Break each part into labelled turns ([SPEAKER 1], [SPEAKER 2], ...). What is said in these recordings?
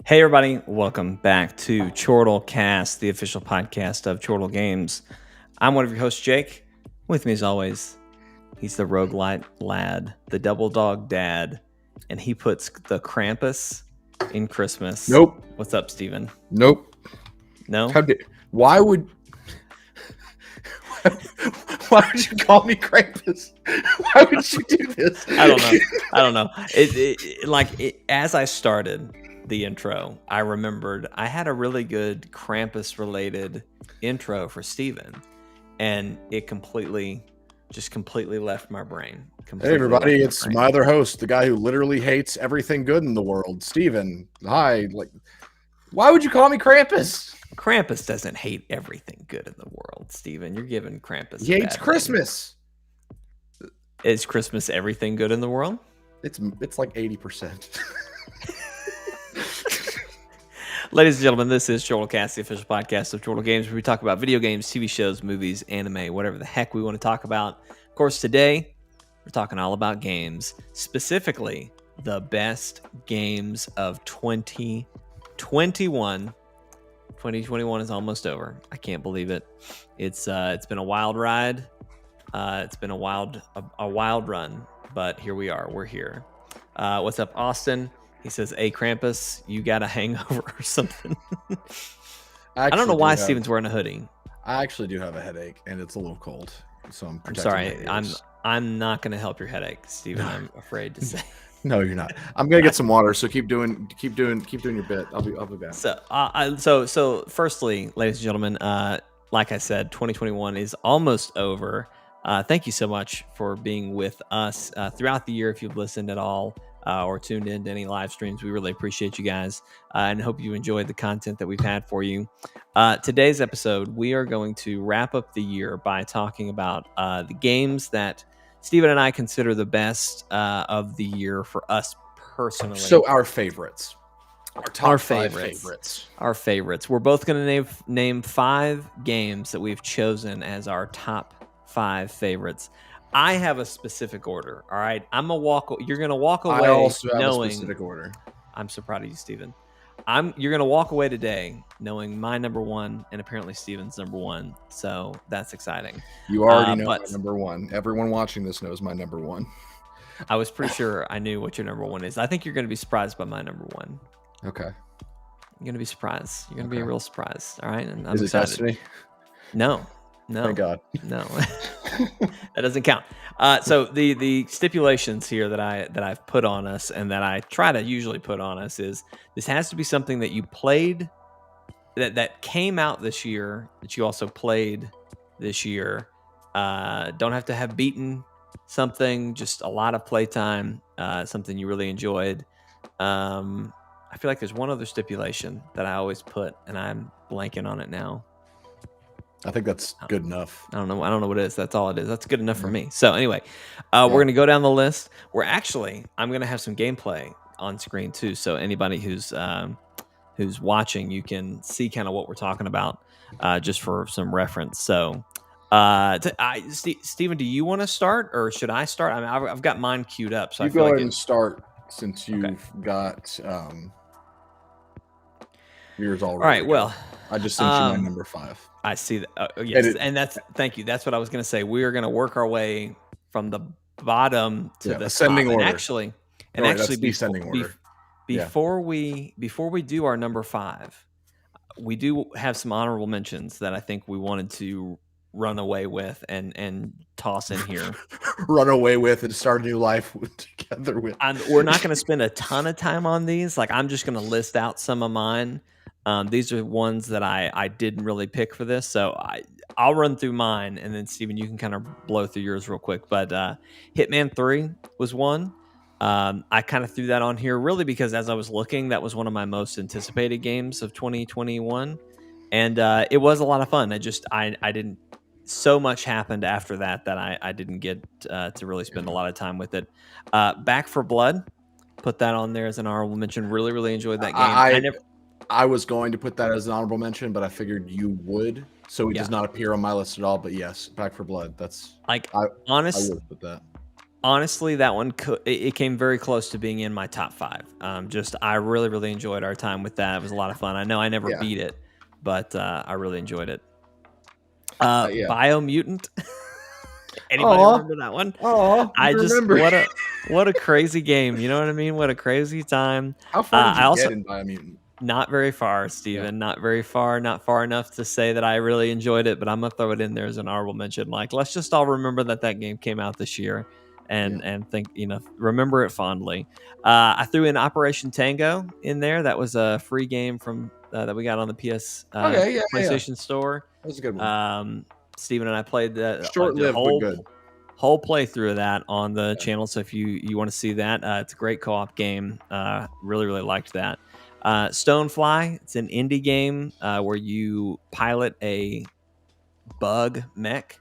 [SPEAKER 1] Hey everybody, welcome back to Chortle Cast, the official podcast of Chortle Games. I'm one of your hosts, Jake. With me as always, he's the roguelite lad, the double dog dad, and he puts the Krampus in Christmas.
[SPEAKER 2] Nope.
[SPEAKER 1] What's up, Steven?
[SPEAKER 2] Nope.
[SPEAKER 1] No?
[SPEAKER 2] Why would you call me Krampus? Why would you do this?
[SPEAKER 1] I don't know. As I started the intro, I remembered I had a really good Krampus related intro for Steven, and it completely left my brain.
[SPEAKER 2] Hey everybody, it's my other host, the guy who literally hates everything good in the world, Steven. Hi. Why would you call me Krampus?
[SPEAKER 1] Krampus doesn't hate everything good in the world, Steven. You're giving Krampus.
[SPEAKER 2] He hates Christmas.
[SPEAKER 1] Is Christmas everything good in the world?
[SPEAKER 2] It's like 80%.
[SPEAKER 1] Ladies and gentlemen, this is Chortle Cast, the official podcast of Chortle Games, where we talk about video games, TV shows, movies, anime, whatever the heck we want to talk about. Of course, today we're talking all about games, specifically the best games of 2021. 2021 is almost over. I can't believe it. It's been a wild ride. It's been a wild run, but here we are. We're here. What's up, Austin? He says, "Hey, Krampus, you got a hangover or something?" I don't know why Steven's wearing a hoodie.
[SPEAKER 2] I actually do have a headache, and it's a little cold, so I'm
[SPEAKER 1] sorry. I'm not going to help your headache, Steven. I'm afraid to say.
[SPEAKER 2] No, you're not. I'm gonna get some water. So keep doing your bit. I'll be back.
[SPEAKER 1] So firstly, ladies and gentlemen, like I said, 2021 is almost over. Thank you so much for being with us throughout the year. If you've listened at all or tuned in to any live streams, we really appreciate you guys and hope you enjoyed the content that we've had for you. Today's episode, we are going to wrap up the year by talking about the games that Steven and I consider the best of the year for us personally.
[SPEAKER 2] So our favorites.
[SPEAKER 1] Our favorites. We're both going to name 5 games that we've chosen as our top 5 favorites. I have a specific order. All right, you're going to walk away.
[SPEAKER 2] I also have
[SPEAKER 1] knowing,
[SPEAKER 2] a specific order.
[SPEAKER 1] I'm so proud of you, Steven. You're going to walk away today knowing my number 1 and apparently Steven's number 1. So that's exciting.
[SPEAKER 2] You already know my number 1. Everyone watching this knows my number 1.
[SPEAKER 1] I was pretty sure I knew what your number 1 is. I think you're going to be surprised by my number 1.
[SPEAKER 2] Okay.
[SPEAKER 1] You're going to be surprised. You're going to be a real surprise. All right. And I'm
[SPEAKER 2] is it
[SPEAKER 1] excited.
[SPEAKER 2] Destiny?
[SPEAKER 1] No.
[SPEAKER 2] Thank God.
[SPEAKER 1] No. That doesn't count. So the stipulations here that I've put on us and that I try to usually put on us is this has to be something that you played that came out this year, that you also played this year. Don't have to have beaten something, just a lot of playtime, something you really enjoyed. I feel like there's one other stipulation that I always put, and I'm blanking on it now.
[SPEAKER 2] I think that's good enough.
[SPEAKER 1] I don't know what it is. That's all it is. That's good enough for me. So anyway, we're going to go down the list. I'm going to have some gameplay on screen too. So anybody who's watching, you can see kind of what we're talking about just for some reference. So Steven, do you want to start or should I start? I mean, I've got mine queued up. So
[SPEAKER 2] you
[SPEAKER 1] I feel
[SPEAKER 2] go ahead and start since you've got yours already.
[SPEAKER 1] All right. Well,
[SPEAKER 2] I just sent you my number 5.
[SPEAKER 1] I see that. Yes, and thank you. That's what I was going to say. We are going to work our way from the bottom to the
[SPEAKER 2] ascending
[SPEAKER 1] top.
[SPEAKER 2] order.
[SPEAKER 1] And actually,
[SPEAKER 2] descending order.
[SPEAKER 1] Before we do our number 5, we do have some honorable mentions that I think we wanted to run away with and toss in here.
[SPEAKER 2] Run away with and start a new life together with.
[SPEAKER 1] We're not going to spend a ton of time on these. Like, I'm just going to list out some of mine. These are ones that I didn't really pick for this, so I'll run through mine, and then Steven, you can kind of blow through yours real quick. But Hitman 3 was one. I kind of threw that on here really because as I was looking, that was one of my most anticipated games of 2021, and it was a lot of fun. I didn't. So much happened after that I didn't get to really spend a lot of time with it. Back 4 Blood, put that on there as an honorable mention. Really, really enjoyed that game.
[SPEAKER 2] I was going to put that as an honorable mention, but I figured you would, so it does not appear on my list at all. But yes, Back 4 Blood. That's
[SPEAKER 1] like honestly,
[SPEAKER 2] I would put that.
[SPEAKER 1] Honestly, that one it came very close to being in my top 5. I really, really enjoyed our time with that. It was a lot of fun. I know I never beat it, but I really enjoyed it. Biomutant. Anybody remember that one?
[SPEAKER 2] Oh,
[SPEAKER 1] I just
[SPEAKER 2] remember.
[SPEAKER 1] what a crazy game. You know what I mean? What a crazy time.
[SPEAKER 2] How far did you get in Biomutant?
[SPEAKER 1] Not very far, Steven. Yeah. Not very far. Not far enough to say that I really enjoyed it, but I'm gonna throw it in there as an honorable mention. Like, let's just all remember that game came out this year, and think, remember it fondly. I threw in Operation Tango in there. That was a free game from that we got on the PlayStation Store.
[SPEAKER 2] That was a good one.
[SPEAKER 1] Steven and I played the
[SPEAKER 2] short-lived but good.
[SPEAKER 1] Whole playthrough of that on the channel. So if you want to see that, it's a great co-op game. Really, really liked that. Stonefly, it's an indie game where you pilot a bug mech.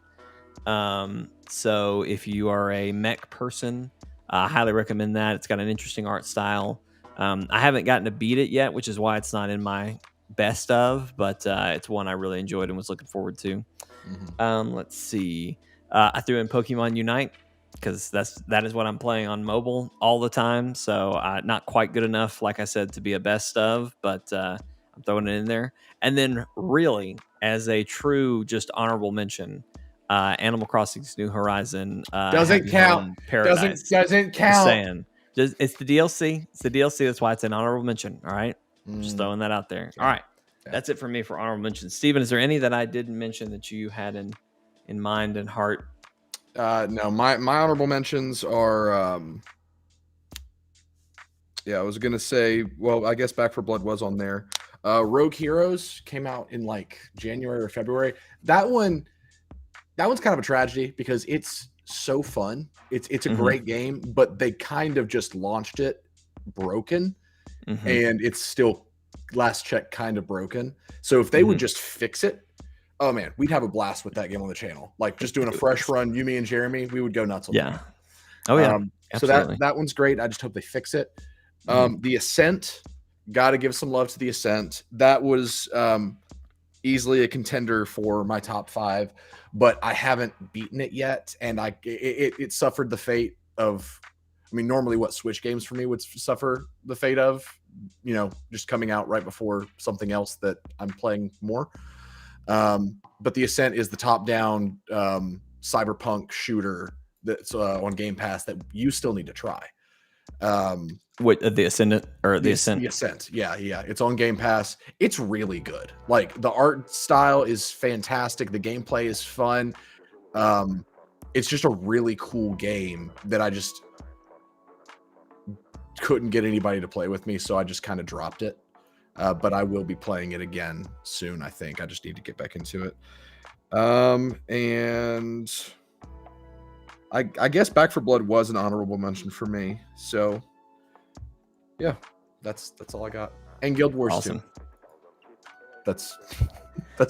[SPEAKER 1] So if you are a mech person, I highly recommend that. It's got an interesting art style. I haven't gotten to beat it yet, which is why it's not in my best of, but it's one I really enjoyed and was looking forward to. Mm-hmm. Let's see. I threw in Pokemon Unite because that is what I'm playing on mobile all the time. So not quite good enough, like I said, to be a best of, but I'm throwing it in there. And then really, as a true just honorable mention, Animal Crossing's New Horizon
[SPEAKER 2] doesn't count.
[SPEAKER 1] Paradise.
[SPEAKER 2] Doesn't count.
[SPEAKER 1] Just saying. It's the DLC. It's the DLC. That's why it's an honorable mention. All right. Just throwing that out there. All right. That's it for me for honorable mentions. Steven, is there any that I didn't mention that you had in mind and heart?
[SPEAKER 2] No, my honorable mentions are I was gonna say, well, I guess Back 4 Blood was on there. Rogue Heroes came out in like January or February. That one's kind of a tragedy because it's so fun. It's a great game, but they kind of just launched it broken, and it's still last check kind of broken. So if they would just fix it, oh man, we'd have a blast with that game on the channel. Like just doing a fresh run, you, me, and Jeremy, we would go nuts on that.
[SPEAKER 1] Oh yeah.
[SPEAKER 2] So that one's great. I just hope they fix it. The Ascent, got to give some love to the Ascent. That was easily a contender for my top 5, but I haven't beaten it yet, and it suffered the fate of, normally what Switch games for me would suffer the fate of, just coming out right before something else that I'm playing more. But the Ascent is the top-down cyberpunk shooter that's on Game Pass that you still need to try.
[SPEAKER 1] Wait, the Ascendant or the Ascent?
[SPEAKER 2] The Ascent, yeah. It's on Game Pass. It's really good. Like the art style is fantastic. The gameplay is fun. It's just a really cool game that I just couldn't get anybody to play with me, so I just kind of dropped it. But I will be playing it again soon, I think. I just need to get back into it. And I guess Back 4 Blood was an honorable mention for me. So yeah, that's all I got. And Guild Wars 2. That's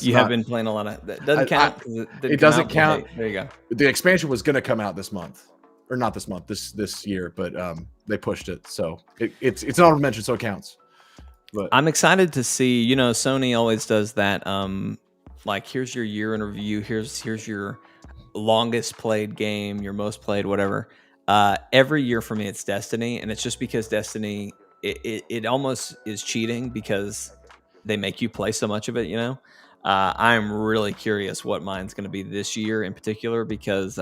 [SPEAKER 1] you have been playing a lot of that. Doesn't count.
[SPEAKER 2] It doesn't count.
[SPEAKER 1] There you go.
[SPEAKER 2] The expansion was going to come out this month, or not this month, this year, but they pushed it, so it's an honorable mention, so it counts. But
[SPEAKER 1] I'm excited to see. Sony always does that. Like here's your year in review. Here's your longest played game, your most played, whatever. Every year for me, it's Destiny, and it's just because Destiny, it almost is cheating because they make you play so much of it. I'm really curious what mine's going to be this year in particular because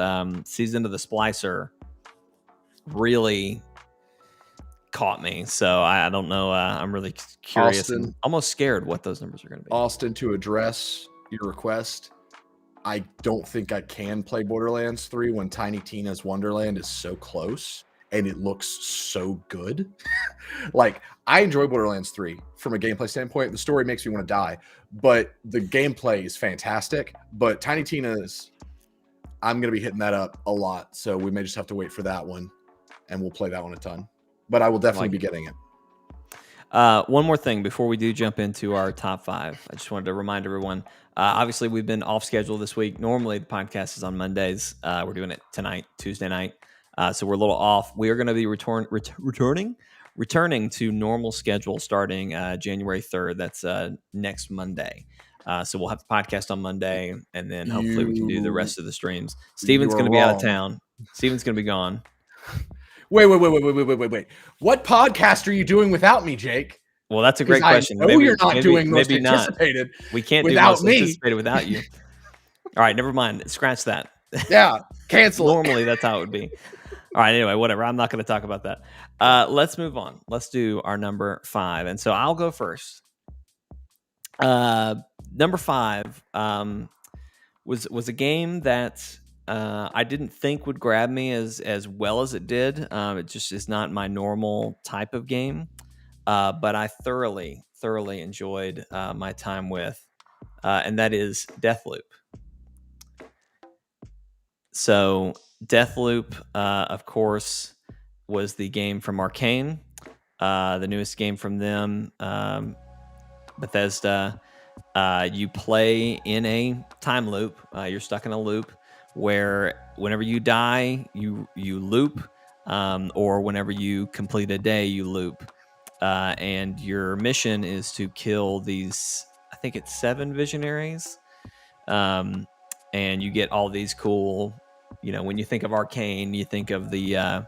[SPEAKER 1] Season of the Splicer really caught me. So I don't know. I'm really curious,
[SPEAKER 2] Austin,
[SPEAKER 1] and almost scared what those numbers are going to be.
[SPEAKER 2] Austin, to address your request, I don't think I can play Borderlands 3 when Tiny Tina's Wonderland is so close and it looks so good. Like, I enjoy Borderlands 3 from a gameplay standpoint. The story makes me want to die, but the gameplay is fantastic. But Tiny Tina's, I'm going to be hitting that up a lot, so we may just have to wait for that one, and we'll play that one a ton. But I will definitely be getting it.
[SPEAKER 1] One more thing before we do jump into our top 5. I just wanted to remind everyone, obviously we've been off schedule this week. Normally the podcast is on Mondays. We're doing it tonight, Tuesday night. So we're a little off. We are going to be returning to normal schedule starting January 3rd. That's next Monday. So we'll have the podcast on Monday, and then hopefully we can do the rest of the streams. Steven's going to be out of town. Steven's going to be gone.
[SPEAKER 2] Wait. What podcast are you doing without me, Jake?
[SPEAKER 1] Well, that's a great
[SPEAKER 2] I
[SPEAKER 1] question.
[SPEAKER 2] know you're not doing most anticipated.
[SPEAKER 1] We can't do
[SPEAKER 2] without
[SPEAKER 1] most
[SPEAKER 2] me.
[SPEAKER 1] anticipated without you. All right, never mind. Scratch that.
[SPEAKER 2] Yeah, cancel.
[SPEAKER 1] Normally, that's how it would be. All right, anyway, whatever. I'm not going to talk about that. Let's move on. Let's do our number 5. And so I'll go first. Number 5 was a game that I didn't think would grab me as well as it did. It just is not my normal type of game. But I thoroughly enjoyed my time with, and that is Deathloop. So Deathloop, of course, was the game from Arcane, the newest game from them, Bethesda. You play in a time loop. You're stuck in a loop where whenever you die, you loop, or whenever you complete a day, you loop. And your mission is to kill these, I think it's 7 visionaries. And you get all these cool, when you think of Arcane, you think of the,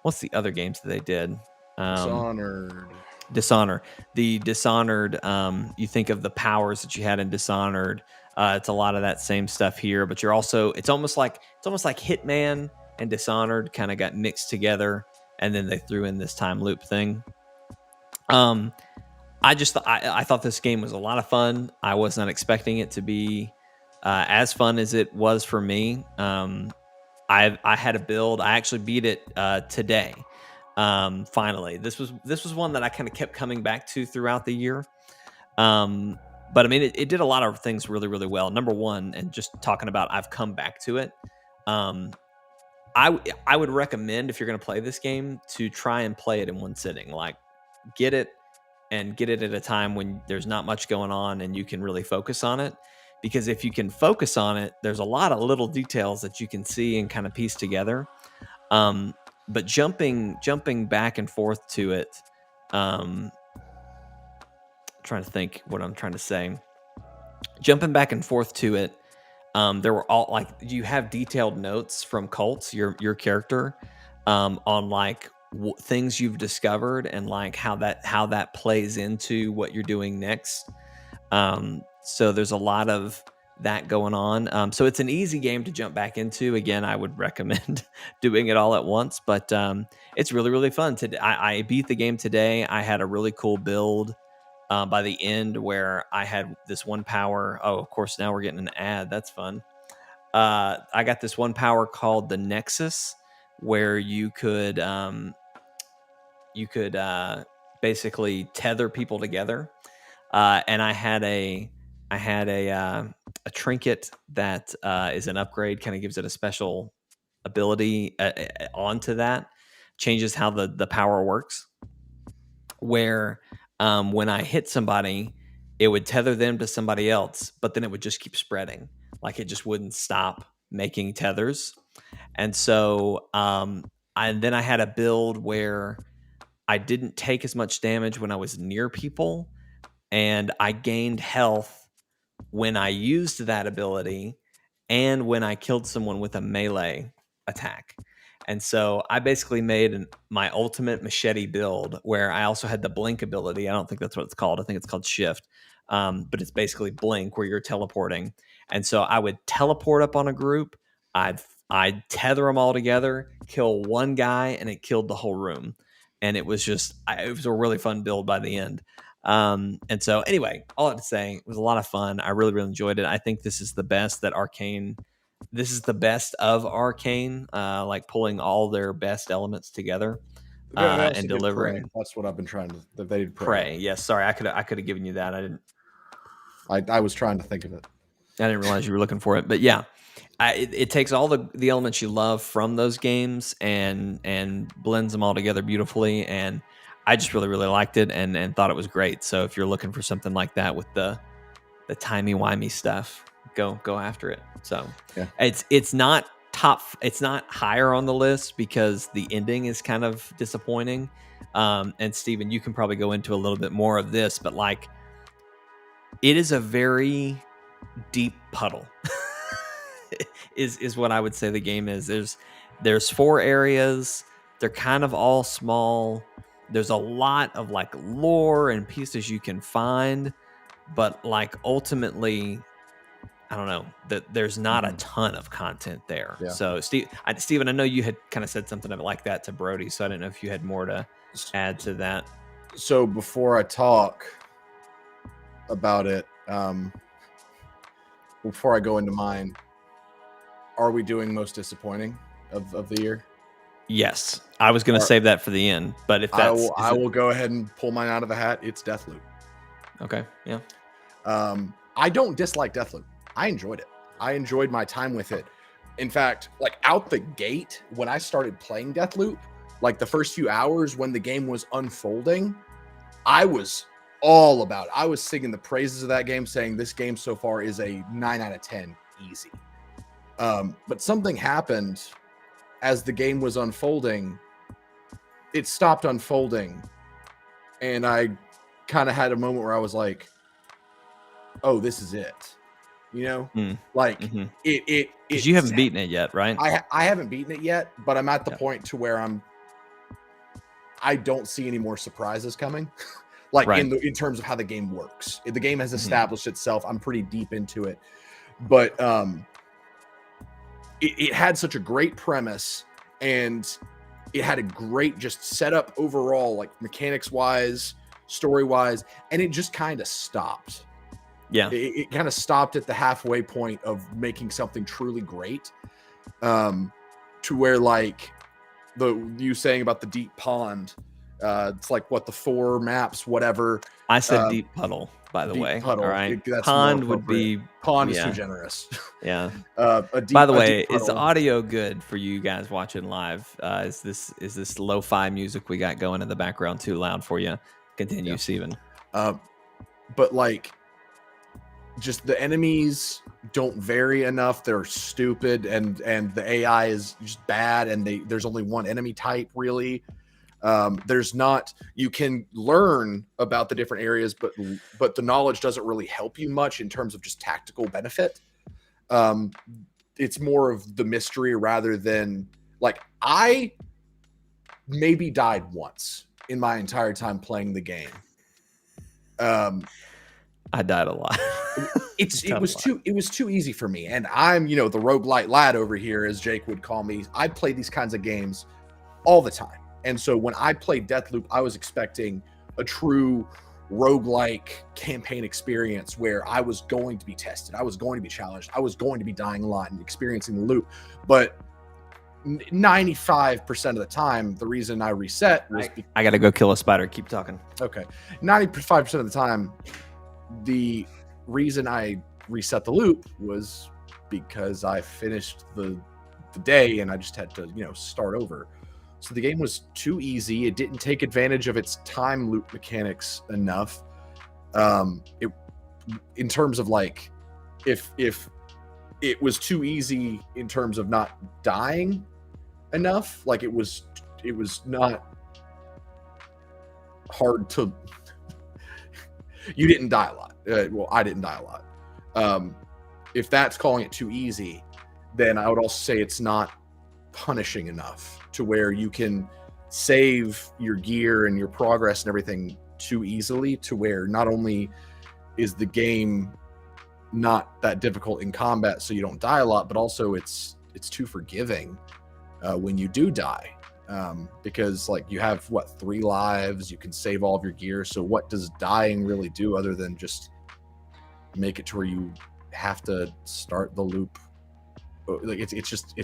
[SPEAKER 1] what's the other games that they did? Dishonored. The Dishonored, you think of the powers that you had in Dishonored. It's a lot of that same stuff here, but you're also, it's almost like Hitman and Dishonored kind of got mixed together, and then they threw in this time loop thing. I thought this game was a lot of fun. I was not expecting it to be as fun as it was for me. I had a build. I actually beat it today. Finally, this was one that I kind of kept coming back to throughout the year. But I mean, it did a lot of things really, really well. Number one, and just talking about, I've come back to it. I would recommend, if you're going to play this game, to try and play it in one sitting. Like, get it at a time when there's not much going on and you can really focus on it. Because if you can focus on it, there's a lot of little details that you can see and kind of piece together. But jumping back and forth to it, trying to think what I'm trying to say. Jumping back and forth to it, there were all, like, you have detailed notes from Colts, your character, on like things you've discovered and like how that plays into what you're doing next. So there's a lot of that going on. So it's an easy game to jump back into. Again, I would recommend doing it all at once, but it's really, really fun. I beat the game today. I had a really cool build by the end where I had this one power. Oh, of course, now we're getting an ad. That's fun. I got this one power called the Nexus, where you could basically tether people together. And I had a trinket that is an upgrade, kind of gives it a special ability onto that, changes how the power works, where when I hit somebody, it would tether them to somebody else, but then it would just keep spreading. Like, it just wouldn't stop making tethers. And so then I had a build where I didn't take as much damage when I was near people, and I gained health when I used that ability and when I killed someone with a melee attack. And so I basically made my ultimate machete build, where I also had the blink ability. I don't think that's what it's called. I think it's called shift. But it's basically blink, where you're teleporting. And so I would teleport up on a group. I'd tether them all together, kill one guy, and it killed the whole room. And it was a really fun build by the end. And so anyway, all I have to say, it was a lot of fun. I really, really enjoyed it. I think this is the best of Arcane, like pulling all their best elements together and delivering.
[SPEAKER 2] That's what I've been trying to. They did
[SPEAKER 1] Prey. Yes, sorry, I could have given you that. I didn't.
[SPEAKER 2] I was trying to think of it.
[SPEAKER 1] I didn't realize you were looking for it, but yeah, it takes all the elements you love from those games and blends them all together beautifully. And I just really, really liked it and thought it was great. So if you're looking for something like that with the timey-wimey stuff, go after it. So yeah. It's not higher on the list because the ending is kind of disappointing. And Steven, you can probably go into a little bit more of this, but like, it is a very deep puddle. is what I would say the game is. There's 4 areas. They're kind of all small. There's a lot of like lore and pieces you can find, but like ultimately, I don't know, that there's not a ton of content there.
[SPEAKER 2] Yeah.
[SPEAKER 1] So Steven, I know you had kind of said something like that to Brody, so I didn't know if you had more to add to that.
[SPEAKER 2] So before I talk about it, before I go into mine, are we doing most disappointing of the year?
[SPEAKER 1] Yes, I was going to save that for the end, but if that's,
[SPEAKER 2] I will go ahead and pull mine out of the hat. It's Deathloop.
[SPEAKER 1] Okay, yeah.
[SPEAKER 2] I don't dislike Deathloop. I enjoyed it. I enjoyed my time with it. In fact, like out the gate, when I started playing Deathloop, like the first few hours when the game was unfolding, I was all about it. I was singing the praises of that game, saying this game so far is a 9 out of 10 easy. But something happened as the game was unfolding. It stopped unfolding, and I kind of had a moment where I was like, oh, this is it. You know, like it
[SPEAKER 1] because you haven't beaten it yet, right?
[SPEAKER 2] I haven't beaten it yet, but I'm at the point to where I don't see any more surprises coming. Like in terms of how the game works. The game has established itself. I'm pretty deep into it, but it had such a great premise, and it had a great just setup overall, like mechanics wise, story wise, and it just kind of stopped.
[SPEAKER 1] Yeah,
[SPEAKER 2] it kind of stopped at the halfway point of making something truly great, to where like you saying about the deep pond, it's like what the 4 maps, whatever.
[SPEAKER 1] I said deep puddle, by the way.
[SPEAKER 2] Puddle.
[SPEAKER 1] All right,
[SPEAKER 2] That's
[SPEAKER 1] pond would be
[SPEAKER 2] pond is too generous.
[SPEAKER 1] Yeah.
[SPEAKER 2] By
[SPEAKER 1] the way, is the audio good for you guys watching live? Is this lo-fi music we got going in the background too loud for you? Continue, Steven.
[SPEAKER 2] But like, just the enemies don't vary enough. They're stupid, and the AI is just bad, and there's only one enemy type really. There's not, you can learn about the different areas, but the knowledge doesn't really help you much in terms of just tactical benefit. It's more of the mystery rather than like, I maybe died once in my entire time playing the game.
[SPEAKER 1] I died a lot.
[SPEAKER 2] It was too easy for me. And I'm, the roguelite lad over here, as Jake would call me. I play these kinds of games all the time. And so when I played Deathloop, I was expecting a true roguelike campaign experience where I was going to be tested. I was going to be challenged. I was going to be dying a lot and experiencing the loop. But 95% of the time, the reason I reset was...
[SPEAKER 1] I got to go kill a spider. Keep talking.
[SPEAKER 2] Okay. 95% of the time, the reason I reset the loop was because I finished the day and I just had to, start over. So the game was too easy. It didn't take advantage of its time loop mechanics enough. In terms of like, if it was too easy in terms of not dying enough, like it was not hard to. You didn't die a lot. Well, I didn't die a lot. If that's calling it too easy, then I would also say it's not punishing enough to where you can save your gear and your progress and everything too easily, to where not only is the game not that difficult in combat so you don't die a lot, but also it's too forgiving when you do die, because like you have 3 lives, you can save all of your gear. So what does dying really do other than just make it to where you have to start the loop? Like it's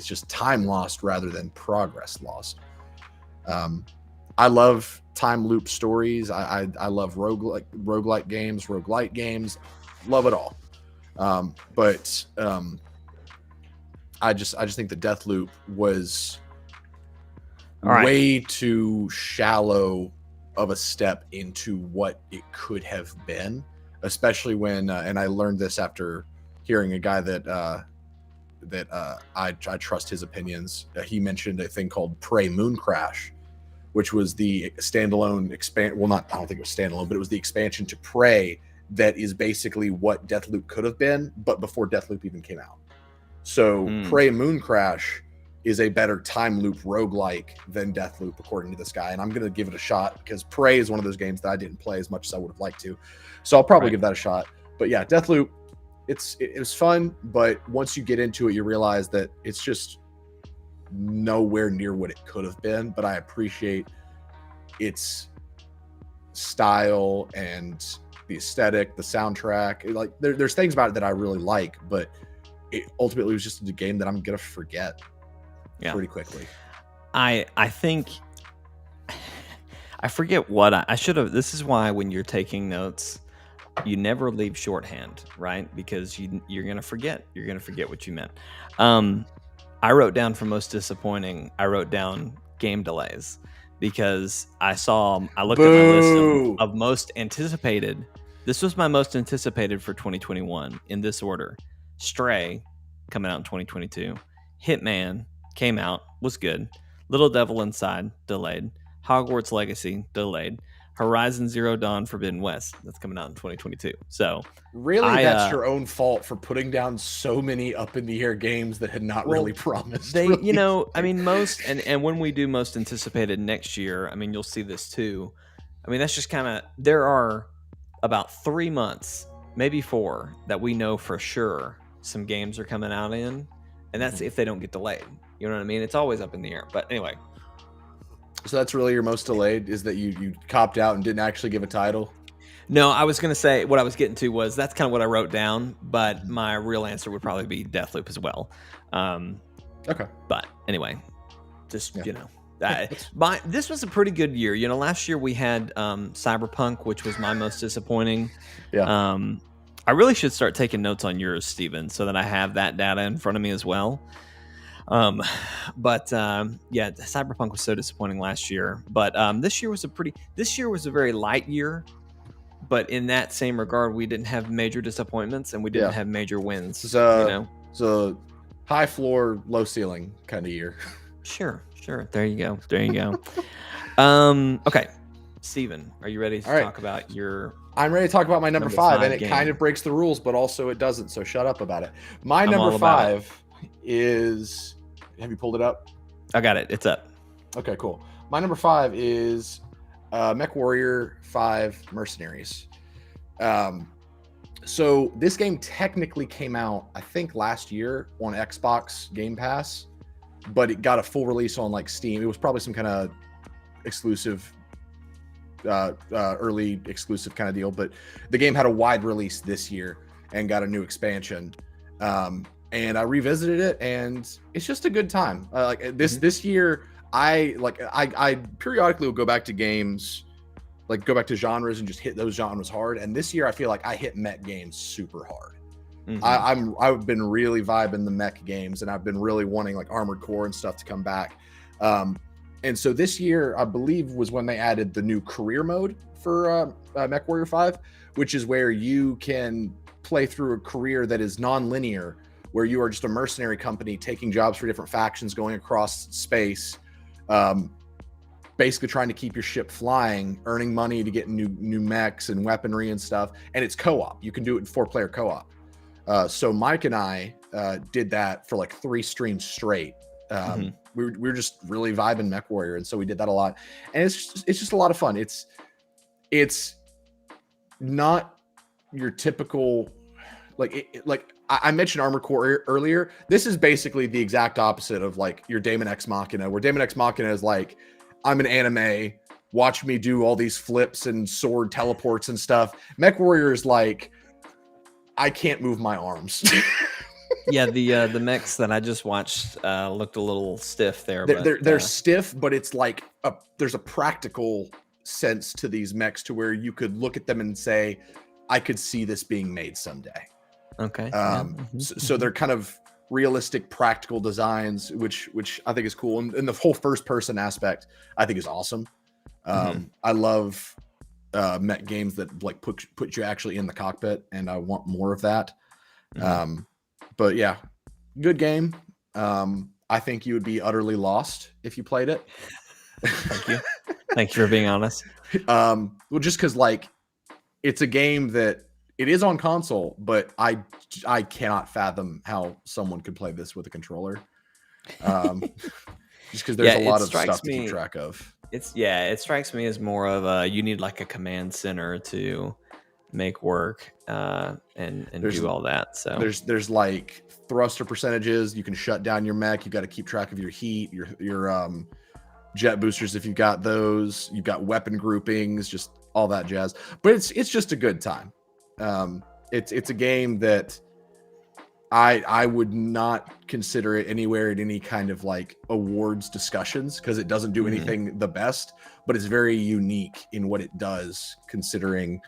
[SPEAKER 2] just time lost rather than progress lost. I love time loop stories. I love roguelike games, roguelite games, love it all. But I just think the Deathloop was way too shallow of a step into what it could have been, especially when and I learned this after hearing a guy that I trust his opinions. He mentioned a thing called Prey Moon Crash, which was the standalone I don't think it was standalone, but it was the expansion to Prey that is basically what Deathloop could have been, but before Deathloop even came out. So Prey Moon Crash is a better time loop roguelike than Deathloop, according to this guy. And I'm going to give it a shot because Prey is one of those games that I didn't play as much as I would have liked to. So I'll probably give that a shot. But yeah, Deathloop, it was fun. But once you get into it, you realize that it's just nowhere near what it could have been. But I appreciate its style and the aesthetic, the soundtrack. Like there's things about it that I really like, but it ultimately was just a game that I'm going to forget pretty quickly.
[SPEAKER 1] I think I forget what I should have. This is why when you're taking notes, you never leave shorthand, right? Because you're gonna forget. You're gonna forget what you meant. I wrote down for most disappointing. I wrote down game delays because I looked at my list of most anticipated. This was my most anticipated for 2021 in this order: Stray, coming out in 2022. Hitman came out, was good. Little Devil Inside, delayed. Hogwarts Legacy, delayed. Horizon Zero Dawn Forbidden West, that's coming out in 2022. So
[SPEAKER 2] really, that's your own fault for putting down so many up in the air games that had not really promised.
[SPEAKER 1] I mean, most and when we do most anticipated next year, I mean, you'll see this too. I mean, that's just kind of, there are about 3 months, maybe 4, that we know for sure some games are coming out in, and that's if they don't get delayed. You know what I mean? It's always up in the air. But anyway.
[SPEAKER 2] So that's really your most delayed, is that you copped out and didn't actually give a title?
[SPEAKER 1] No, I was going to say, what I was getting to was, that's kind of what I wrote down, but my real answer would probably be Deathloop as well.
[SPEAKER 2] Okay.
[SPEAKER 1] But anyway, just, this was a pretty good year. You know, last year we had Cyberpunk, which was my most disappointing.
[SPEAKER 2] Yeah.
[SPEAKER 1] I really should start taking notes on yours, Steven, so that I have that data in front of me as well. Cyberpunk was so disappointing last year, but this year was a very light year, but in that same regard, we didn't have major disappointments and we didn't have major wins.
[SPEAKER 2] So high floor, low ceiling kind of year.
[SPEAKER 1] Sure. There you go. Okay, Steven, are you ready to talk about your?
[SPEAKER 2] I'm ready to talk about my number 5, and it kind of breaks the rules, but also it doesn't. So shut up about it. My number 5 is. Have you pulled it up?
[SPEAKER 1] I got it. It's up.
[SPEAKER 2] Okay, cool. My number 5 is MechWarrior 5 Mercenaries. So this game technically came out, I think, last year on Xbox Game Pass, but it got a full release on like Steam. It was probably some kind of exclusive, early exclusive kind of deal. But the game had a wide release this year and got a new expansion. And I revisited it, and it's just a good time. This year, I periodically will go back to games, like go back to genres and just hit those genres hard. And this year, I feel like I hit mech games super hard. I've been really vibing the mech games, and I've been really wanting like Armored Core and stuff to come back. And so this year, I believe, was when they added the new career mode for MechWarrior 5, which is where you can play through a career that is non-linear, where you are just a mercenary company taking jobs for different factions, going across space, basically trying to keep your ship flying, earning money to get new mechs and weaponry and stuff. And it's co-op. You can do it in 4-player co-op. So Mike and I did that for like 3 streams straight. We were just really vibing MechWarrior, and so we did that a lot. And it's just a lot of fun. It's not your typical I mentioned Armored Core earlier. This is basically the exact opposite of like your Daemon X Machina, where Daemon X Machina is like, I'm an anime, watch me do all these flips and sword teleports and stuff. MechWarrior is like, I can't move my arms.
[SPEAKER 1] Yeah, the mechs that I just watched looked a little stiff there.
[SPEAKER 2] They're stiff, but it's like there's a practical sense to these mechs to where you could look at them and say, I could see this being made someday.
[SPEAKER 1] Okay.
[SPEAKER 2] So they're kind of realistic, practical designs, which I think is cool, and the whole first person aspect I think is awesome. I love mech games that like put you actually in the cockpit, and I want more of that. But yeah, good game. I think you would be utterly lost if you played it.
[SPEAKER 1] Thank you for being honest.
[SPEAKER 2] Well, just because like it's a game that It is on console, but I cannot fathom how someone could play this with a controller. Just because there's a lot of stuff to keep track of.
[SPEAKER 1] It strikes me as more of you need like a command center to make work and do all that. So
[SPEAKER 2] there's like thruster percentages. You can shut down your mech. You got to keep track of your heat, your jet boosters if you've got those. You've got weapon groupings, just all that jazz. But it's just a good time. It's a game that I would not consider it anywhere in any kind of like awards discussions because it doesn't do anything the best, but it's very unique in what it does considering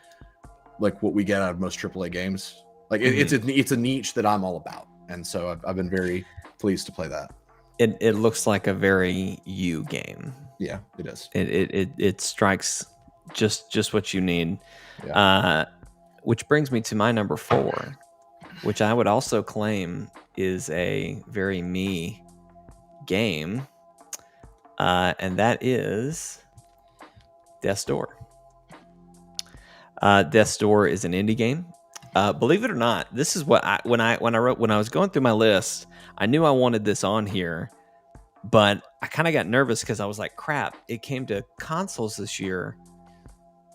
[SPEAKER 2] like what we get out of most AAA games. Like it's a niche that I'm all about, and so I've been very pleased to play that.
[SPEAKER 1] It looks like a very you game.
[SPEAKER 2] Yeah, it is.
[SPEAKER 1] It strikes just what you need.
[SPEAKER 2] Yeah.
[SPEAKER 1] Which brings me to my number 4, which I would also claim is a very me game, and that is Death's Door. Death's Door is an indie game. Believe it or not, this is what when I was going through my list, I knew I wanted this on here, but I kind of got nervous because I was like, crap, it came to consoles this year,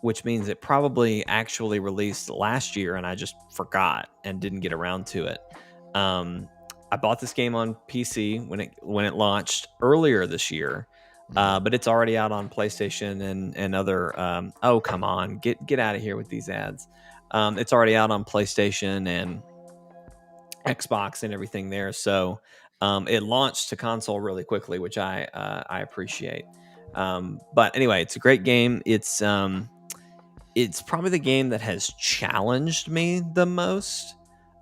[SPEAKER 1] which means it probably actually released last year and I just forgot and didn't get around to it. I bought this game on PC when it launched earlier this year, but it's already out on PlayStation and other. Oh, come on, get out of here with these ads. It's already out on PlayStation and Xbox and everything there. So it launched to console really quickly, which I appreciate. But anyway, it's a great game. It's probably the game that has challenged me the most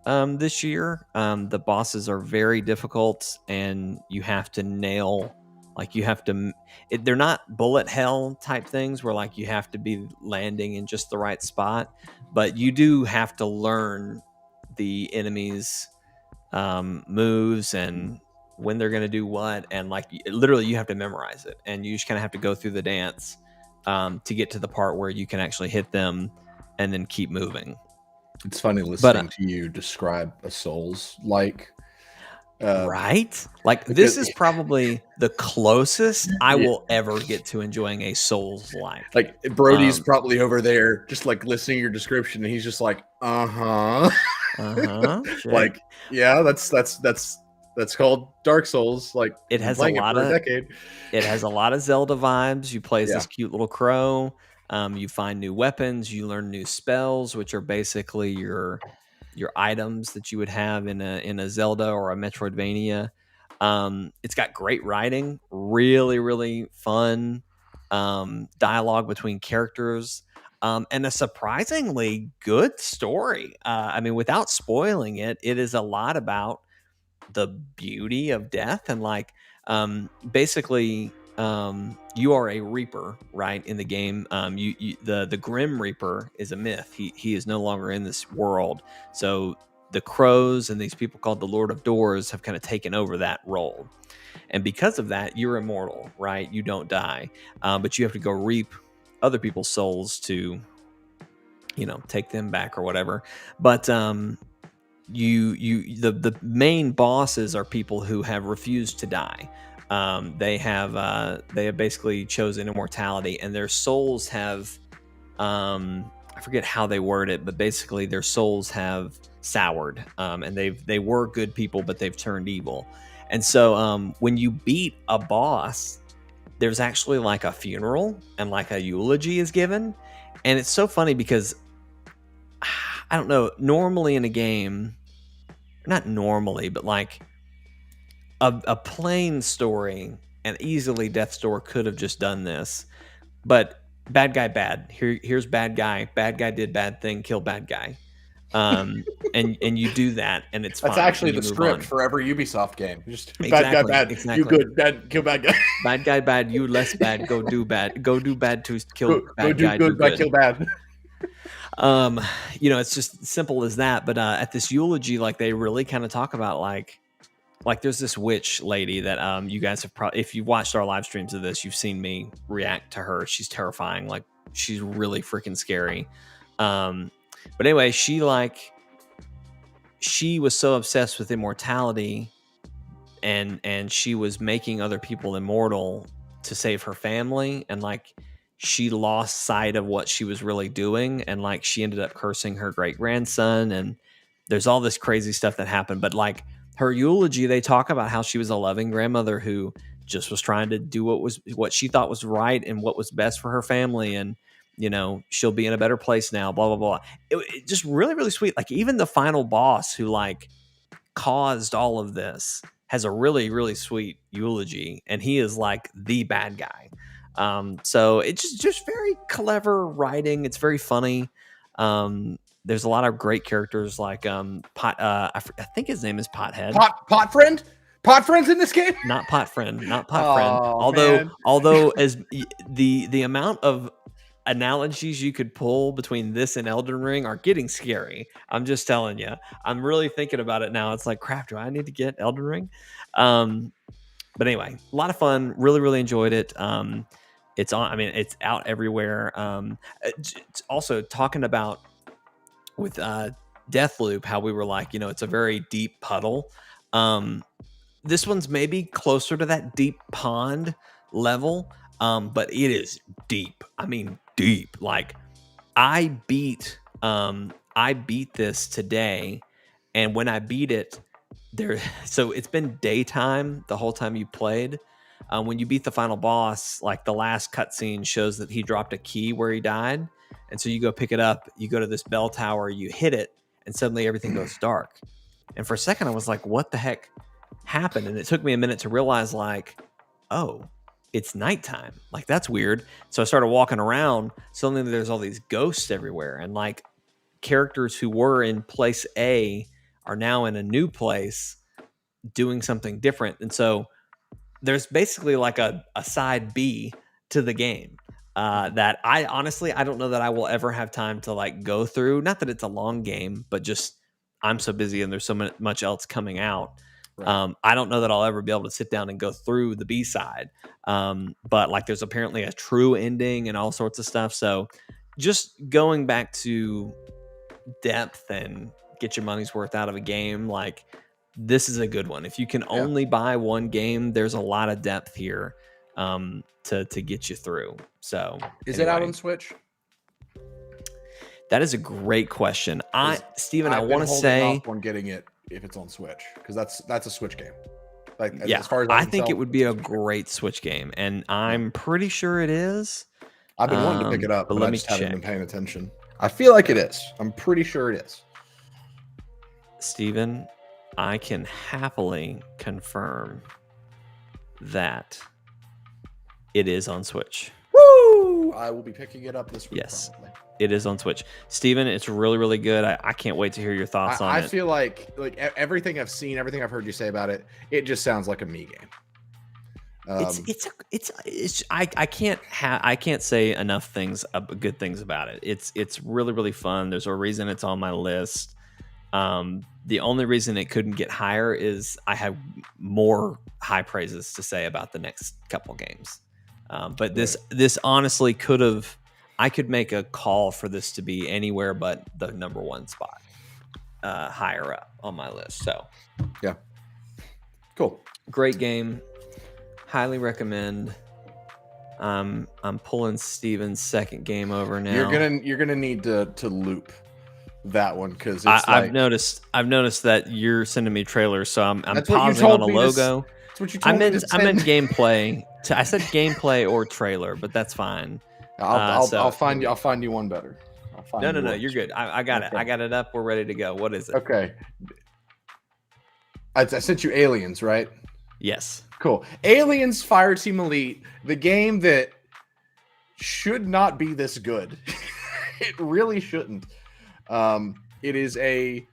[SPEAKER 1] this year. The bosses are very difficult, and you have to nail. Like they're not bullet hell type things where like you have to be landing in just the right spot, but you do have to learn the enemies' moves and when they're going to do what, and like literally you have to memorize it, and you just kind of have to go through the dance to get to the part where you can actually hit them and then keep moving.
[SPEAKER 2] It's funny listening to you describe a Souls-like.
[SPEAKER 1] Right? Like this is probably the closest I will ever get to enjoying a Souls-like.
[SPEAKER 2] Like Brody's probably over there just like listening to your description and he's just like, like, yeah, that's called Dark Souls. Like
[SPEAKER 1] it has a decade. It has a lot of Zelda vibes. You play as this cute little crow. You find new weapons. You learn new spells, which are basically your items that you would have in a Zelda or a Metroidvania. It's got great writing, really, really fun dialogue between characters, and a surprisingly good story. I mean, without spoiling it, it is a lot about the beauty of death and like basically you are a reaper, right? In the game, the Grim Reaper is a myth. He is no longer in this world. So the crows and these people called the Lord of Doors have kind of taken over that role. And because of that, you're immortal, right? You don't die, but you have to go reap other people's souls to, take them back or whatever. But the main bosses are people who have refused to die. They have basically chosen immortality, and their souls have I forget how they word it, but basically their souls have soured, and they were good people, but they've turned evil. And so when you beat a boss, there's actually like a funeral and like a eulogy is given. And it's so funny because I don't know, normally in a game, not normally, but like a plain story, and easily Death's Door could have just done this, but bad guy bad. Here's bad guy. Bad guy did bad thing, kill bad guy. And you do that, and it's
[SPEAKER 2] that's
[SPEAKER 1] fine,
[SPEAKER 2] actually the script for every Ubisoft game. Just
[SPEAKER 1] exactly,
[SPEAKER 2] bad guy bad,
[SPEAKER 1] exactly.
[SPEAKER 2] You good, bad, kill bad guy.
[SPEAKER 1] Bad guy bad, you less bad, go do bad. Go do bad to kill bad guy.
[SPEAKER 2] Go do good, bad, kill bad.
[SPEAKER 1] It's just simple as that. But at this eulogy, like they really kind of talk about like there's this witch lady that you guys have probably, if you've watched our live streams of this, you've seen me react to her. She's terrifying. Like she's really freaking scary. But anyway, she was so obsessed with immortality, and she was making other people immortal to save her family, and like she lost sight of what she was really doing, and like she ended up cursing her great grandson, and there's all this crazy stuff that happened. But like her eulogy, they talk about how she was a loving grandmother who just was trying to do what she thought was right and what was best for her family, and she'll be in a better place now, blah blah blah. It just really really sweet. Like even the final boss who like caused all of this has a really really sweet eulogy, and he is like the bad guy. So it's just very clever writing. It's very funny. There's a lot of great characters like Pot. I think his name is Pothead.
[SPEAKER 2] Pot friend. Pot friend's in this game.
[SPEAKER 1] Not Pot friend. Not Pot
[SPEAKER 2] Oh,
[SPEAKER 1] friend. Although
[SPEAKER 2] man.
[SPEAKER 1] as the amount of analogies you could pull between this and Elden Ring are getting scary. I'm just telling you. I'm really thinking about it now. It's like, crap, do I need to get Elden Ring? But anyway, a lot of fun. Really, really enjoyed it. It's on. I mean, it's out everywhere. It's also talking about with Deathloop, how we were like, it's a very deep puddle. This one's maybe closer to that deep pond level, but it is deep. I mean, deep. Like I beat this today, and when I beat it, so it's been daytime the whole time you played. When you beat the final boss, like the last cutscene shows that he dropped a key where he died, and so you go pick it up. You go to this bell tower, you hit it, and suddenly everything goes dark. And for a second, I was like, "What the heck happened?" And it took me a minute to realize, like, oh, it's nighttime. Like that's weird. So I started walking around. Suddenly there's all these ghosts everywhere, and like characters who were in place A are now in a new place doing something different. And so there's basically like a side B to the game that I honestly, I don't know that I will ever have time to like go through. Not that it's a long game, but just I'm so busy and there's so much else coming out. Right. I don't know that I'll ever be able to sit down and go through the B side. But like there's apparently a true ending and all sorts of stuff. So just going back to depth and get your money's worth out of a game, like this is a good one. If you can only buy one game, there's a lot of depth here to get you through. So
[SPEAKER 2] is it out on Switch?
[SPEAKER 1] That is a great question. Steven, I want to say
[SPEAKER 2] on getting it if it's on Switch, because that's a Switch game. Like
[SPEAKER 1] as far as I think it would be a great Switch game, and I'm pretty sure it is.
[SPEAKER 2] I've been wanting to pick it up, but I just haven't been paying attention. I feel like it is. I'm pretty sure it is.
[SPEAKER 1] Steven, I can happily confirm that it is on Switch.
[SPEAKER 2] Woo! I will be picking it up this week.
[SPEAKER 1] Yes, probably. It is on Switch. Steven, it's really, really good. I can't wait to hear your thoughts on it.
[SPEAKER 2] I feel like everything I've seen, everything I've heard you say about it, it just sounds like a me game.
[SPEAKER 1] I can't say enough good things about it. It's really, really fun. There's a reason it's on my list. The only reason it couldn't get higher is I have more high praises to say about the next couple games. But this honestly I could make a call for this to be anywhere but the number one spot, higher up on my list. So
[SPEAKER 2] yeah, cool,
[SPEAKER 1] great game, highly recommend. I'm pulling Steven's second game over now.
[SPEAKER 2] You're gonna need to loop that one because
[SPEAKER 1] I've noticed that you're sending me trailers, so I'm pausing on a logo.
[SPEAKER 2] That's what you told me.
[SPEAKER 1] I meant gameplay. I said gameplay or trailer, but that's fine.
[SPEAKER 2] I'll find you one better.
[SPEAKER 1] No, you're good. I got it. I got it up. We're ready to go. What is it?
[SPEAKER 2] Okay. I sent you Aliens, right?
[SPEAKER 1] Yes.
[SPEAKER 2] Cool. Aliens Fireteam Elite, the game that should not be this good. It really shouldn't. It is a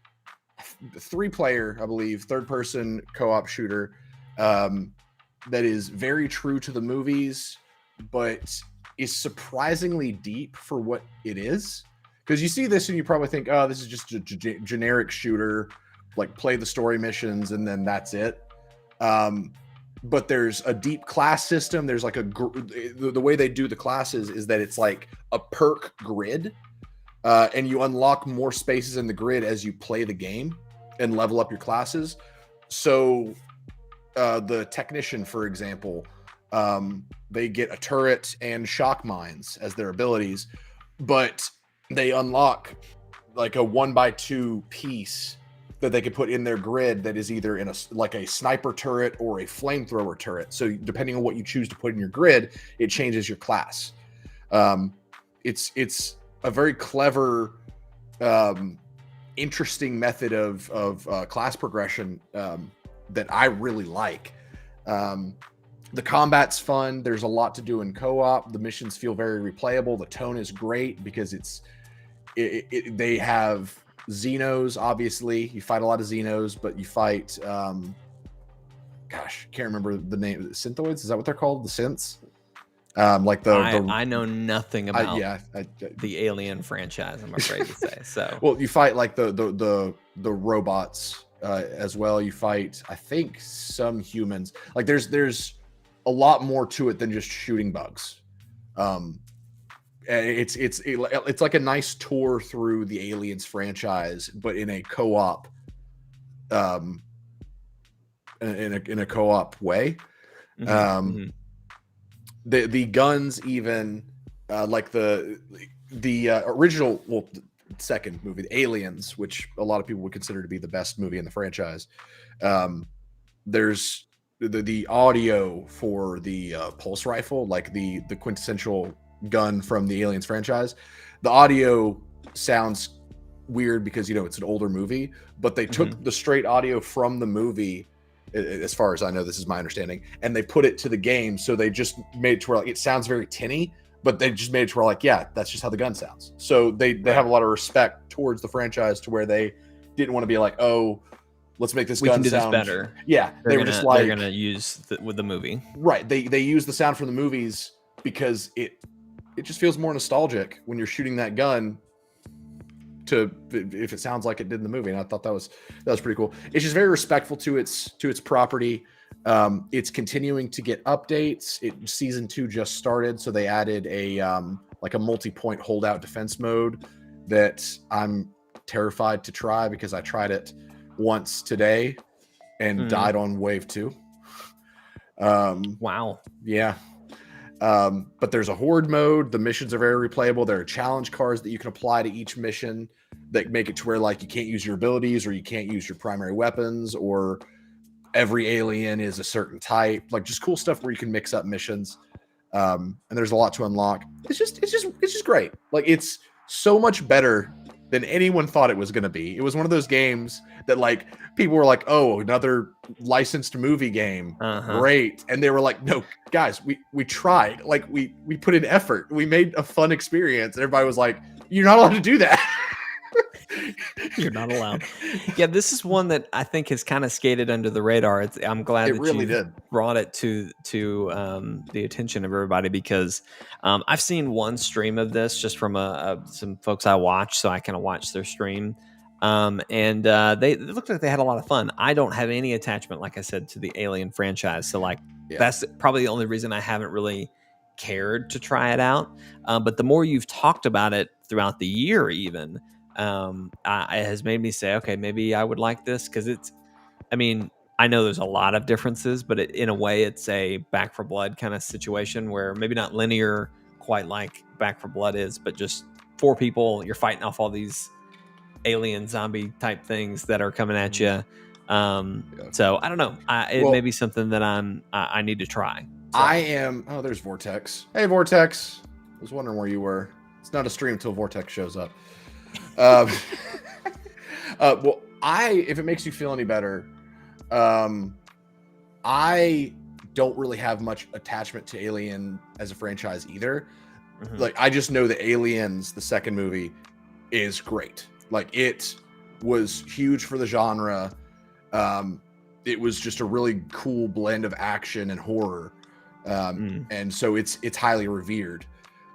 [SPEAKER 2] 3-player, I believe, third-person co-op shooter that is very true to the movies, but is surprisingly deep for what it is. Because you see this and you probably think, oh, this is just a generic shooter, like play the story missions and then that's it. But there's a deep class system. There's like the way they do the classes is that it's like a perk grid. and you unlock more spaces in the grid as you play the game and level up your classes. So the technician, for example, they get a turret and shock mines as their abilities, but they unlock like a 1x2 piece that they could put in their grid that is either in a sniper turret or a flamethrower turret. So depending on what you choose to put in your grid, it changes your class. It's a very clever, interesting method of class progression that I really like. The combat's fun. There's a lot to do in co-op. The missions feel very replayable. The tone is great because they have Xenos, obviously. You fight a lot of Xenos, but you fight, can't remember the name. Synthoids? Is that what they're called? The synths?
[SPEAKER 1] I know nothing about the Alien franchise, I'm afraid to say. So,
[SPEAKER 2] well, you fight like the robots as well. You fight, I think, some humans. Like there's a lot more to it than just shooting bugs. It's like a nice tour through the Aliens franchise, but in a co-op, in a co-op way. The guns, even like the original, well, second movie, the Aliens, which a lot of people would consider to be the best movie in the franchise. There's the audio for the pulse rifle, like the quintessential gun from the Aliens franchise. The audio sounds weird because it's an older movie, but they took the straight audio from the movie, as far as I know, this is my understanding, and they put it to the game. So they just made it to where like it sounds very tinny, but they just made it to where like, yeah, that's just how the gun sounds. So they have a lot of respect towards the franchise to where they didn't want to be like, oh, let's make this gun sound
[SPEAKER 1] better.
[SPEAKER 2] Yeah,
[SPEAKER 1] they're gonna use with the movie,
[SPEAKER 2] right? They use the sound from the movies because it just feels more nostalgic when you're shooting that gun if it sounds like it did in the movie. And I thought that was pretty cool. It's just very respectful to its property. It's continuing to get updates. Season 2 just started, so they added a multi-point holdout defense mode that I'm terrified to try because I tried it once today and died on wave 2.
[SPEAKER 1] Wow.
[SPEAKER 2] Yeah. But there's a horde mode. The missions are very replayable. There are challenge cards that you can apply to each mission that make it to where like you can't use your abilities or you can't use your primary weapons, or every alien is a certain type. Like just cool stuff where you can mix up missions. And there's a lot to unlock. It's just great. Like it's so much better than anyone thought it was going to be. It was one of those games that like people were like, oh, another licensed movie game. Great. And they were like, no, guys, we tried. Like we put in effort. We made a fun experience. And everybody was like, you're not allowed to do that.
[SPEAKER 1] You're not allowed. Yeah, this is one that I think has kind of skated under the radar. I'm glad that you brought it to the attention of everybody, because I've seen one stream of this just from some folks I watch, so I kind of watched their stream. And they looked like they had a lot of fun. I don't have any attachment, like I said, to the Alien franchise, so that's probably the only reason I haven't really cared to try it out. But the more you've talked about it throughout the year, even it has made me say, okay, maybe I would like this, because I know there's a lot of differences, but in a way it's a Back 4 Blood kind of situation, where maybe not linear quite like Back 4 Blood is, but just 4 people, you're fighting off all these alien zombie type things that are coming at you. So I don't know, it may be something that I need to try. So.
[SPEAKER 2] There's Vortex. Hey Vortex, I was wondering where you were. It's not a stream until Vortex shows up. Well, if it makes you feel any better, I don't really have much attachment to Alien as a franchise either. Like I just know that Aliens, the second movie, is great. Like it was huge for the genre. It was just a really cool blend of action and horror. And so it's highly revered.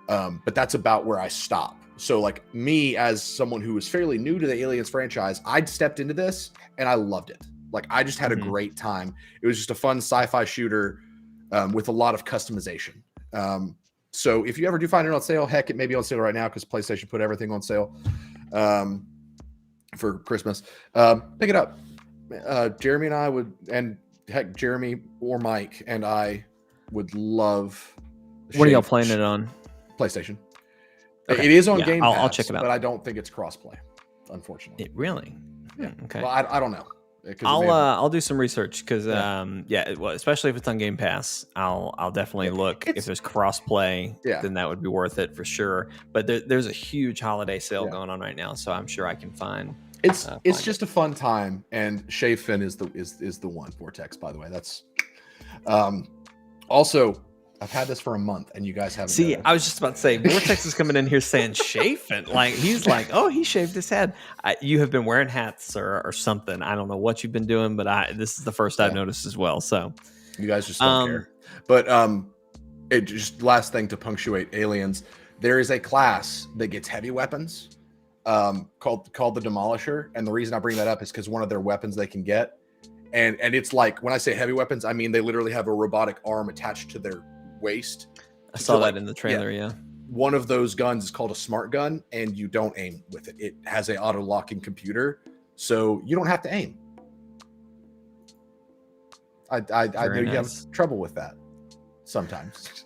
[SPEAKER 2] But that's about where I stop. So like me, as someone who was fairly new to the Aliens franchise, I'd stepped into this and I loved it. Like I just had a great time. It was just a fun sci-fi shooter with a lot of customization. So if you ever do find it on sale, heck, it may be on sale right now because PlayStation put everything on sale for Christmas. Pick it up. Jeremy and I would, and heck, Jeremy or Mike and I would love.
[SPEAKER 1] What are y'all playing it on?
[SPEAKER 2] PlayStation.
[SPEAKER 1] Okay.
[SPEAKER 2] It is on Game Pass,
[SPEAKER 1] I'll check it out.
[SPEAKER 2] but I don't think it's crossplay, unfortunately.
[SPEAKER 1] Really?
[SPEAKER 2] Yeah.
[SPEAKER 1] Okay.
[SPEAKER 2] Well, I don't know.
[SPEAKER 1] I'll do some research because especially if it's on Game Pass, I'll definitely look. If there's crossplay, then that would be worth it for sure. But there's a huge holiday sale going on right now, so I'm sure I can find.
[SPEAKER 2] It's just a fun time, and Shave Fin is the one. Vortex, by the way, that's also. I've had this for a month, and you guys haven't.
[SPEAKER 1] See, I was just about to say, Vortex is coming in here saying chafing. Like, he's like, oh, he shaved his head. You have been wearing hats or something. I don't know what you've been doing, but this is the first I've noticed as well. So
[SPEAKER 2] you guys just don't care. But it just last thing to punctuate aliens. There is a class that gets heavy weapons called the Demolisher, and the reason I bring that up is because one of their weapons they can get, and it's like when I say heavy weapons, I mean they literally have a robotic arm attached to their waist.
[SPEAKER 1] I saw that in the trailer. Yeah.
[SPEAKER 2] One of those guns is called a smart gun, and you don't aim with it. It has a auto locking computer, so you don't have to aim. I know you have trouble with that sometimes.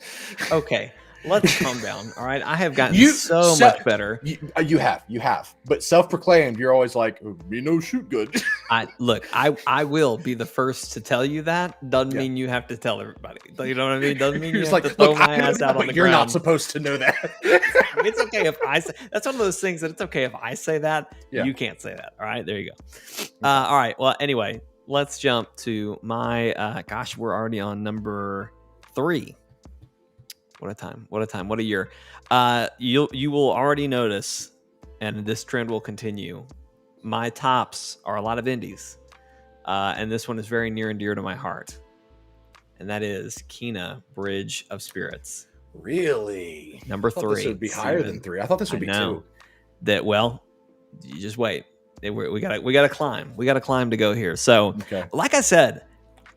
[SPEAKER 1] Okay, let's calm down. All right, I have gotten much better.
[SPEAKER 2] You have, but self-proclaimed, you're always like, me no shoot good.
[SPEAKER 1] I will be the first to tell you that. Doesn't mean you have to tell everybody. You know what I mean? Doesn't mean you have to throw my ass out on the ground.
[SPEAKER 2] You're not supposed to know that.
[SPEAKER 1] It's okay if I say. That's one of those things that it's okay if I say that. You can't say that. All right, there you go. All right. Well, anyway, let's jump to my. Gosh, we're already on number 3. What a time. What a year. You will already notice, and this trend will continue. My tops are a lot of indies. And this one is very near and dear to my heart. And that is Kena, Bridge of Spirits.
[SPEAKER 2] Really?
[SPEAKER 1] Number 3.
[SPEAKER 2] This would be higher than 3. I thought this would be 2.
[SPEAKER 1] You just wait. We gotta climb. We gotta climb to go here. So, like I said,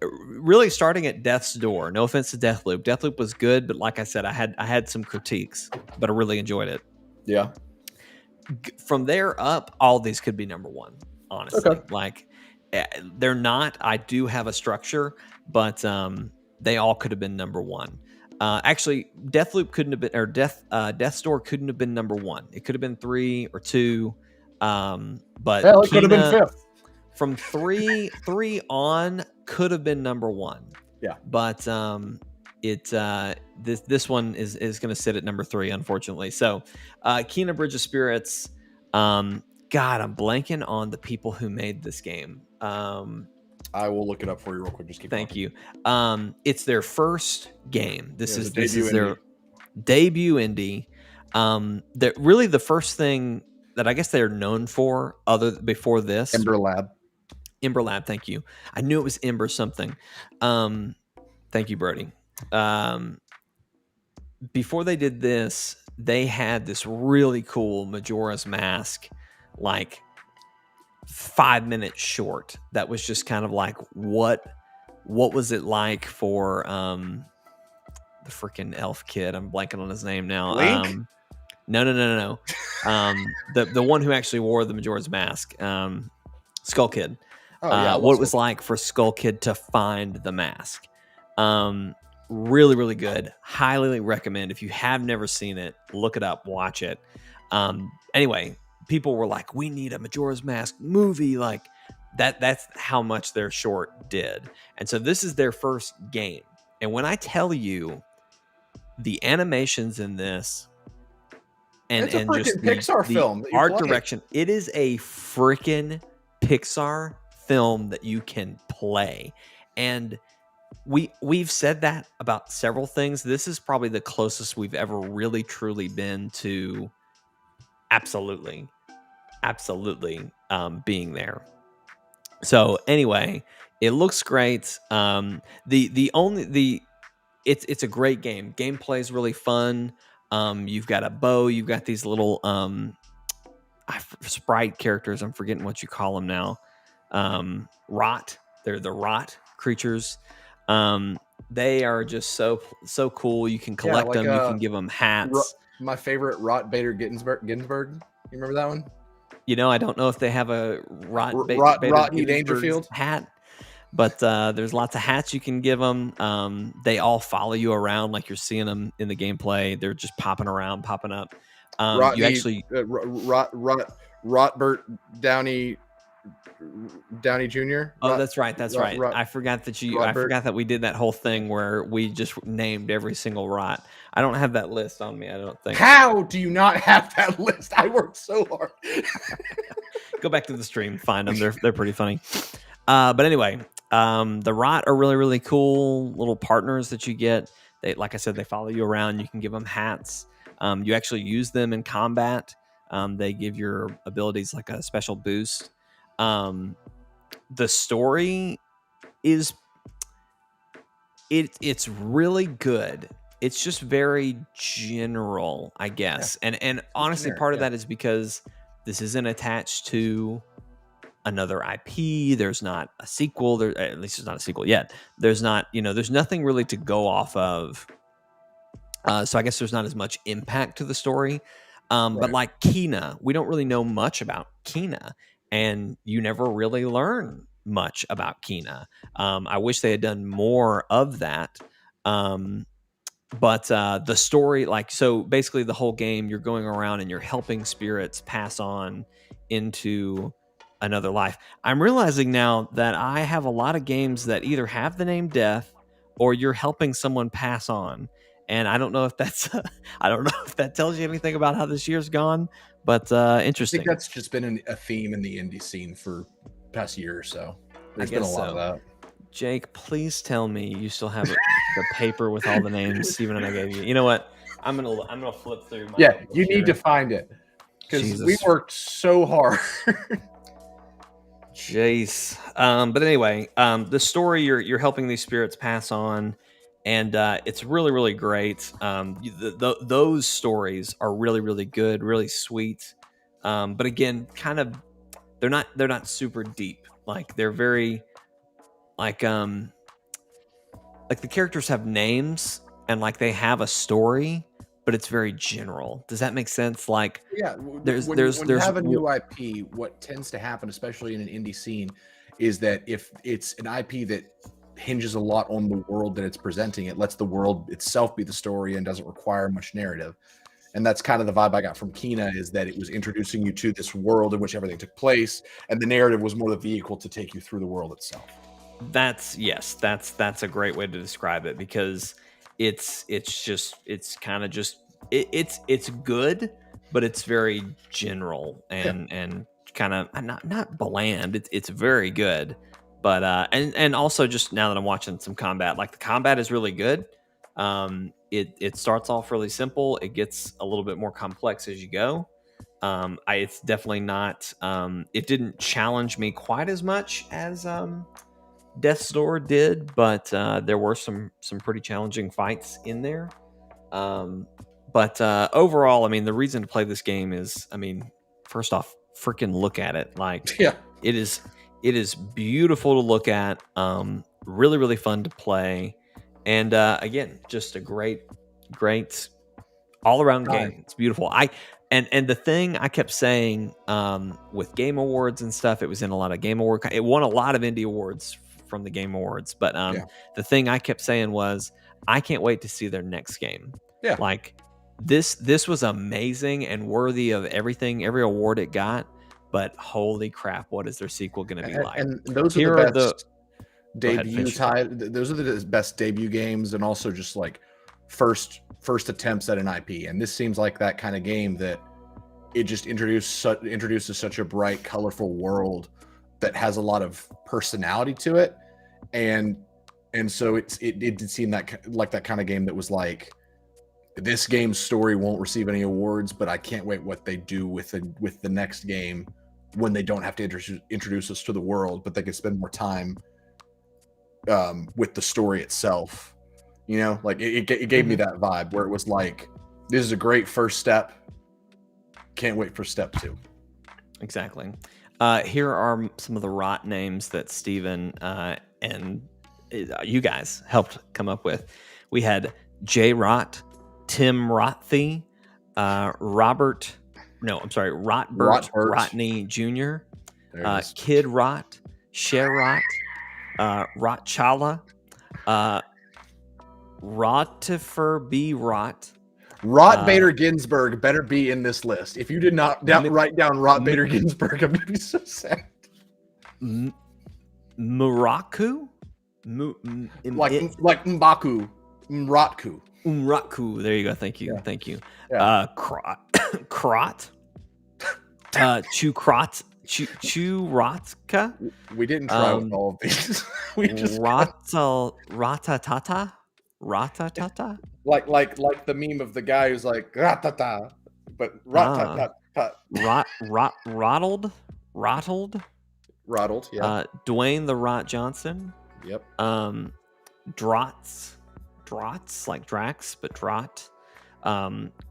[SPEAKER 1] really starting at Death's Door. No offense to Deathloop. Deathloop was good, but like I said, I had some critiques, but I really enjoyed it.
[SPEAKER 2] Yeah.
[SPEAKER 1] From there up, all these could be number 1. Honestly, like they're not. I do have a structure, but they all could have been number 1. Actually, Deathloop couldn't have been, or Death's Door couldn't have been number 1. It could have been 3 or 2. But
[SPEAKER 2] it could have been 5th.
[SPEAKER 1] From 3 on could have been number 1.
[SPEAKER 2] Yeah.
[SPEAKER 1] But this one is going to sit at number 3, unfortunately. So Kena Bridge of Spirits. God, I'm blanking on the people who made this game.
[SPEAKER 2] I will look it up for you real quick. Just keep
[SPEAKER 1] Thank you. It's their first game. This is
[SPEAKER 2] their
[SPEAKER 1] debut indie. Really the first thing that I guess they're known for before this.
[SPEAKER 2] Ember Lab,
[SPEAKER 1] thank you. I knew it was Ember something. Thank you, Brody. Before they did this, they had this really cool Majora's Mask, like 5-minute short that was just kind of like what was it like for the freaking elf kid? I'm blanking on his name now.
[SPEAKER 2] Link?
[SPEAKER 1] No. The one who actually wore the Majora's Mask, Skull Kid. What it was like for Skull Kid to find the mask. Really, really good. Highly recommend. If you have never seen it, look it up, watch it. Anyway, people were like, we need a Majora's Mask movie. Like that's how much their short did. And so this is their first game. And when I tell you the animations in this and just
[SPEAKER 2] Pixar film,
[SPEAKER 1] the art direction, it is a freaking Pixar film that you can play. And we've said that about several things. This is probably the closest we've ever really truly been to absolutely being there. So anyway, it looks great. It's a great game. Gameplay is really fun. You've got a bow. You've got these little sprite characters. I'm forgetting what you call them now. Rot. They're the rot creatures. They are just so cool. You can
[SPEAKER 2] Yeah,
[SPEAKER 1] collect
[SPEAKER 2] like
[SPEAKER 1] them. You can give them hats.
[SPEAKER 2] my favorite Rot Bader Ginsburg. You remember that one?
[SPEAKER 1] I don't know if they have a Bader
[SPEAKER 2] Rodney
[SPEAKER 1] Ginsburg's
[SPEAKER 2] Dangerfield
[SPEAKER 1] hat, but there's lots of hats you can give them. They all follow you around like you're seeing them in the gameplay. They're just popping around, popping up. You
[SPEAKER 2] Rodney
[SPEAKER 1] actually
[SPEAKER 2] Rotbert Downey Jr.
[SPEAKER 1] Oh, that's right. That's right. I forgot that I forgot that we did that whole thing where we just named every single rot. I don't have that list on me. I don't think.
[SPEAKER 2] How do you not have that list? I worked so hard.
[SPEAKER 1] Go back to the stream, find them. They're pretty funny. But anyway, the rot are really, really cool little partners that you get. They, like I said, they follow you around. You can give them hats. You actually use them in combat. They give your abilities like a special boost. The story is it's really good. It's just very general, I guess. Yeah. And honestly, generic, part of that is because this isn't attached to another IP. There's not a sequel. At least there's not a sequel yet. There's not, there's nothing really to go off of. So I guess there's not as much impact to the story. Right. But like Kina, we don't really know much about Kina, and you never really learn much about Kina. I wish they had done more of that. But the story, so basically the whole game, you're going around and you're helping spirits pass on into another life. I'm realizing now that I have a lot of games that either have the name Death or you're helping someone pass on. And I don't know if that's, I don't know if that tells you anything about how this year's gone, but interesting.
[SPEAKER 2] I think that's just been a theme in the indie scene for the past year or so. There's been a lot of that.
[SPEAKER 1] Jake, please tell me you still have the paper with all the names Steven and I gave you. You know what? I'm gonna flip through my
[SPEAKER 2] you need to find it because we worked so hard.
[SPEAKER 1] Jace. But anyway, the story you're helping these spirits pass on, and it's really, really great. Those stories are really, really good, really sweet. But again, kind of they're not super deep. Like they're very like the characters have names and like they have a story, but it's very general. Does that make sense? Like,
[SPEAKER 2] when you have a new IP, what tends to happen, especially in an indie scene, is that if it's an IP that hinges a lot on the world that it's presenting, it lets the world itself be the story and doesn't require much narrative. And that's kind of the vibe I got from Kina, is that it was introducing you to this world in which everything took place, and the narrative was more the vehicle to take you through the world itself.
[SPEAKER 1] That's a great way to describe it, because it's good, but it's very general and kind of not bland. It's very good, but and also just now that I'm watching some combat, like the combat is really good. It starts off really simple. It gets a little bit more complex as you go. It's definitely not. It didn't challenge me quite as much as Death's Door did, but there were some pretty challenging fights in there. But overall, I mean, the reason to play this game is, I mean, first off, freaking look at it. Like, it is beautiful to look at. Really, really fun to play, and again, just a great all around game. It's beautiful. And the thing I kept saying with Game Awards and stuff, it was in a lot of Game Awards. It won a lot of indie awards from the Game Awards, but the thing I kept saying was, I can't wait to see their next game. Like this was amazing and worthy of every award it got, but holy crap, what is their sequel going to be like?
[SPEAKER 2] And those are the best debut those are the best debut games, and also just like first attempts at an IP. And this seems like that kind of game that it just introduces such a bright, colorful world that has a lot of personality to it. And so it did seem like that kind of game that was like, this game's story won't receive any awards, but I can't wait what they do with the next game, when they don't have to introduce us to the world, but they can spend more time with the story itself. You know, like it gave me that vibe where it was like, this is a great first step. Can't wait for step 2.
[SPEAKER 1] Exactly. Here are some of the rot names that Steven and you guys helped come up with. We had Jay Rott, Tim Rothey, Rotbert
[SPEAKER 2] Rotbert.
[SPEAKER 1] Rotney Jr.,
[SPEAKER 2] There it is.
[SPEAKER 1] Kid Rott, Cher Rott, Rotchala, Rotifer B. Rott.
[SPEAKER 2] Rot Bader Ginsburg better be in this list. If you did not write down Rot Bader Ginsburg, I'm going to be so sad.
[SPEAKER 1] Muraku?
[SPEAKER 2] Like Mbaku. Mratku.
[SPEAKER 1] Umratku. There you go. Thank you.
[SPEAKER 2] Yeah.
[SPEAKER 1] Thank you.
[SPEAKER 2] Yeah.
[SPEAKER 1] Krot. Churatka.
[SPEAKER 2] We didn't try with all of these. We just
[SPEAKER 1] Ratatata. Ratatata.
[SPEAKER 2] like the meme of the guy who's like ratata, but ratata.
[SPEAKER 1] Rottled.
[SPEAKER 2] Yeah.
[SPEAKER 1] Dwayne the Rot Johnson.
[SPEAKER 2] Yep.
[SPEAKER 1] Drots like Drax, but Drot.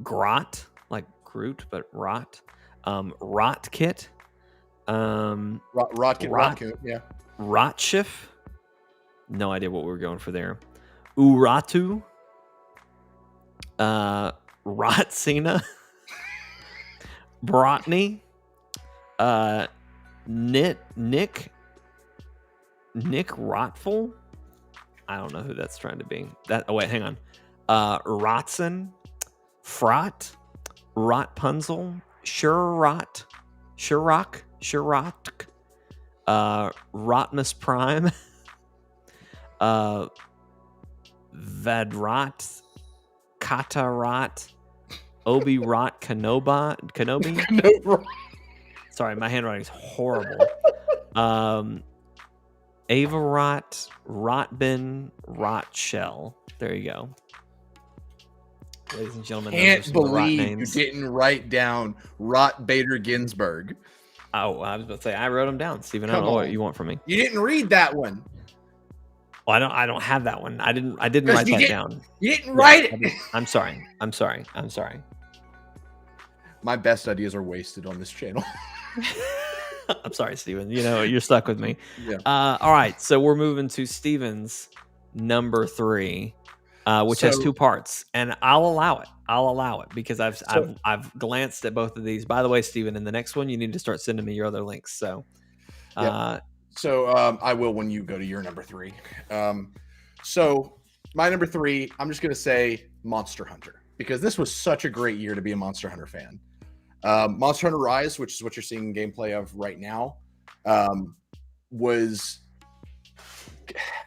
[SPEAKER 1] Grot like Groot, but Rot. Rotkit.
[SPEAKER 2] Rotkit. Yeah.
[SPEAKER 1] Rotschiff. No idea what we were going for there. Uratu. Rotsina. Brotney. Nick Rotful. I don't know who that's trying to be. Hang on. Rotson, Frot, Rotpunzel, Shurrock, Rotmus Prime, Vadrot, Katarot, Obi Rot Kenobi. Sorry, my handwriting is horrible. Avarot, Rotbin, Rotshell. There you go. Ladies and gentlemen,
[SPEAKER 2] Can't believe you didn't write down Rot Bader Ginsburg.
[SPEAKER 1] Oh, I was about to say I wrote them down, Steven. I don't know what you want from me.
[SPEAKER 2] You didn't read that one.
[SPEAKER 1] Well, I don't have that one. I didn't write that down.
[SPEAKER 2] You didn't write it.
[SPEAKER 1] I'm sorry.
[SPEAKER 2] My best ideas are wasted on this channel.
[SPEAKER 1] I'm sorry, Steven. You're stuck with me.
[SPEAKER 2] Yeah.
[SPEAKER 1] All right, so we're moving to Steven's number 3, which has 2 parts, and I'll allow it because I've glanced at both of these. By the way, Steven, in the next one, you need to start sending me your other links. So,
[SPEAKER 2] I will when you go to your number 3. So my number 3, I'm just gonna say Monster Hunter, because this was such a great year to be a Monster Hunter fan. Monster Hunter Rise, which is what you're seeing gameplay of right now, was,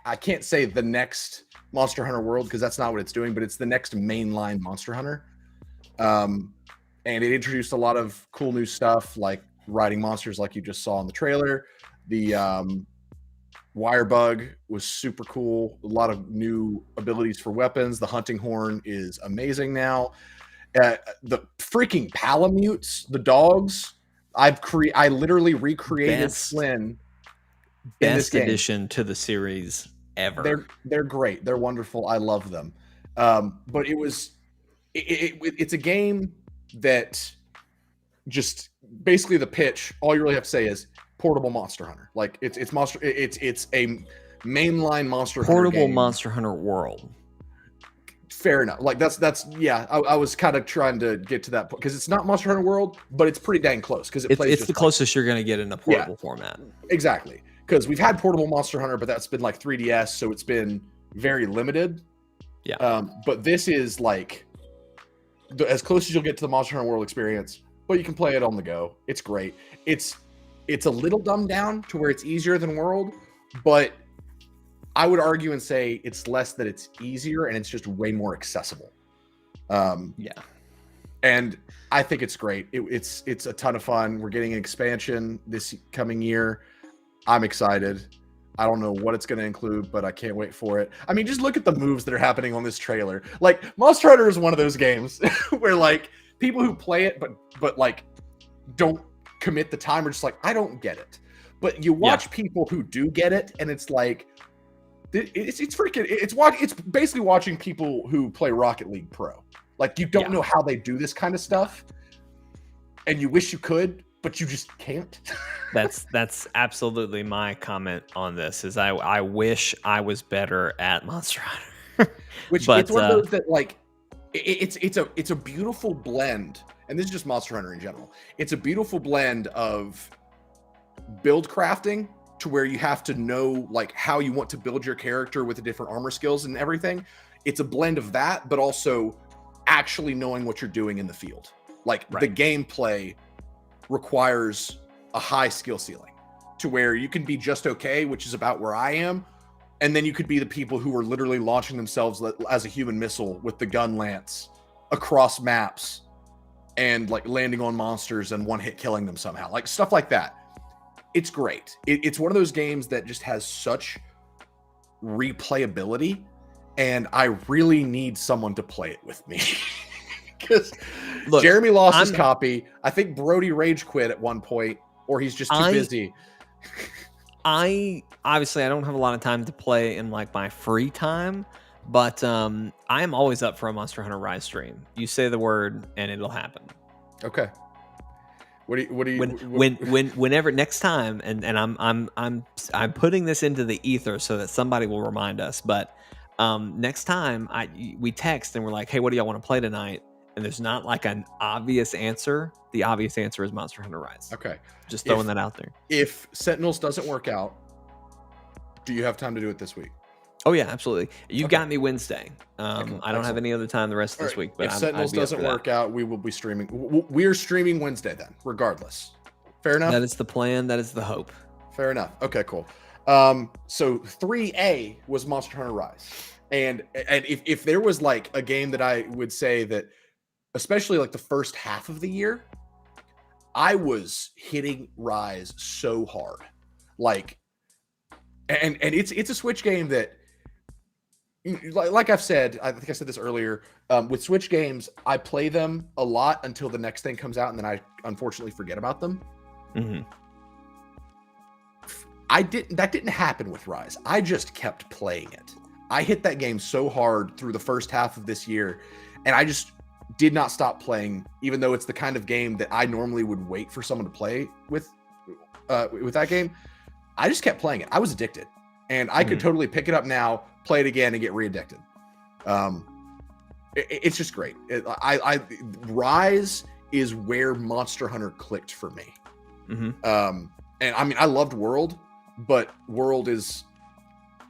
[SPEAKER 2] I can't say the next Monster Hunter World because that's not what it's doing, but it's the next mainline Monster Hunter. And it introduced a lot of cool new stuff like riding monsters like you just saw in the trailer. The wire bug was super cool. A lot of new abilities for weapons. The hunting horn is amazing now. The freaking Palamutes, the dogs. I literally recreated Flynn.
[SPEAKER 1] Best addition to the series ever.
[SPEAKER 2] They're great. They're wonderful. I love them. But it's a game that just basically the pitch. All you really have to say is portable Monster Hunter. Like it's a mainline Monster Hunter.
[SPEAKER 1] Portable Monster Hunter world.
[SPEAKER 2] Fair enough. Like that's yeah. I was kind of trying to get to that point because it's not Monster Hunter World, but it's pretty dang close because
[SPEAKER 1] it's the closest you're going to get in a portable format.
[SPEAKER 2] Exactly. Because we've had portable Monster Hunter, but that's been like 3DS, so it's been very limited.
[SPEAKER 1] Yeah.
[SPEAKER 2] But this is like as close as you'll get to the Monster Hunter World experience, but you can play it on the go. It's great. It's a little dumbed down to where it's easier than World, but I would argue and say it's less that it's easier and it's just way more accessible.
[SPEAKER 1] Yeah.
[SPEAKER 2] And I think it's great. It's a ton of fun. We're getting an expansion this coming year. I'm excited. I don't know what it's going to include, but I can't wait for it. I mean, just look at the moves that are happening on this trailer. Like Monster Hunter is one of those games where like people who play it, but like don't commit the time are just like, I don't get it. But you watch people who do get it, and it's like, it's basically watching people who play Rocket League Pro. Like you don't know how they do this kind of stuff, and you wish you could, but you just can't.
[SPEAKER 1] That's absolutely my comment on this. Is I wish I was better at Monster Hunter.
[SPEAKER 2] Which
[SPEAKER 1] But
[SPEAKER 2] it's one of those that like it's a beautiful blend, and this is just Monster Hunter in general. It's a beautiful blend of build crafting to where you have to know like how you want to build your character with the different armor skills and everything. It's a blend of that, but also actually knowing what you're doing in the field. Like the gameplay requires a high skill ceiling to where you can be just okay, which is about where I am. And then you could be the people who are literally launching themselves as a human missile with the gun lance across maps and like landing on monsters and one hit killing them somehow, like stuff like that. It's great. It's one of those games that just has such replayability, and I really need someone to play it with me. Because Jeremy lost his copy. I think Brody rage quit at one point, or he's just too busy.
[SPEAKER 1] I don't have a lot of time to play in like my free time, but I am always up for a Monster Hunter Rise stream. You say the word and it'll happen.
[SPEAKER 2] Okay.
[SPEAKER 1] Whenever next time, and I'm putting this into the ether so that somebody will remind us. But next time we text and we're like, hey, what do y'all want to play tonight? And there's not like an obvious answer. The obvious answer is Monster Hunter Rise.
[SPEAKER 2] Okay.
[SPEAKER 1] Just throwing that out there.
[SPEAKER 2] If Sentinels doesn't work out, do you have time to do it this week?
[SPEAKER 1] Oh yeah, absolutely. You got me Wednesday. I don't have any other time the rest of this week. But
[SPEAKER 2] if Sentinels doesn't work out, we will be streaming. We're streaming Wednesday then, regardless. Fair enough?
[SPEAKER 1] That is the plan. That is the hope.
[SPEAKER 2] Fair enough. Okay, cool. So 3A was Monster Hunter Rise. And if there was like a game that I would say that, especially like the first half of the year, I was hitting Rise so hard. Like, and it's a Switch game that, like I've said, I think I said this earlier, with Switch games, I play them a lot until the next thing comes out, and then I unfortunately forget about them.
[SPEAKER 1] Mm-hmm.
[SPEAKER 2] That didn't happen with Rise. I just kept playing it. I hit that game so hard through the first half of this year, and I just did not stop playing, even though it's the kind of game that I normally would wait for someone to play with that game. I just kept playing it. I was addicted, and I could totally pick it up now, play it again, and get re-addicted. It's just great. Rise is where Monster Hunter clicked for me.
[SPEAKER 1] Mm-hmm.
[SPEAKER 2] And I mean, I loved World, but World is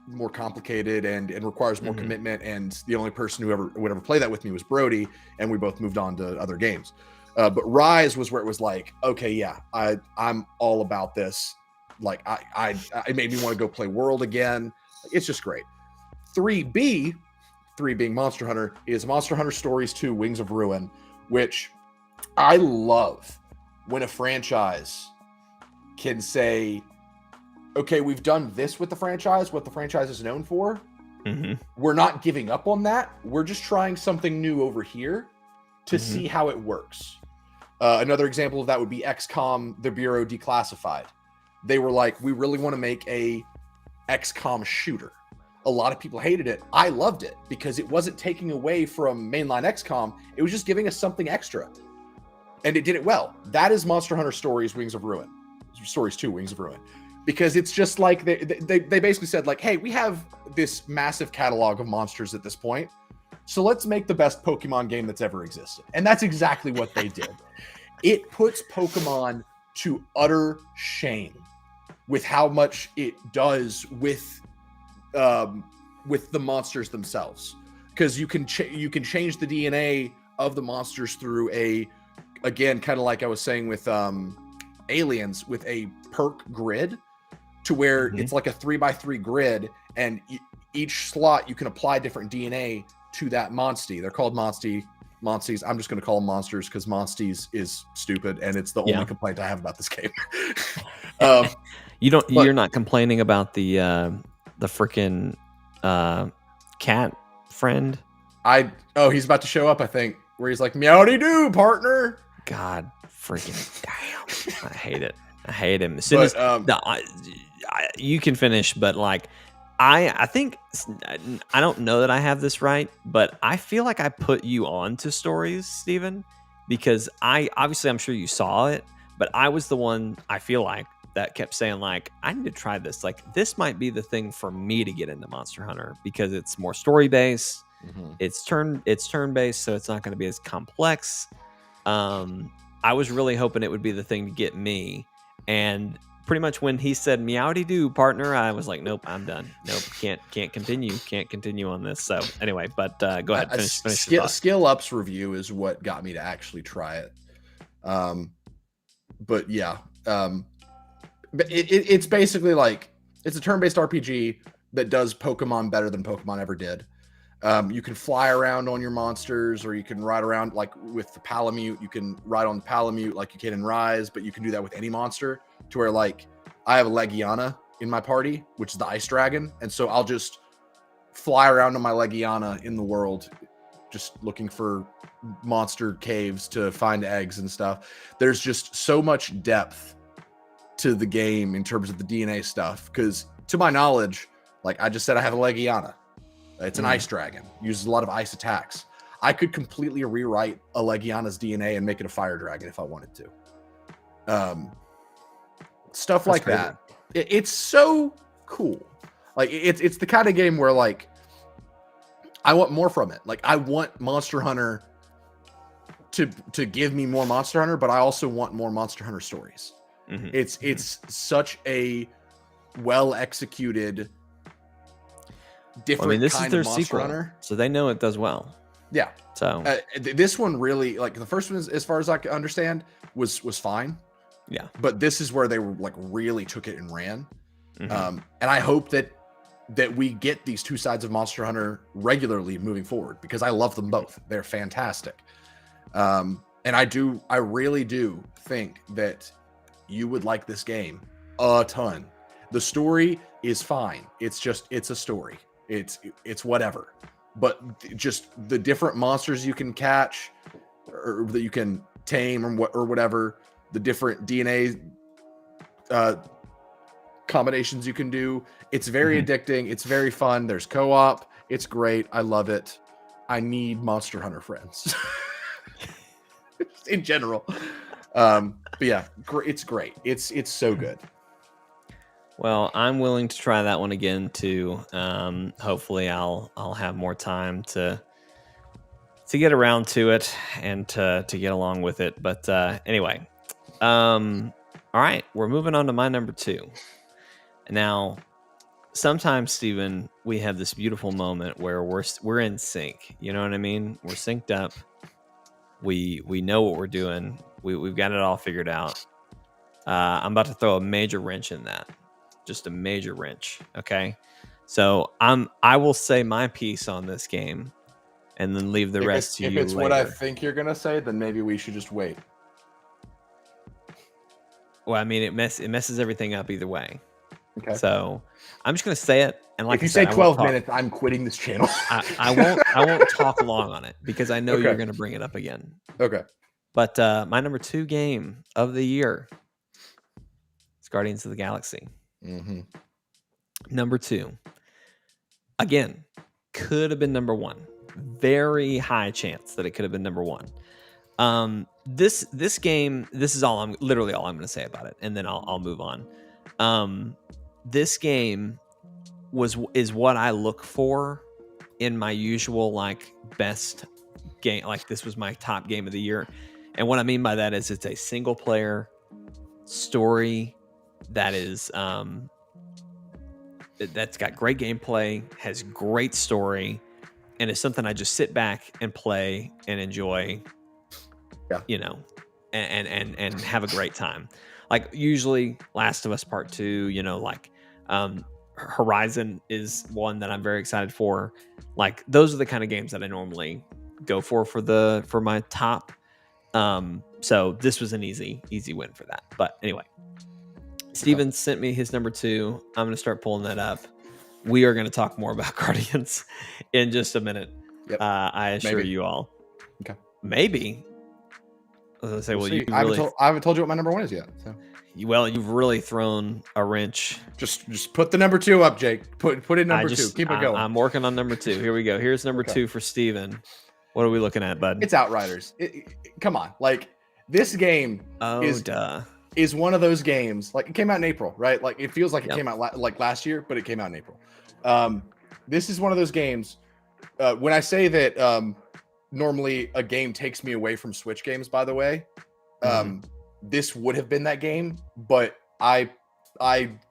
[SPEAKER 2] more complicated and requires more commitment. And the only person who would ever play that with me was Brody, and we both moved on to other games. But Rise was where it was like, okay, yeah, I'm all about this. Like it made me want to go play World again. It's just great. 3B, 3 being Monster Hunter, is Monster Hunter Stories 2 Wings of Ruin, which I love when a franchise can say, okay, we've done this with the franchise, what the franchise is known for.
[SPEAKER 1] Mm-hmm.
[SPEAKER 2] We're not giving up on that. We're just trying something new over here to see how it works. Another example of that would be XCOM, The Bureau Declassified. They were like, we really want to make a XCOM shooter. A lot of people hated it. I loved it because it wasn't taking away from mainline XCOM. It was just giving us something extra. And it did it well. That is Monster Hunter Stories Wings of Ruin. Stories 2 Wings of Ruin. Because it's just like they basically said like, hey, we have this massive catalog of monsters at this point, so let's make the best Pokemon game that's ever existed. And that's exactly what they did. It puts Pokemon to utter shame with how much it does with the monsters themselves, because you can change the DNA of the monsters through again, kind of like I was saying with Aliens, with a perk grid, to where it's like a 3x3 grid, and each slot you can apply different DNA to that monstie. They're called monsties. I'm just going to call them monsters because monsties is stupid, and it's the only complaint I have about this game.
[SPEAKER 1] You're not complaining about the freaking cat friend?
[SPEAKER 2] He's about to show up, I think, where he's like, meowdy-doo, partner.
[SPEAKER 1] God freaking damn. I hate it. I hate him. As soon as you can finish, but like I think I don't know that I have this right, but I feel like I put you on to Stories, Steven, because I'm sure you saw it, But I was the one, I feel like, that kept saying, like, I need to try this. Like, this might be the thing for me to get into Monster Hunter because it's more story based. It's turn based, so it's not going to be as complex. I was really hoping it would be the thing to get me, and pretty much when he said "meowdy do, partner," I was like, "Nope, I'm done. Nope, can't continue on this." So anyway, but go ahead, finish your thought.
[SPEAKER 2] Skill Up's review is what got me to actually try it. But yeah, but it's basically like it's a turn-based RPG that does Pokemon better than Pokemon ever did. You can fly around on your monsters, or you can ride around like with the Palamute. You can ride on the Palamute like you can in Rise, but you can do that with any monster. To where like I have a Legiana in my party, which is the Ice Dragon, and so I'll just fly around on my Legiana in the world, just looking for monster caves to find eggs and stuff. There's just so much depth to the game in terms of the DNA stuff, because to my knowledge, like I just said, I have a Legiana. It's an Ice Dragon, uses a lot of ice attacks. I could completely rewrite a Legiana's DNA and make it a Fire Dragon if I wanted to. Stuff
[SPEAKER 1] That's
[SPEAKER 2] like
[SPEAKER 1] crazy.
[SPEAKER 2] that. It's so cool. Like it's the kind of game where like I want more from it. Like I want Monster Hunter to give me more Monster Hunter, but I also want more Monster Hunter stories. It's such a well executed different. I mean,
[SPEAKER 1] this is their
[SPEAKER 2] Monster
[SPEAKER 1] sequel,
[SPEAKER 2] Hunter.
[SPEAKER 1] So they know it does well.
[SPEAKER 2] Yeah.
[SPEAKER 1] So
[SPEAKER 2] this one really, like the first one, is, as far as I can understand, was fine.
[SPEAKER 1] Yeah.
[SPEAKER 2] But this is where they were like really took it and ran. And I hope that we get these two sides of Monster Hunter regularly moving forward, because I love them both. They're fantastic. And I really do think that you would like this game a ton. The story is fine. It's a story. It's whatever. But just the different monsters you can catch or that you can tame or whatever, the different DNA combinations you can do. It's very addicting. It's very fun. There's co-op. It's great. I love it. I need Monster Hunter friends in general. But yeah, it's great. It's so good.
[SPEAKER 1] Well, I'm willing to try that one again too. Hopefully I'll have more time to get around to it and to get along with it. But anyway, all right, we're moving on to my number 2. Now, sometimes, Steven, we have this beautiful moment where we're in sync. You know what I mean? We're synced up. We know what we're doing. We've got it all figured out. I'm about to throw a major wrench in that. Just a major wrench. Okay. So I will say my piece on this game and then leave the rest to you later. If it's
[SPEAKER 2] what I think you're going to say, then maybe we should just wait.
[SPEAKER 1] Well, I mean, it messes everything up either way.
[SPEAKER 2] Okay.
[SPEAKER 1] So I'm just going to say it. And like
[SPEAKER 2] if you say 12 minutes, I'm quitting this channel.
[SPEAKER 1] I won't talk long on it because I know you're going to bring it up again.
[SPEAKER 2] Okay.
[SPEAKER 1] But my number 2 game of the year is Guardians of the Galaxy. Number 2. Again, could have been number 1. Very high chance that it could have been number 1. This game, this is literally all I'm going to say about it, and then I'll move on. This game is what I look for in my usual like best game. Like this was my top game of the year, and what I mean by that is it's a single player story that is that's got great gameplay, has great story, and it's something I just sit back and play and enjoy.
[SPEAKER 2] Yeah.
[SPEAKER 1] You know, and have a great time. Like usually Last of Us Part 2, you know, like Horizon is one that I'm very excited for. Like those are the kind of games that I normally go for my top. So this was an easy win for that. But anyway, Steven sent me his number 2. I'm going to start pulling that up. We are going to talk more about Guardians in just a minute.
[SPEAKER 2] Yep.
[SPEAKER 1] I assure you all.
[SPEAKER 2] Okay.
[SPEAKER 1] Maybe. I was going to say,
[SPEAKER 2] we'll
[SPEAKER 1] you
[SPEAKER 2] really... I haven't told you what my number 1 is yet. So.
[SPEAKER 1] Well, you've really thrown a wrench.
[SPEAKER 2] Just put the number 2 up, Jake. Put in number 2. Keep it going.
[SPEAKER 1] I'm working on number 2. Here we go. Here's number 2 for Steven. What are we looking at, bud?
[SPEAKER 2] It's Outriders. Come on. Like, This game
[SPEAKER 1] Oh, duh.
[SPEAKER 2] is one of those games. Like, it came out in April, right? Like, it feels like it
[SPEAKER 1] Yep.
[SPEAKER 2] came out like last year, but it came out in April. This is one of those games. When I say that normally a game takes me away from Switch games, by the way, this would have been that game, but I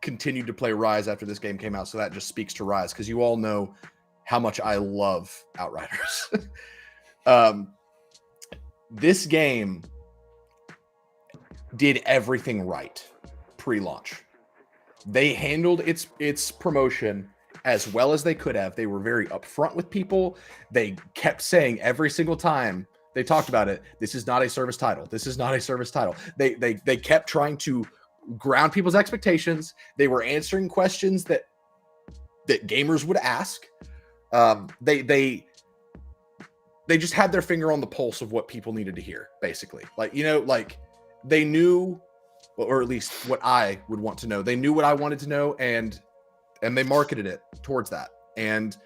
[SPEAKER 2] continued to play Rise after this game came out, so that just speaks to Rise, because you all know how much I love Outriders. This game did everything right pre-launch. They handled its promotion as well as they could have. They were very upfront with people. They kept saying every single time they talked about it, this is not a service title. This is not a service title. They kept trying to ground people's expectations. They were answering questions that gamers would ask. They just had their finger on the pulse of what people needed to hear, basically. Like, you know, like they knew, or at least what I would want to know. They knew what I wanted to know, and they marketed it towards that. And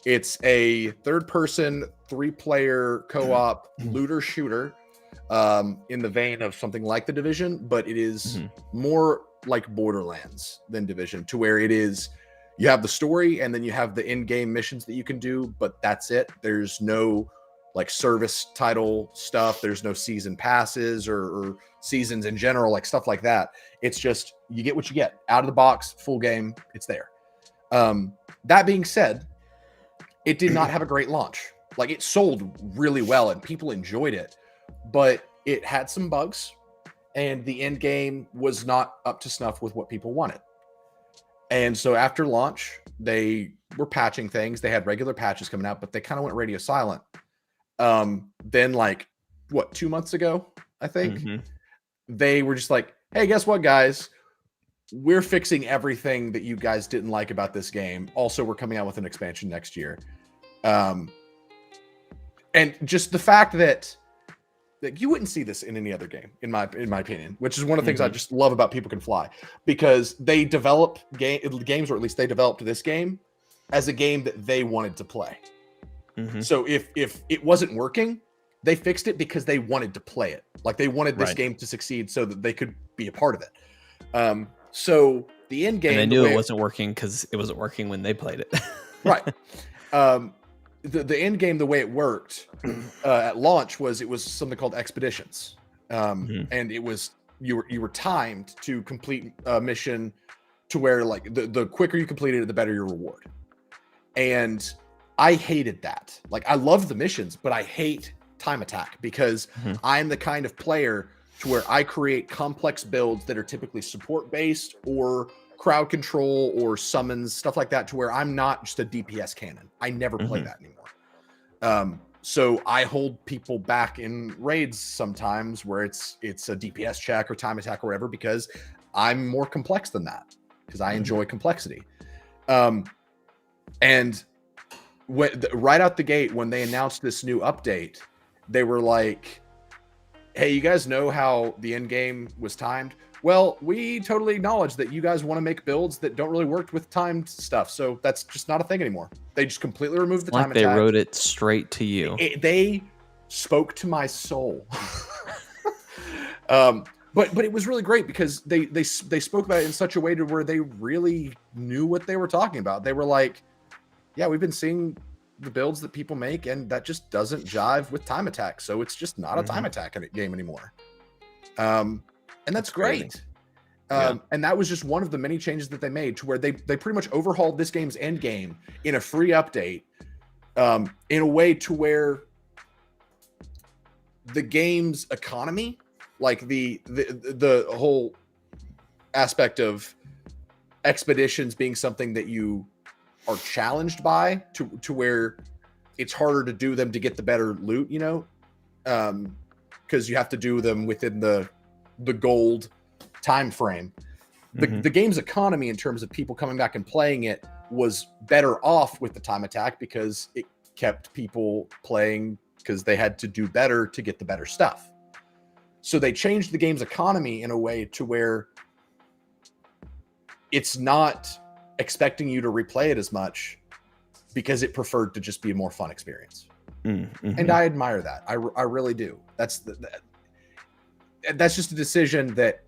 [SPEAKER 2] it's a third-person, 3-player co-op looter shooter, in the vein of something like The Division, but it is more like Borderlands than Division, to where it is, you have the story and then you have the in-game missions that you can do, but that's it. There's no like service title stuff. There's no season passes or seasons in general, like stuff like that. It's just, you get what you get out of the box, full game. It's there. That being said, it did not have a great launch. Like, it sold really well and people enjoyed it, but it had some bugs and the end game was not up to snuff with what people wanted. And so after launch, they were patching things. They had regular patches coming out, but they kind of went radio silent. Then, like, what, 2 months ago, I think, they were just like, hey, guess what, guys? We're fixing everything that you guys didn't like about this game. Also, we're coming out with an expansion next year. And just the fact that you wouldn't see this in any other game, in my opinion, which is one of the things I just love about People Can Fly, because they develop games, or at least they developed this game as a game that they wanted to play. So if it wasn't working, they fixed it because they wanted to play it. Like, they wanted this game to succeed so that they could be a part of it. So the end game,
[SPEAKER 1] and they knew it wasn't working because it wasn't working when they played it.
[SPEAKER 2] Right. The end game, the way it worked at launch, was it was something called expeditions, and it was you were timed to complete a mission, to where, like, the quicker you completed it, the better your reward. And I hated that. Like, I love the missions, but I hate time attack, because I'm the kind of player to where I create complex builds that are typically support based or crowd control or summons, stuff like that, to where I'm not just a DPS cannon. I never play that anymore. So I hold people back in raids sometimes where it's a DPS check or time attack or whatever, because I'm more complex than that, because I enjoy complexity. And right out the gate, when they announced this new update, they were like, hey, you guys know how the end game was timed? Well, we totally acknowledge that you guys want to make builds that don't really work with timed stuff, so that's just not a thing anymore. They just completely removed the time attack.
[SPEAKER 1] They wrote it straight to you.
[SPEAKER 2] They spoke to my soul. But it was really great, because they spoke about it in such a way to where they really knew what they were talking about. They were like, yeah, we've been seeing the builds that people make, and that just doesn't jive with time attack, so it's just not a time attack game anymore. And that's great. And that was just one of the many changes that they made, to where they pretty much overhauled this game's end game in a free update, in a way to where the game's economy, like the whole aspect of expeditions being something that you are challenged by, to where it's harder to do them to get the better loot, you know, because you have to do them within the gold time frame. The game's economy, in terms of people coming back and playing it, was better off with the time attack, because it kept people playing, because they had to do better to get the better stuff. So they changed the game's economy in a way to where it's not expecting you to replay it as much, because it preferred to just be a more fun experience. And I admire that. I really do. That's that's just a decision that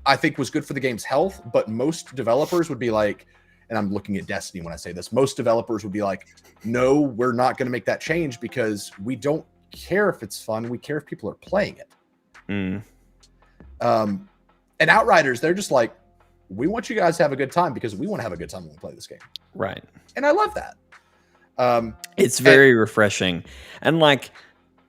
[SPEAKER 2] I think was good for the game's health, but most developers would be like, and I'm looking at Destiny when I say this, most developers would be like, no, we're not going to make that change because we don't care if it's fun. We care if people are playing it. And Outriders, they're just like, we want you guys to have a good time because we want to have a good time when we play this game.
[SPEAKER 1] Right.
[SPEAKER 2] And I love that.
[SPEAKER 1] It's very refreshing. And like,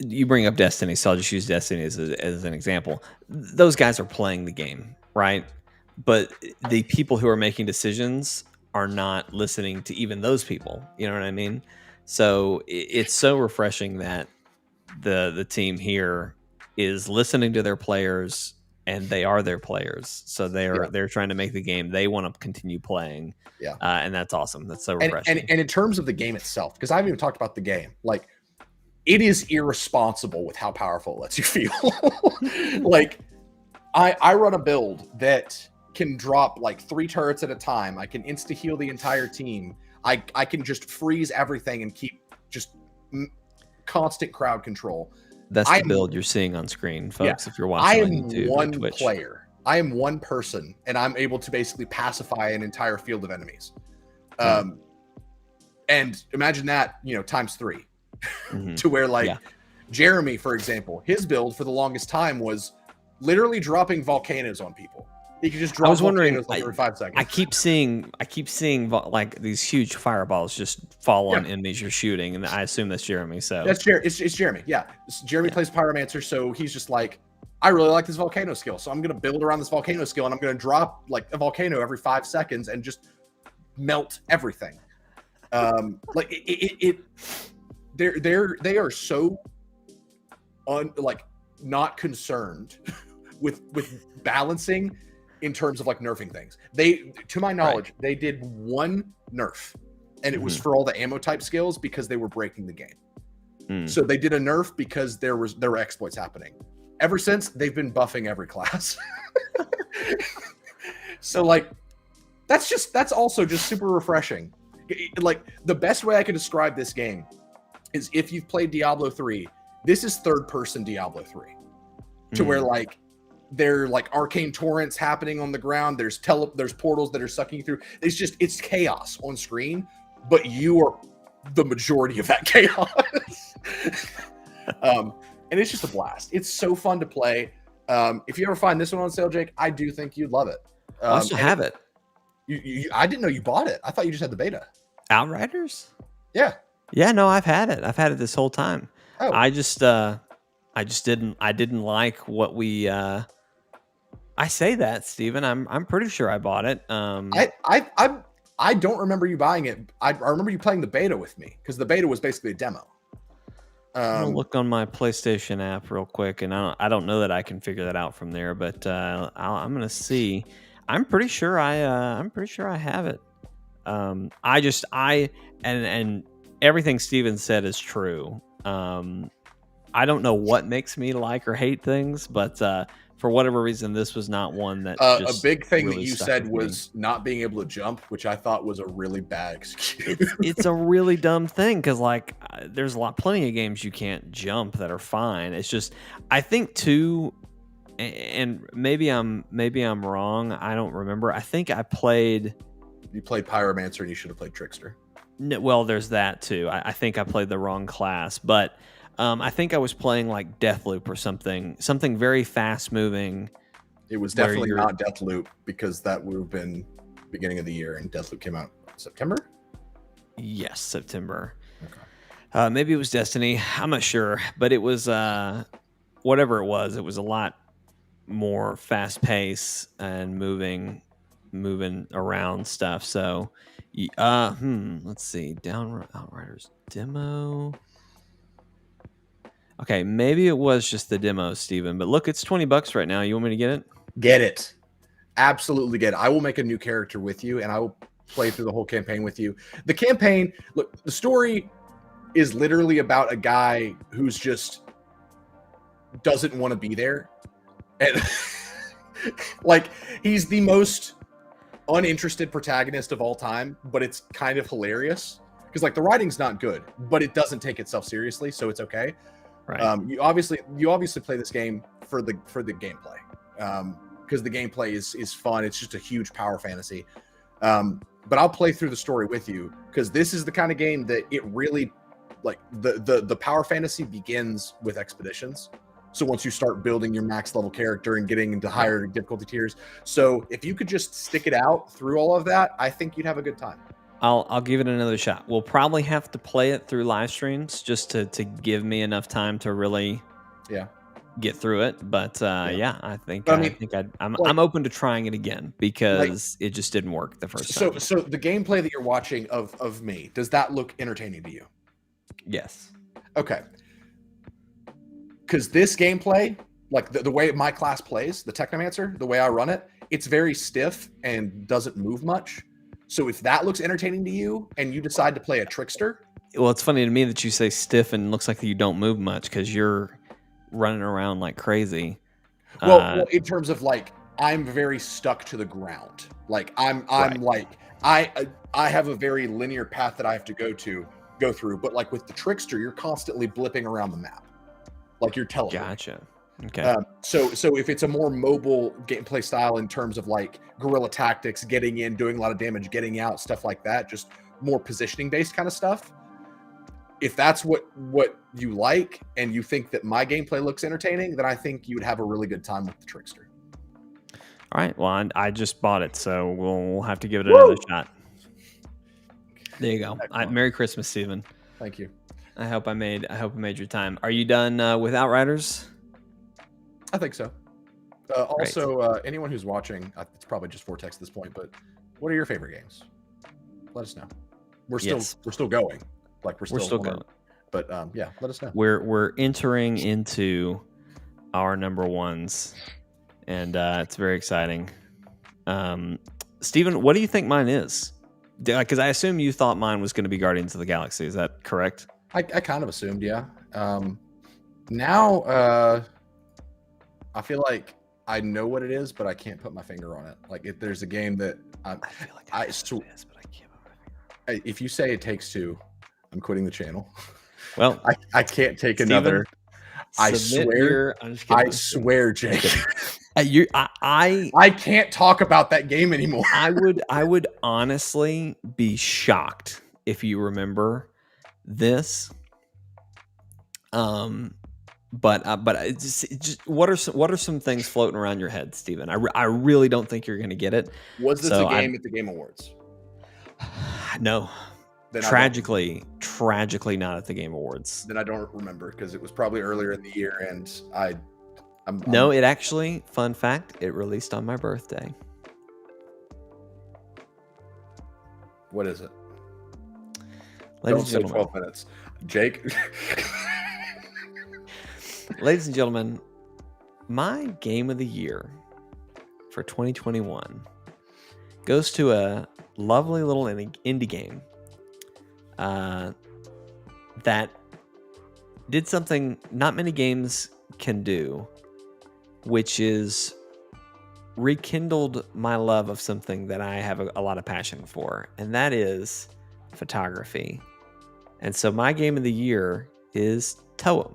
[SPEAKER 1] you bring up Destiny, so I'll just use Destiny as an example. Those guys are playing the game, right? But the people who are making decisions are not listening to even those people. You know what I mean? So it's so refreshing that the team here is listening to their players, and they are their players. So they're trying to make the game they want to continue playing. Yeah, and that's awesome. That's so refreshing.
[SPEAKER 2] And in terms of the game itself, because I haven't even talked about the game, like, it is irresponsible with how powerful it lets you feel. Like, I run a build that can drop like 3 turrets at a time. I can insta heal the entire team. I can just freeze everything and keep just constant crowd control.
[SPEAKER 1] That's the build you're seeing on screen, folks. If you're watching on YouTube or Twitch.
[SPEAKER 2] Player. I am one person, and I'm able to basically pacify an entire field of enemies. And imagine that, times 3. To where, like, Jeremy, for example, his build for the longest time was literally dropping volcanoes on people. He could just drop volcanoes like every 5 seconds.
[SPEAKER 1] I keep seeing like these huge fireballs just fall on enemies you're shooting, and I assume that's Jeremy. So
[SPEAKER 2] that's it's Jeremy. Yeah, Jeremy plays Pyromancer, so he's just like, I really like this volcano skill, so I'm gonna build around this volcano skill, and I'm gonna drop like a volcano every 5 seconds and just melt everything. Like they are so not concerned with balancing in terms of like nerfing things. They, to my knowledge, they did one nerf, and it was for all the ammo type skills because they were breaking the game. So they did a nerf because there were exploits happening. Ever since, they've been buffing every class. So like, that's also just super refreshing. Like, the best way I could describe this game is, if you've played Diablo 3, this is third person Diablo 3, to where like there are like arcane torrents happening on the ground. There's portals that are sucking you through. It's chaos on screen, but you are the majority of that chaos. And it's just a blast. It's so fun to play. If you ever find this one on sale, Jake, I do think you'd love it.
[SPEAKER 1] I also have it.
[SPEAKER 2] I didn't know you bought it. I thought you just had the beta.
[SPEAKER 1] Outriders?
[SPEAKER 2] Yeah.
[SPEAKER 1] Yeah, no, I've had it. I've had it this whole time. Oh. I didn't like what we I say that, Steven. I'm pretty sure I bought it.
[SPEAKER 2] I don't remember you buying it. I remember you playing the beta with me, because the beta was basically a demo.
[SPEAKER 1] I'm gonna look on my PlayStation app real quick, and I don't know that I can figure that out from there, but I'm gonna see. I'm pretty sure I have it. And everything Steven said is true. I don't know what makes me like or hate things, but for whatever reason, this was not one that
[SPEAKER 2] a big thing really that you said was not being able to jump, which I thought was a really bad excuse.
[SPEAKER 1] It's a really dumb thing, because like there's plenty of games you can't jump that are fine. It's just, I think too, and maybe I'm wrong. I don't remember. I think you played
[SPEAKER 2] Pyromancer and you should have played Trickster.
[SPEAKER 1] No, well, there's that too. I think I played the wrong class, but I think I was playing like Deathloop or something very fast moving.
[SPEAKER 2] It was definitely not Deathloop, because that would have been beginning of the year, and Deathloop came out September.
[SPEAKER 1] Yes, September. Okay. Maybe it was Destiny. I'm not sure, but it was whatever it was. It was a lot more fast pace and moving around stuff. So, let's see. Outriders demo. Okay, maybe it was just the demo, Steven. But look, it's $20 right now. You want me to get it?
[SPEAKER 2] Get it. Absolutely get it. I will make a new character with you, and I will play through the whole campaign with you. The campaign, look, the story is literally about a guy who's just doesn't want to be there. And like, he's the most uninterested protagonist of all time, but it's kind of hilarious. Because like, the writing's not good, but it doesn't take itself seriously, so it's okay.
[SPEAKER 1] Right.
[SPEAKER 2] You obviously play this game for the gameplay, because the gameplay is fun. It's just a huge power fantasy. But I'll play through the story with you, because this is the kind of game that it really, like, the power fantasy begins with expeditions. So once you start building your max level character and getting into higher difficulty tiers, so if you could just stick it out through all of that, I think you'd have a good time.
[SPEAKER 1] I'll give it another shot. We'll probably have to play it through live streams just to give me enough time to really get through it. But I think I'm open to trying it again, because it just didn't work the first time.
[SPEAKER 2] So the gameplay that you're watching of me, does that look entertaining to you?
[SPEAKER 1] Yes.
[SPEAKER 2] Okay. Because this gameplay, like the way my class plays, the Technomancer, the way I run it, it's very stiff and doesn't move much. So if that looks entertaining to you and you decide to play a trickster.
[SPEAKER 1] Well, it's funny to me that you say stiff and looks like you don't move much, because you're running around like crazy.
[SPEAKER 2] Well, in terms of, like, I'm very stuck to the ground. Like I'm
[SPEAKER 1] Right.
[SPEAKER 2] like I have a very linear path that I have to go through. But like with the trickster, you're constantly blipping around the map, like you're teleporting.
[SPEAKER 1] Gotcha. Okay.
[SPEAKER 2] So if it's a more mobile gameplay style in terms of like guerrilla tactics, getting in, doing a lot of damage, getting out, stuff like that, just more positioning based kind of stuff. If that's what you like and you think that my gameplay looks entertaining, then I think you would have a really good time with the trickster.
[SPEAKER 1] All right. Well, I just bought it, so we'll have to give it another shot. There you go. Merry Christmas, Steven.
[SPEAKER 2] Thank you.
[SPEAKER 1] I hope I made your time. Are you done with Outriders?
[SPEAKER 2] I think so. Also, anyone who's watching, it's probably just Vortex at this point, but what are your favorite games? Let us know. We're still going. Like we're still
[SPEAKER 1] going.
[SPEAKER 2] But let us know.
[SPEAKER 1] We're entering into our number ones, and it's very exciting. Steven, what do you think mine is? Because I assume you thought mine was going to be Guardians of the Galaxy. Is that correct?
[SPEAKER 2] I kind of assumed, yeah. Now I feel like I know what it is, but I can't put my finger on it. Like if there's a game that
[SPEAKER 1] I feel like I know what it is, but I can't put my finger on it.
[SPEAKER 2] If you say It Takes Two, I'm quitting the channel.
[SPEAKER 1] Well,
[SPEAKER 2] I can't take
[SPEAKER 1] Steven,
[SPEAKER 2] another. I swear, Jake.
[SPEAKER 1] I
[SPEAKER 2] can't talk about that game anymore.
[SPEAKER 1] I would honestly be shocked if you remember this. But it's just what are some things floating around your head, Steven? I really don't think you're going to get it.
[SPEAKER 2] Was this a game at the Game Awards?
[SPEAKER 1] No. Then tragically not at the Game Awards.
[SPEAKER 2] Then I don't remember, because it was probably earlier in the year, and
[SPEAKER 1] it actually, fun fact, it released on my birthday.
[SPEAKER 2] What is it?
[SPEAKER 1] Ladies and gentlemen,
[SPEAKER 2] 12 minutes. Jake.
[SPEAKER 1] Ladies and gentlemen, my game of the year for 2021 goes to a lovely little indie game that did something not many games can do, which is rekindled my love of something that I have a lot of passion for, and that is photography. And so my game of the year is Toem.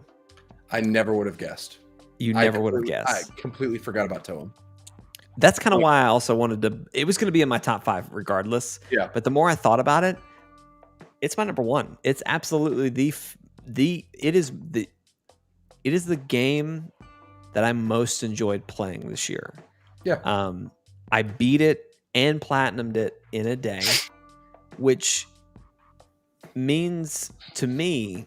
[SPEAKER 2] I never would have guessed.
[SPEAKER 1] You never would have guessed.
[SPEAKER 2] I completely forgot about Toem.
[SPEAKER 1] That's kind of why I also wanted to. It was going to be in my top 5 regardless.
[SPEAKER 2] Yeah.
[SPEAKER 1] But the more I thought about it, it's my number 1. It's absolutely it is the game that I most enjoyed playing this year.
[SPEAKER 2] Yeah.
[SPEAKER 1] I beat it and platinumed it in a day, which means to me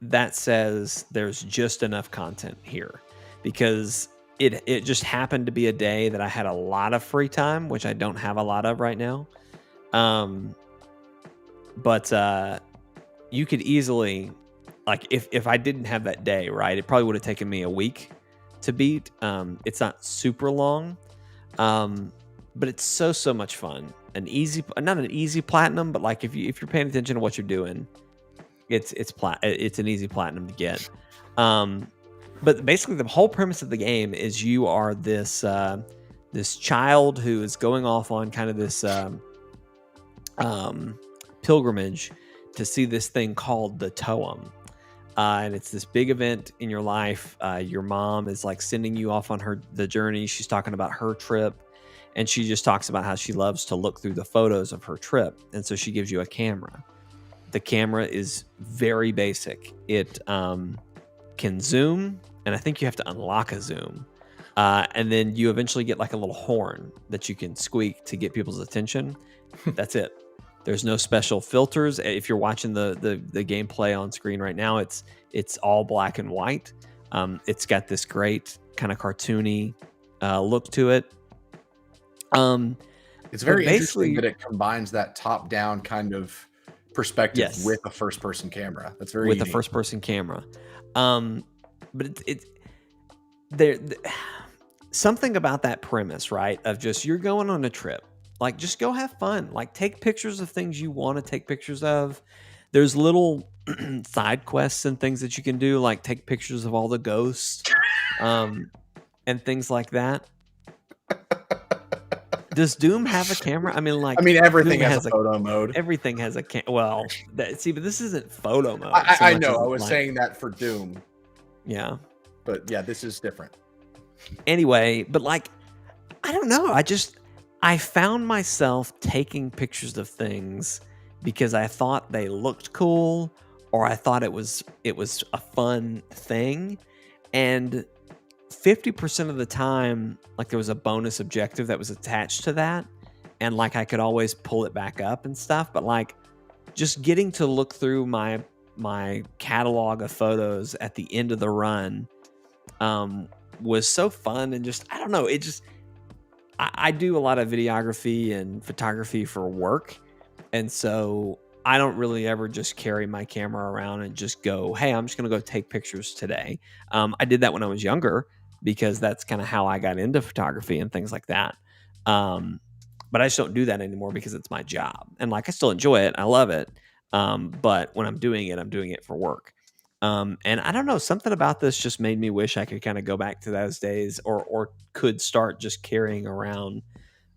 [SPEAKER 1] that says there's just enough content here, because it just happened to be a day that I had a lot of free time, which I don't have a lot of right now. But you could easily, like, if I didn't have that day, right, it probably would have taken me a week to beat. It's not super long, but it's so much fun. Not an easy platinum, but like if you're paying attention to what you're doing, it's an easy platinum to get. But basically the whole premise of the game is you are this child who is going off on kind of this pilgrimage to see this thing called the Toem. And it's this big event in your life. Your mom is like sending you off on the journey. She's talking about her trip, and she just talks about how she loves to look through the photos of her trip. And so she gives you a camera. The camera is very basic. It can zoom, and I think you have to unlock a zoom. And then you eventually get like a little horn that you can squeak to get people's attention. That's it. There's no special filters. If you're watching the gameplay on screen right now, it's all black and white. It's got this great kind of cartoony look to it.
[SPEAKER 2] It's very interesting that it combines that top-down kind of perspective with a first-person camera. That's very unique.
[SPEAKER 1] A first-person camera. But there something about that premise, right? Of just you're going on a trip. Like, just go have fun. Like, take pictures of things you want to take pictures of. There's little side quests and things that you can do, like take pictures of all the ghosts and things like that. Does Doom have a camera? I mean,
[SPEAKER 2] everything has a photo mode.
[SPEAKER 1] Everything has a well, see, but this isn't photo mode.
[SPEAKER 2] I know. I was saying that for Doom.
[SPEAKER 1] Yeah.
[SPEAKER 2] But yeah, this is different.
[SPEAKER 1] Anyway, but like, I don't know. I found myself taking pictures of things because I thought they looked cool, or I thought it was a fun thing. And 50% of the time, like, there was a bonus objective that was attached to that, and like I could always pull it back up and stuff. But like, just getting to look through my catalog of photos at the end of the run was so fun. And just, I don't know, it just, I do a lot of videography and photography for work, and so I don't really ever just carry my camera around and just go, hey, I'm just going to go take pictures today. I did that when I was younger because that's kind of how I got into photography and things like that. But I just don't do that anymore because it's my job. And like, I still enjoy it. I love it. But when I'm doing it for work. And I don't know, something about this just made me wish I could kind of go back to those days, or could start just carrying around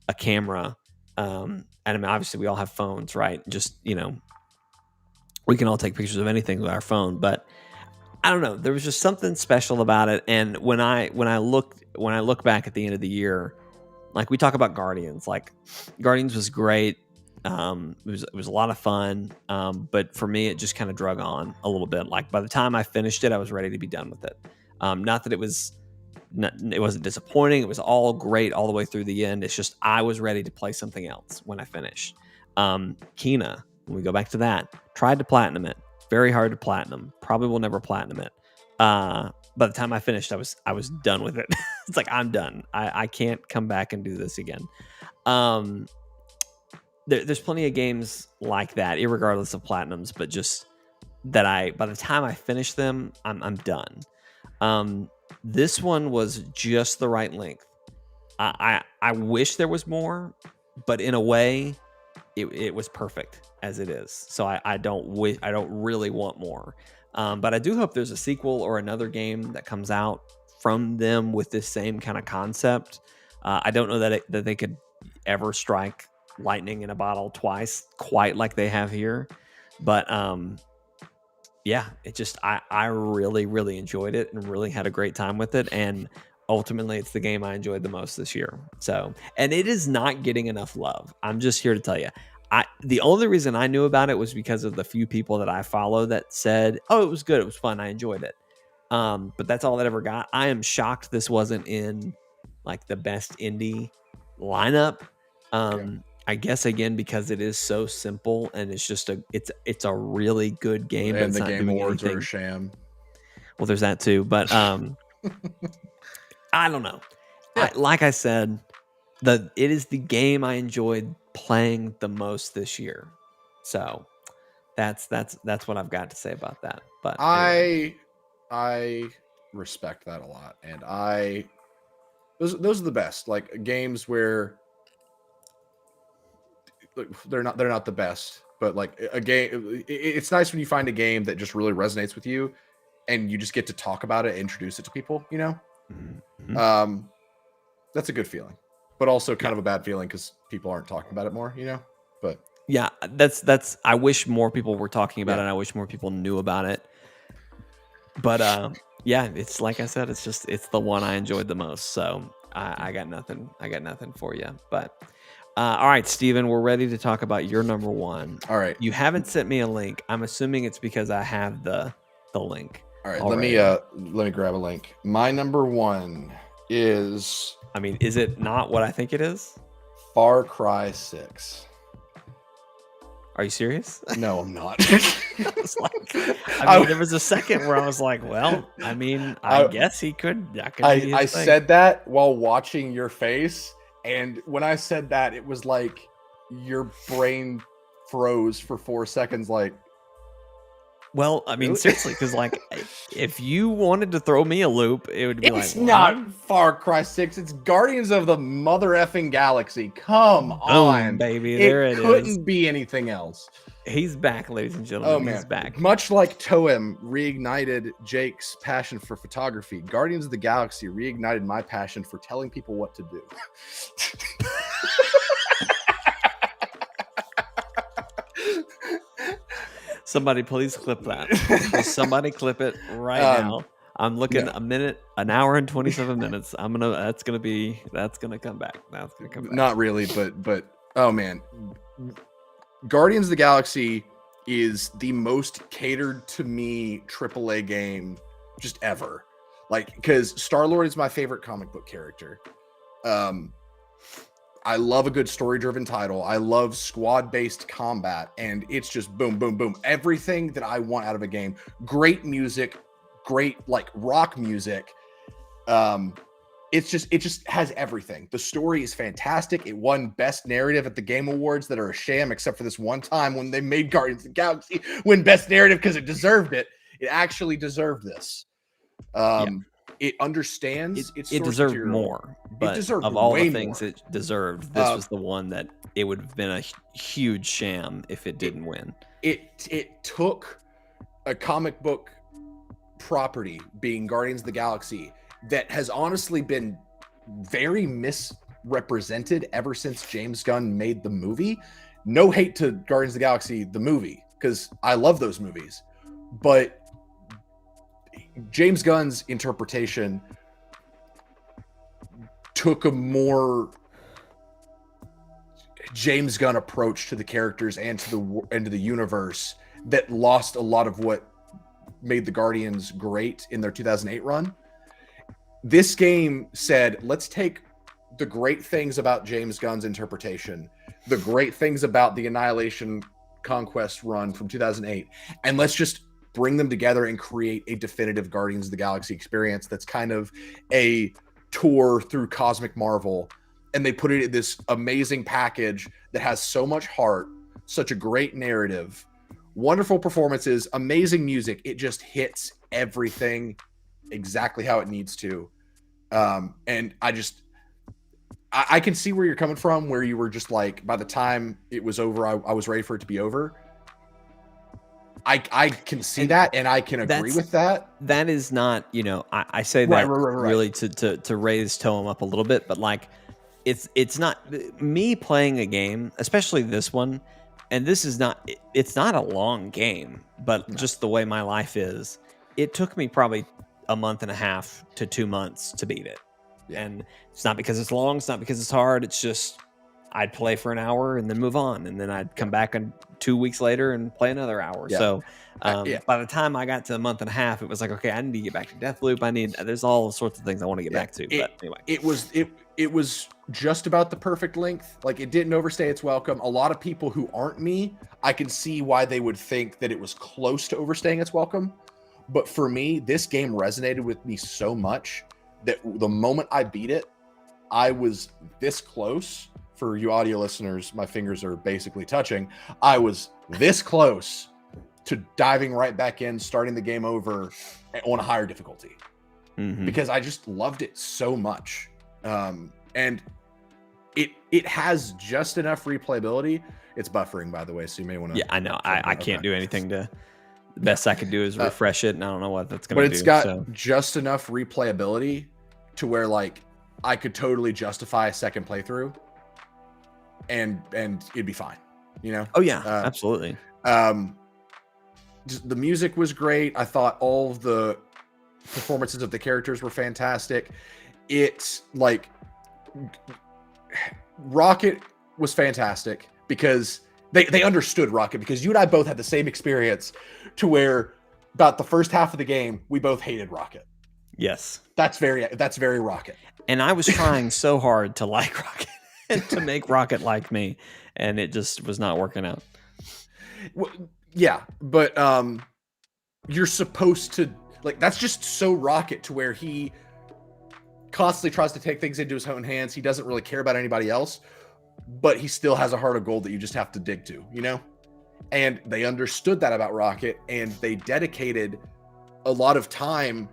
[SPEAKER 1] a camera. And I mean, obviously we all have phones, right? Just, we can all take pictures of anything with our phone, but I don't know. There was just something special about it. And when I look back at the end of the year, like, we talk about Guardians, like, Guardians was great. It was a lot of fun. But for me, it just kind of drug on a little bit. Like, by the time I finished it, I was ready to be done with it. Not that it wasn't disappointing. It was all great all the way through the end. It's just, I was ready to play something else when I finished. Kena, when we go back to that, tried to platinum it. Very hard to platinum. Probably will never platinum it. By the time I finished, I was done with it. It's like, I'm done. I can't come back and do this again. There's plenty of games like that, irregardless of platinums, but just that by the time I finish them, I'm done. This one was just the right length. I wish there was more, but in a way, it was perfect as it is. So I don't really want more. But I do hope there's a sequel or another game that comes out from them with this same kind of concept. I don't know that they could ever strike lightning in a bottle twice quite like they have here. But yeah, it just, I really, really enjoyed it and really had a great time with it. And ultimately, it's the game I enjoyed the most this year. So, and it is not getting enough love. I'm just here to tell you. The only reason I knew about it was because of the few people that I follow that said, oh, it was good, it was fun, I enjoyed it. But that's all that ever got. I am shocked this wasn't in like the best indie lineup. I guess, again, because it is so simple and it's just it's a really good game.
[SPEAKER 2] And the Game Awards are a sham.
[SPEAKER 1] Well, there's that too, but I don't know. Yeah. Like I said, it is the game I enjoyed playing the most this year. So that's what I've got to say about that. But anyway.
[SPEAKER 2] I respect that a lot, and those are the best, like, games where they're not the best, but like a game, it's nice when you find a game that just really resonates with you and you just get to talk about it, introduce it to people, Mm-hmm. That's a good feeling, but also kind of a bad feeling because people aren't talking about it more, but
[SPEAKER 1] yeah, that's I wish more people were talking about it. I wish more people knew about it. But yeah, it's like I said, it's the one I enjoyed the most. So I got nothing. I got nothing for you. But all right, Steven, we're ready to talk about your number one.
[SPEAKER 2] All right.
[SPEAKER 1] You haven't sent me a link. I'm assuming it's because I have the link.
[SPEAKER 2] All right,
[SPEAKER 1] already.
[SPEAKER 2] let me grab a link. My number one is,
[SPEAKER 1] I mean, is it not what I think it is?
[SPEAKER 2] Far Cry 6.
[SPEAKER 1] Are you serious?
[SPEAKER 2] No, I'm not.
[SPEAKER 1] I was like, I mean, there was a second where I was like, well, I mean, I guess he could. That could be
[SPEAKER 2] I
[SPEAKER 1] his thing.
[SPEAKER 2] said that while watching your face, and when I said that, it was like your brain froze for 4 seconds. Like,
[SPEAKER 1] well, I mean,
[SPEAKER 2] really?
[SPEAKER 1] seriously, because like, if you wanted to throw me a loop, it would be
[SPEAKER 2] it's
[SPEAKER 1] like,
[SPEAKER 2] not Far Cry 6. It's Guardians of the Mother Effing Galaxy. Come on,
[SPEAKER 1] baby, there it is.
[SPEAKER 2] Couldn't be anything else.
[SPEAKER 1] He's back, ladies and gentlemen.
[SPEAKER 2] Oh man,
[SPEAKER 1] he's back.
[SPEAKER 2] Much like Toem reignited Jake's passion for photography, Guardians of the Galaxy reignited my passion for telling people what to do.
[SPEAKER 1] Somebody please clip that. Somebody clip it right now. I'm looking an hour and 27 minutes. That's gonna come back. That's gonna come back.
[SPEAKER 2] Not really, but oh man. Guardians of the Galaxy is the most catered to me AAA game just ever. Like, because Star-Lord is my favorite comic book character. I love a good story-driven title. I love squad-based combat, and it's just boom, boom, boom. Everything that I want out of a game. Great music, great like rock music. It just has everything. The story is fantastic. It won Best Narrative at the Game Awards that are a sham, except for this one time when they made Guardians of the Galaxy win Best Narrative because it deserved it. It actually deserved this. It understands
[SPEAKER 1] it deserved more, but of all the things it deserved, this was the one that it would have been a huge sham if it didn't win.
[SPEAKER 2] It took a comic book property, being Guardians of the Galaxy, that has honestly been very misrepresented ever since James Gunn made the movie. No hate to Guardians of the Galaxy, the movie, because I love those movies. But James Gunn's interpretation took a more James Gunn approach to the characters and to the universe that lost a lot of what made the Guardians great in their 2008 run. This game said, let's take the great things about James Gunn's interpretation, the great things about the Annihilation Conquest run from 2008, and let's just bring them together and create a definitive Guardians of the Galaxy experience that's kind of a tour through cosmic Marvel. And they put it in this amazing package that has so much heart, such a great narrative, wonderful performances, amazing music. It just hits everything exactly how it needs to. And I can see where you're coming from, where you were just like, by the time it was over, I was ready for it to be over. I can see that, and I can agree with that.
[SPEAKER 1] That is not, I say that really to raise Toem up a little bit, but like, it's not me playing a game, especially this one. And this is not, it's not a long game, but just the way my life is, it took me probably a month and a half to 2 months to beat it. And it's not because it's long, it's not because it's hard. It's just, I'd play for an hour and then move on. And then I'd come back 2 weeks later and play another hour. So by the time I got to a month and a half, it was like, okay, I need to get back to Deathloop. There's all sorts of things I want to get back to. But anyway,
[SPEAKER 2] it was just about the perfect length. Like, it didn't overstay its welcome. A lot of people who aren't me, I can see why they would think that it was close to overstaying its welcome. But for me, this game resonated with me so much that the moment I beat it, I was this close. For you audio listeners, my fingers are basically touching. I was this close to diving right back in, starting the game over on a higher difficulty, because I just loved it so much. And it has just enough replayability. It's buffering, by the way, so you may want to.
[SPEAKER 1] Yeah, I know. I can't do anything to. The best I can do is refresh it, and I don't know what that's going to do.
[SPEAKER 2] But it's got just enough replayability to where, like, I could totally justify a second playthrough, and it'd be fine,
[SPEAKER 1] Oh yeah, absolutely.
[SPEAKER 2] just, the music was great. I thought all of the performances of the characters were fantastic. It's like Rocket was fantastic because they understood Rocket, because you and I both had the same experience to where about the first half of the game, we both hated Rocket.
[SPEAKER 1] Yes.
[SPEAKER 2] That's very Rocket.
[SPEAKER 1] And I was trying so hard to like Rocket and to make Rocket like me, and it just was not working out.
[SPEAKER 2] Well, yeah, but you're supposed to, like, that's just so Rocket, to where he constantly tries to take things into his own hands. He doesn't really care about anybody else, but he still has a heart of gold that you just have to dig to, you know? And they understood that about Rocket, and they dedicated a lot of time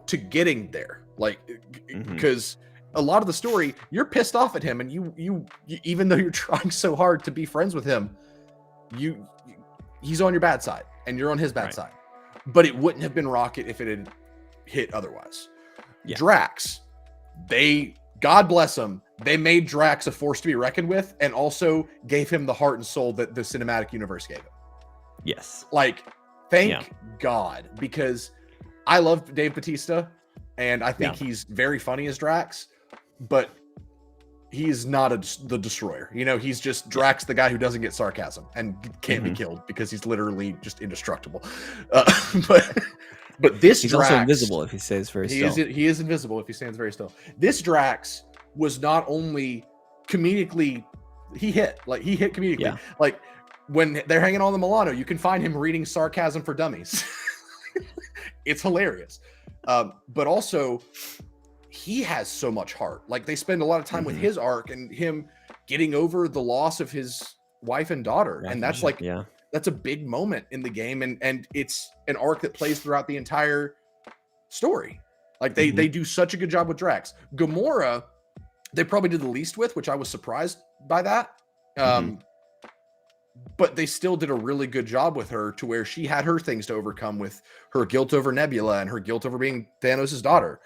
[SPEAKER 2] to getting there. Like, because a lot of the story, you're pissed off at him, and you even though you're trying so hard to be friends with him, he's on your bad side, and you're on his bad side. But it wouldn't have been Rocket if it had hit otherwise. Yeah. Drax, God bless him, they made Drax a force to be reckoned with, and also gave him the heart and soul that the cinematic universe gave him.
[SPEAKER 1] Yes.
[SPEAKER 2] Like, thank God, because I love Dave Bautista, and I think he's very funny as Drax, but he's not the destroyer. You know, he's just Drax, the guy who doesn't get sarcasm and can't be killed because he's literally just indestructible. But this
[SPEAKER 1] he's
[SPEAKER 2] Drax,
[SPEAKER 1] also invisible if he stays very still.
[SPEAKER 2] He is invisible if he stands very still. This Drax was not only comedically, he hit comedically. Yeah. Like, when they're hanging on the Milano, you can find him reading Sarcasm for Dummies. It's hilarious. But also, he has so much heart. Like, they spend a lot of time with his arc and him getting over the loss of his wife and daughter. And that's like, that's a big moment in the game. And it's an arc that plays throughout the entire story. Like, they do such a good job with Drax. Gamora, they probably did the least with, which I was surprised by that. But they still did a really good job with her, to where she had her things to overcome, with her guilt over Nebula and her guilt over being Thanos' daughter.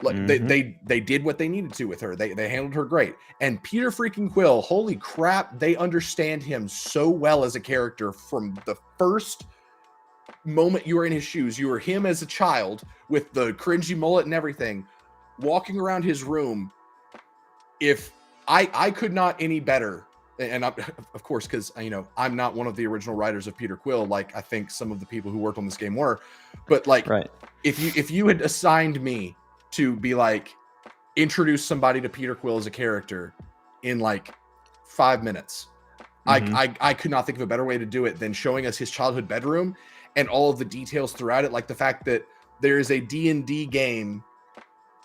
[SPEAKER 2] Like, they did what they needed to with her. They handled her great. And Peter freaking Quill, holy crap, they understand him so well as a character from the first moment you were in his shoes. You were him as a child with the cringy mullet and everything, walking around his room. If I could not any better, and of course, because I'm not one of the original writers of Peter Quill, like I think some of the people who worked on this game were, but like, if you had assigned me to be like, introduce somebody to Peter Quill as a character in like 5 minutes, I could not think of a better way to do it than showing us his childhood bedroom and all of the details throughout it, like the fact that there is a D&D game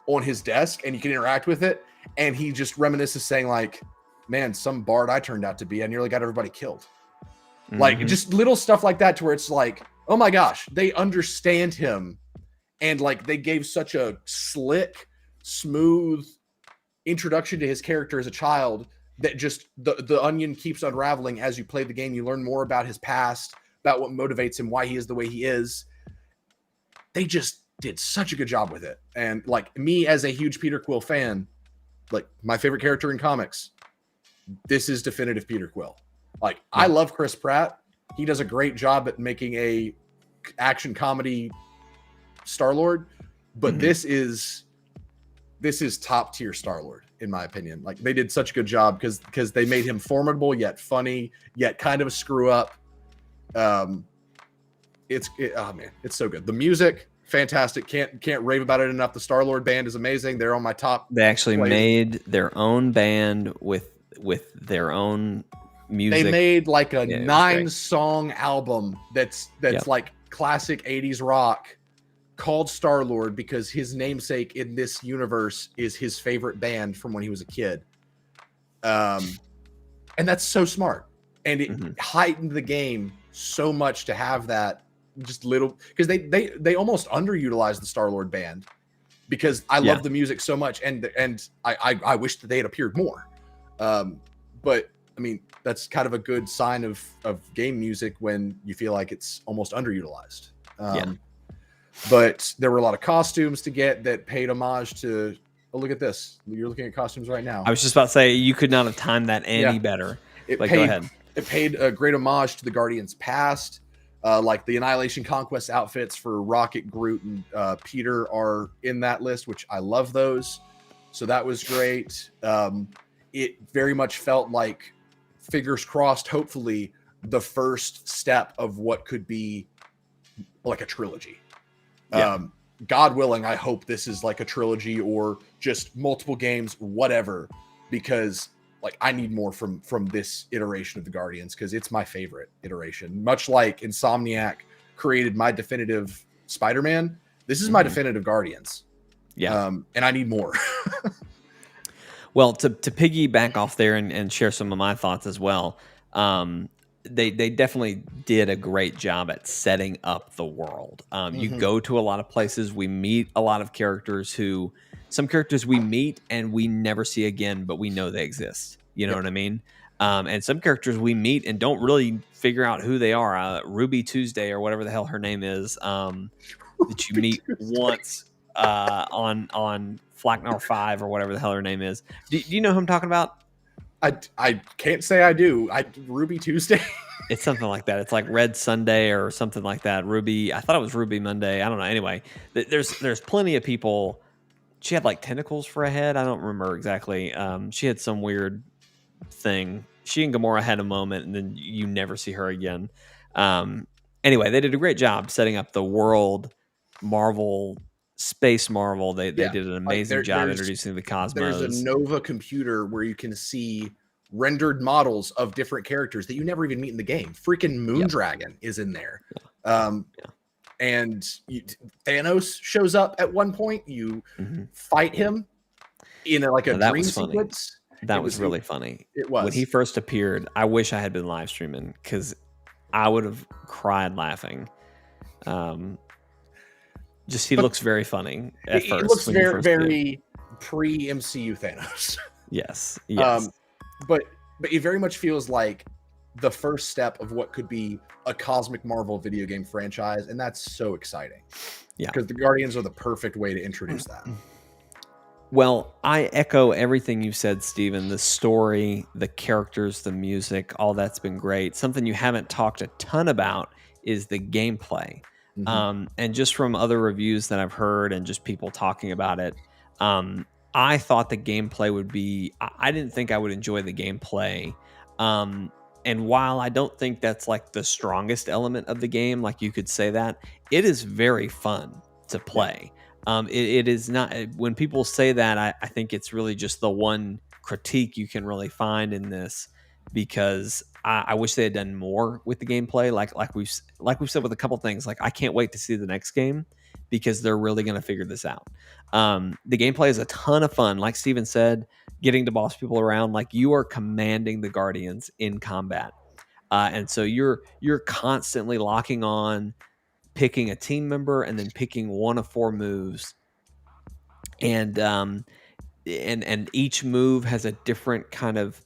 [SPEAKER 2] on his desk and you can interact with it, and he just reminisces saying like, man, some bard I turned out to be, I nearly got everybody killed. Like, just little stuff like that, to where it's like, oh my gosh, they understand him. And like, they gave such a slick, smooth introduction to his character as a child, that just the onion keeps unraveling as you play the game. You learn more about his past, about what motivates him, why he is the way he is. They just did such a good job with it. And like, me as a huge Peter Quill fan, like my favorite character in comics, this is definitive Peter Quill. Like, I love Chris Pratt. He does a great job at making a action comedy Star-Lord, but this is top tier Star-Lord in my opinion. Like, they did such a good job because they made him formidable yet funny yet kind of a screw up. Oh man, it's so good. The music, fantastic. Can't rave about it enough. The Star-Lord band is amazing. They're on my top.
[SPEAKER 1] They actually made their own band with their own music.
[SPEAKER 2] They made like a 9-song album that's like classic 80s rock, called Star-Lord, because his namesake in this universe is his favorite band from when he was a kid. And that's so smart. And it heightened the game so much to have that just little, because they almost underutilized the Star-Lord band, because I love the music so much, and I wish that they had appeared more. But I mean, that's kind of a good sign of game music when you feel like it's almost underutilized. But there were a lot of costumes to get that paid homage to. Oh, look at this! You're looking at costumes right now.
[SPEAKER 1] I was just about to say, you could not have timed that any better.
[SPEAKER 2] Go ahead. It paid a great homage to the Guardians past. Like the Annihilation Conquest outfits for Rocket, Groot, and Peter are in that list, which I love those. So that was great. It very much felt like, fingers crossed, hopefully, the first step of what could be like a trilogy.
[SPEAKER 1] Yeah.
[SPEAKER 2] God willing, I hope this is like a trilogy or just multiple games, whatever, because like I need more from this iteration of the Guardians, because it's my favorite iteration. Much like Insomniac created my definitive Spider-Man, this is my definitive Guardians.
[SPEAKER 1] Yeah.
[SPEAKER 2] And I need more.
[SPEAKER 1] Well, to piggyback off there and share some of my thoughts as well, they definitely did a great job at setting up the world. You go to a lot of places, we meet a lot of characters some characters we meet and we never see again, but we know they exist. You know what I mean? And some characters we meet and don't really figure out who they are. Ruby Tuesday or whatever the hell her name is, that you meet once on Flacknar 5 or whatever the hell her name is. Do you know who I'm talking about?
[SPEAKER 2] I can't say I do. Ruby Tuesday.
[SPEAKER 1] It's something like that. It's like Red Sunday or something like that. Ruby. I thought it was Ruby Monday. I don't know. Anyway, there's plenty of people. She had like tentacles for a head. I don't remember exactly. She had some weird thing. She and Gamora had a moment, and then you never see her again. Anyway, they did a great job setting up the world. Space Marvel. They did an amazing job introducing the cosmos.
[SPEAKER 2] There's a Nova computer where you can see rendered models of different characters that you never even meet in the game. Freaking Moondragon is in there. And Thanos shows up at one point. You fight him in a dream sequence.
[SPEAKER 1] That was really funny.
[SPEAKER 2] It was.
[SPEAKER 1] When he first appeared, I wish I had been live streaming because I would have cried laughing. He looks very funny at first.
[SPEAKER 2] It looks very pre-MCU Thanos.
[SPEAKER 1] Yes.
[SPEAKER 2] But it very much feels like the first step of what could be a cosmic Marvel video game franchise, and that's so exciting. Yeah, because the Guardians are the perfect way to introduce that.
[SPEAKER 1] Well, I echo everything you said, Steven. The story, the characters, the music, all that's been great. Something you haven't talked a ton about is the gameplay. And just from other reviews that I've heard and just people talking about it, I thought the gameplay would be... I didn't think I would enjoy the gameplay. And while I don't think that's like the strongest element of the game, like you could say that, it is very fun to play. It is not... When people say that, I think it's really just the one critique you can really find in this, because I wish they had done more with the gameplay. Like we've said with a couple things, like I can't wait to see the next game because they're really going to figure this out. The gameplay is a ton of fun. Like Steven said, getting to boss people around, like you are commanding the Guardians in combat. And so you're constantly locking on, picking a team member, and then picking one of 4 moves. And each move has a different kind of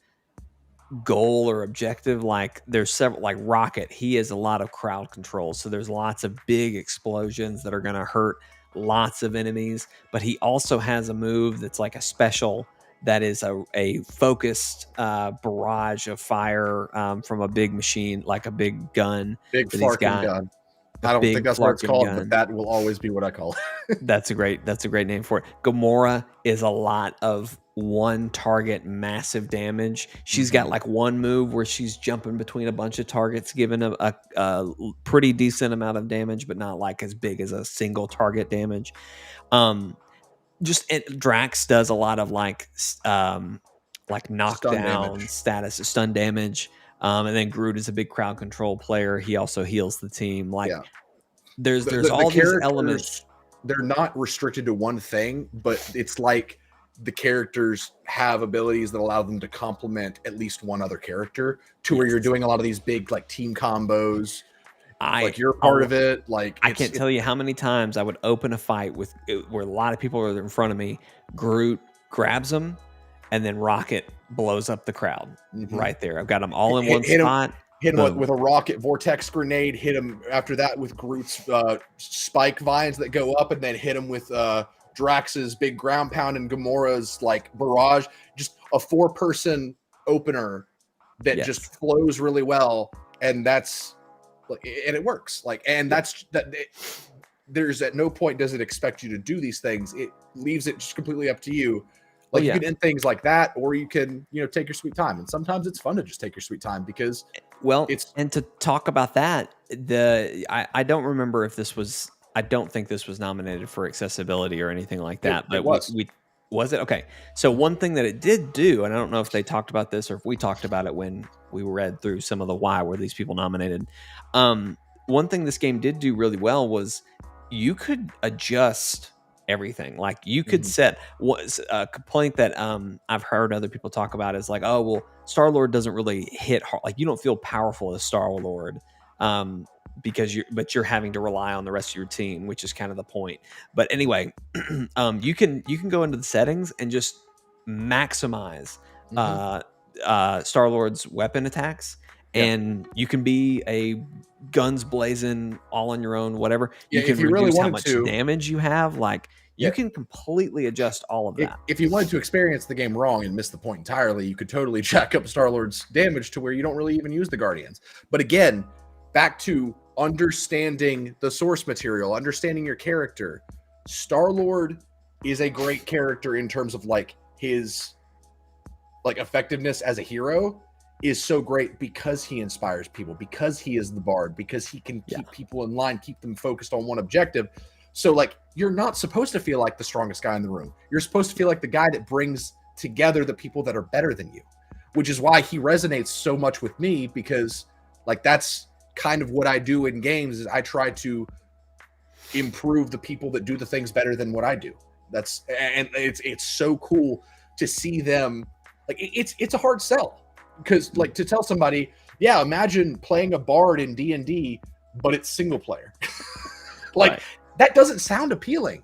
[SPEAKER 1] goal or objective. Like there's several, like Rocket, he has a lot of crowd control, so there's lots of big explosions that are going to hurt lots of enemies, but he also has a move that's like a special that is a focused barrage of fire from a big machine, like a big gun,
[SPEAKER 2] big Flarkin gun. I don't think that's what it's called, but that will always be what I call it.
[SPEAKER 1] That's a great name for it. Gamora is a lot of one target massive damage. She's got like one move where she's jumping between a bunch of targets, giving a pretty decent amount of damage, but not like as big as a single target damage. Drax does a lot of like knockdown status, stun damage. And then Groot is a big crowd control player. He also heals the team. There's all these elements.
[SPEAKER 2] They're not restricted to one thing, but it's like the characters have abilities that allow them to complement at least one other character to where you're doing a lot of these big like team combos. Like you're part of it. Like
[SPEAKER 1] I can't tell you how many times I would open a fight where a lot of people are in front of me. Groot grabs them, and then Rocket blows up the crowd right there. I've got them all in one spot.
[SPEAKER 2] Hit him with a rocket vortex grenade. Hit him after that with Groot's spike vines that go up, and then hit him with Drax's big ground pound and Gamora's like barrage. Just a 4-person opener that just flows really well, and that's and it works. Like, and that's that. There's at no point does it expect you to do these things. It leaves it just completely up to you. Like, you can end things like that, or you can, take your sweet time. And sometimes it's fun to just take your sweet time because
[SPEAKER 1] and to talk about that, I don't remember if this was, I don't think this was nominated for accessibility or anything like that. But
[SPEAKER 2] it was.
[SPEAKER 1] Was it? Okay. So one thing that it did do, and I don't know if they talked about this or if we talked about it when we read through some of the why were these people nominated. One thing this game did do really well was you could adjust everything. Like, you could set, was a complaint that I've heard other people talk about is like, oh, well, Star-Lord doesn't really hit hard. Like, you don't feel powerful as Star-Lord because you're having to rely on the rest of your team, which is kind of the point. But anyway, you can go into the settings and just maximize Star-Lord's weapon attacks, and you can be a guns blazing all on your own, whatever. You can reduce how much damage you have. Like, you can completely adjust all of that.
[SPEAKER 2] If you wanted to experience the game wrong and miss the point entirely, you could totally jack up Star-Lord's damage to where you don't really even use the Guardians. But again, back to understanding the source material, understanding your character. Star-Lord is a great character in terms of like his effectiveness as a hero is so great because he inspires people, because he is the bard, because he can keep people in line, keep them focused on one objective. So like, you're not supposed to feel like the strongest guy in the room. You're supposed to feel like the guy that brings together the people that are better than you, which is why he resonates so much with me, because like, that's kind of what I do in games is I try to improve the people that do the things better than what I do. And it's so cool to see them. Like, it's a hard sell, because like, to tell somebody, yeah, imagine playing a bard in D&D, but it's single player. That doesn't sound appealing,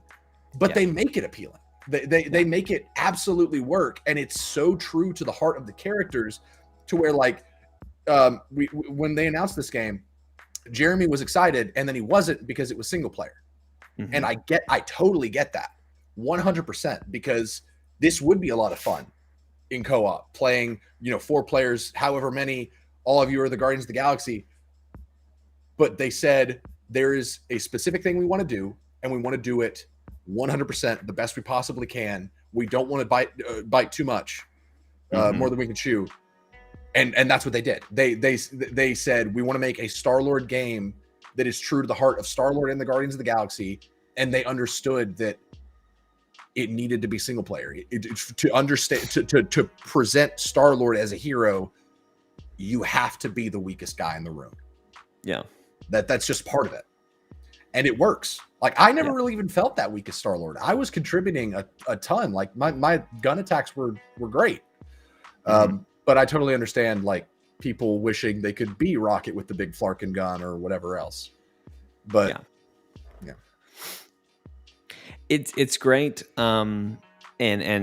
[SPEAKER 2] but they make it appealing. They make it absolutely work. And it's so true to the heart of the characters, to where like, when they announced this game, Jeremy was excited and then he wasn't, because it was single player. And I totally get that 100%, because this would be a lot of fun in co-op playing, 4 players, however many, all of you are the Guardians of the Galaxy. But they said, there is a specific thing we want to do, and we want to do it 100% the best we possibly can. We don't want to bite too much, more than we can chew. And that's what they did. They said, we want to make a Star-Lord game that is true to the heart of Star-Lord and the Guardians of the Galaxy. And they understood that it needed to be single player. To understand, to present Star-Lord as a hero, you have to be the weakest guy in the room.
[SPEAKER 1] Yeah.
[SPEAKER 2] That's just part of it. And it works. Like, I never really even felt that weak as Star-Lord. I was contributing a ton. Like, my gun attacks were great. But I totally understand, like, people wishing they could be Rocket with the big Flarkin gun or whatever else. But yeah.
[SPEAKER 1] It's great. And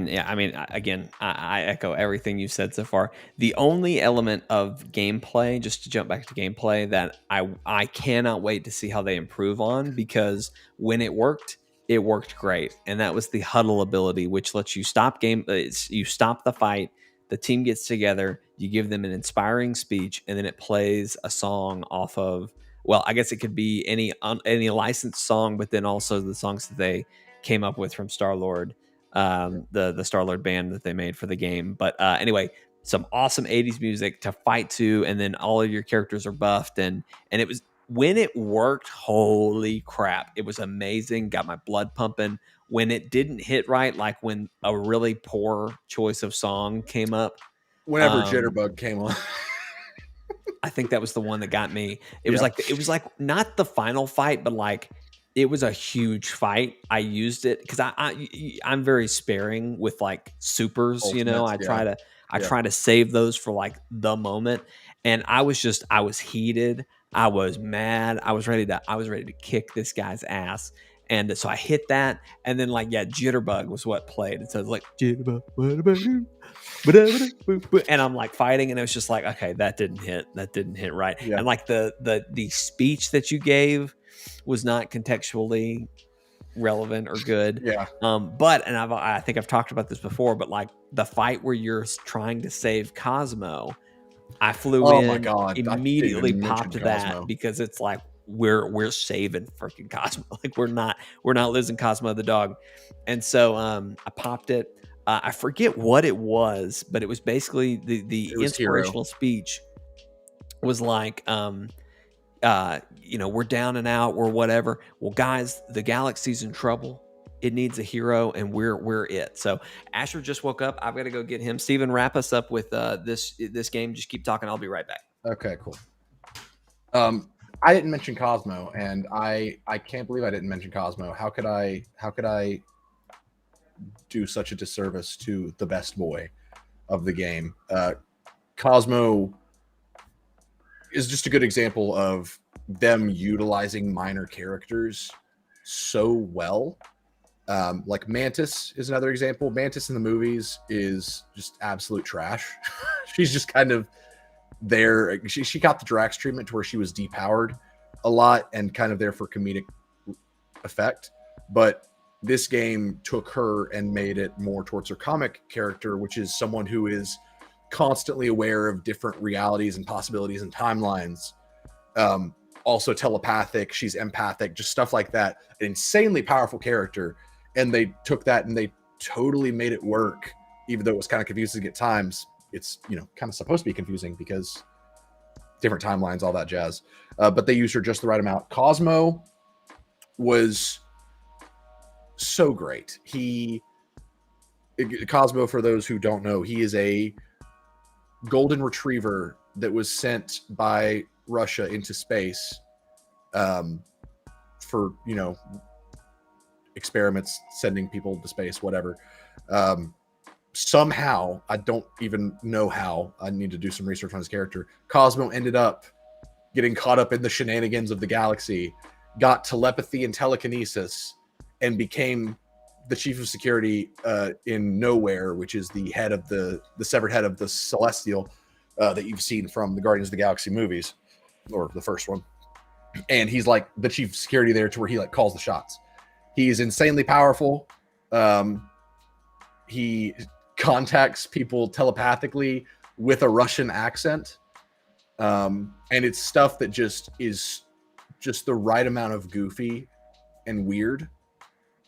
[SPEAKER 1] yeah, I mean, again, I echo everything you've said so far. The only element of gameplay, just to jump back to gameplay, that I cannot wait to see how they improve on, because when it worked great. And that was the huddle ability, which lets you stop you stop the fight, the team gets together, you give them an inspiring speech, and then it plays a song off of, well, I guess it could be any licensed song, but then also the songs that they came up with from Star-Lord. The Star-Lord band that they made for the game. But anyway, some awesome 80s music to fight to, and then all of your characters are buffed, and it was, when it worked, holy crap, it was amazing. Got my blood pumping. When it didn't hit right, like when a really poor choice of song came up,
[SPEAKER 2] whenever Jitterbug came on,
[SPEAKER 1] I think that was the one that got me. It was like not the final fight, but like, it was a huge fight. I used it because I'm very sparing with like supers.
[SPEAKER 2] Ultimates,
[SPEAKER 1] I try to save those for like the moment. And I was heated. I was mad. I was ready to kick this guy's ass. And so I hit that, and then like, Jitterbug was what played. And so it's like, Jitterbug, what about you? And I'm like fighting, and it was just like, okay, that didn't hit right. And like the speech that you gave was not contextually relevant or good. But I think I've talked about this before, but like the fight where you're trying to save Cosmo, I flew
[SPEAKER 2] Oh my
[SPEAKER 1] in,
[SPEAKER 2] god, I didn't
[SPEAKER 1] immediately
[SPEAKER 2] even mention
[SPEAKER 1] popped that
[SPEAKER 2] Cosmo.
[SPEAKER 1] because it's like we're saving freaking Cosmo. Like we're not losing Cosmo the dog. And so I popped it. I forget what it was, but it was basically
[SPEAKER 2] It
[SPEAKER 1] the
[SPEAKER 2] was Hero.
[SPEAKER 1] inspirational speech was like you know, we're down and out, we're whatever. Well, guys, the galaxy's in trouble. It needs a hero, and we're it. So Asher just woke up. I've got to go get him. Steven, wrap us up with this game. Just keep talking. I'll be right back.
[SPEAKER 2] Okay, cool. I didn't mention Cosmo, and I can't believe I didn't mention Cosmo. How could I do such a disservice to the best boy of the game? Cosmo is just a good example of them utilizing minor characters so well. Like Mantis is another example. Mantis in the movies is just absolute trash. She's just kind of there. She got the Drax treatment to where she was depowered a lot and kind of there for comedic effect. But this game took her and made it more towards her comic character, which is someone who is constantly aware of different realities and possibilities and timelines. Also telepathic, she's empathic, just stuff like that. An insanely powerful character. And they took that and they totally made it work, even though it was kind of confusing at times. It's, you know, kind of supposed to be confusing because different timelines, all that jazz. But they used her just the right amount. Cosmo was so great. Cosmo, for those who don't know, he is a golden retriever that was sent by Russia into space for, you know, experiments, sending people to space, whatever. Somehow, I don't even know how, I need to do some research on his character, Cosmo ended up getting caught up in the shenanigans of the galaxy, got telepathy and telekinesis, and became the chief of security in Nowhere, which is the head of the severed head of the Celestial that you've seen from the Guardians of the Galaxy movies, or the first one. And he's like the chief of security there, to where he like calls the shots. He's insanely powerful. He contacts people telepathically with a Russian accent. And it's stuff that just is just the right amount of goofy and weird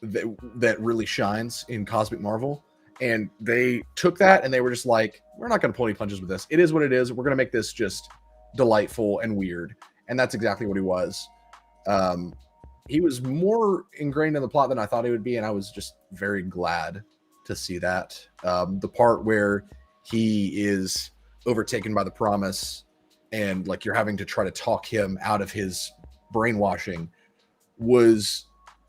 [SPEAKER 2] that really shines in Cosmic Marvel. And they took that and they were just like, we're not going to pull any punches with this. It is what it is. We're going to make this just delightful and weird. And that's exactly what he was. He was more ingrained in the plot than I thought he would be, and I was just very glad to see that. The part where he is overtaken by the promise and like you're having to try to talk him out of his brainwashing was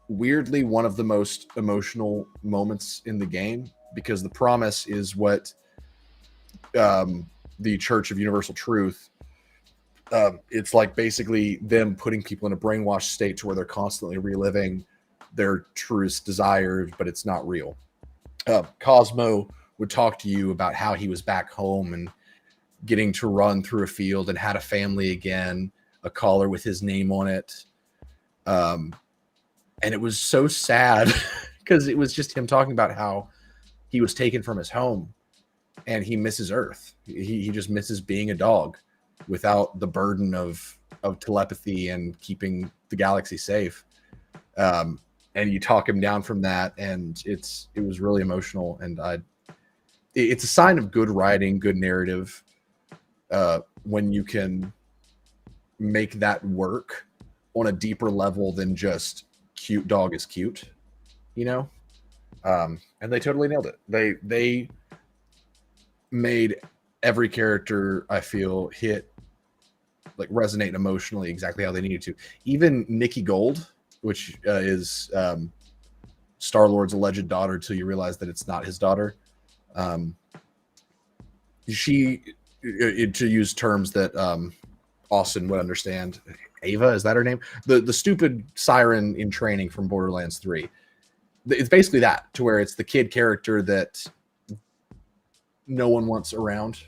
[SPEAKER 2] weirdly one of the most emotional moments in the game, because the promise is what the Church of Universal Truth, it's like basically them putting people in a brainwashed state to where they're constantly reliving their truest desires, but it's not real. Cosmo would talk to you about how he was back home and getting to run through a field and had a family again, a collar with his name on it. And it was so sad because it was just him talking about how he was taken from his home and he misses Earth. He just misses being a dog without the burden of telepathy and keeping the galaxy safe. And you talk him down from that, and it was really emotional. And it's a sign of good writing, good narrative, when you can make that work on a deeper level than just cute dog is cute, you know? And they totally nailed it. They made every character, I feel, hit, like resonate emotionally exactly how they needed to. Even Nikki Gold, which is Star-Lord's alleged daughter, till you realize that it's not his daughter. To use terms that Austin would understand, Ava, is that her name? The stupid siren in training from Borderlands 3. It's basically that, to where it's the kid character that no one wants around.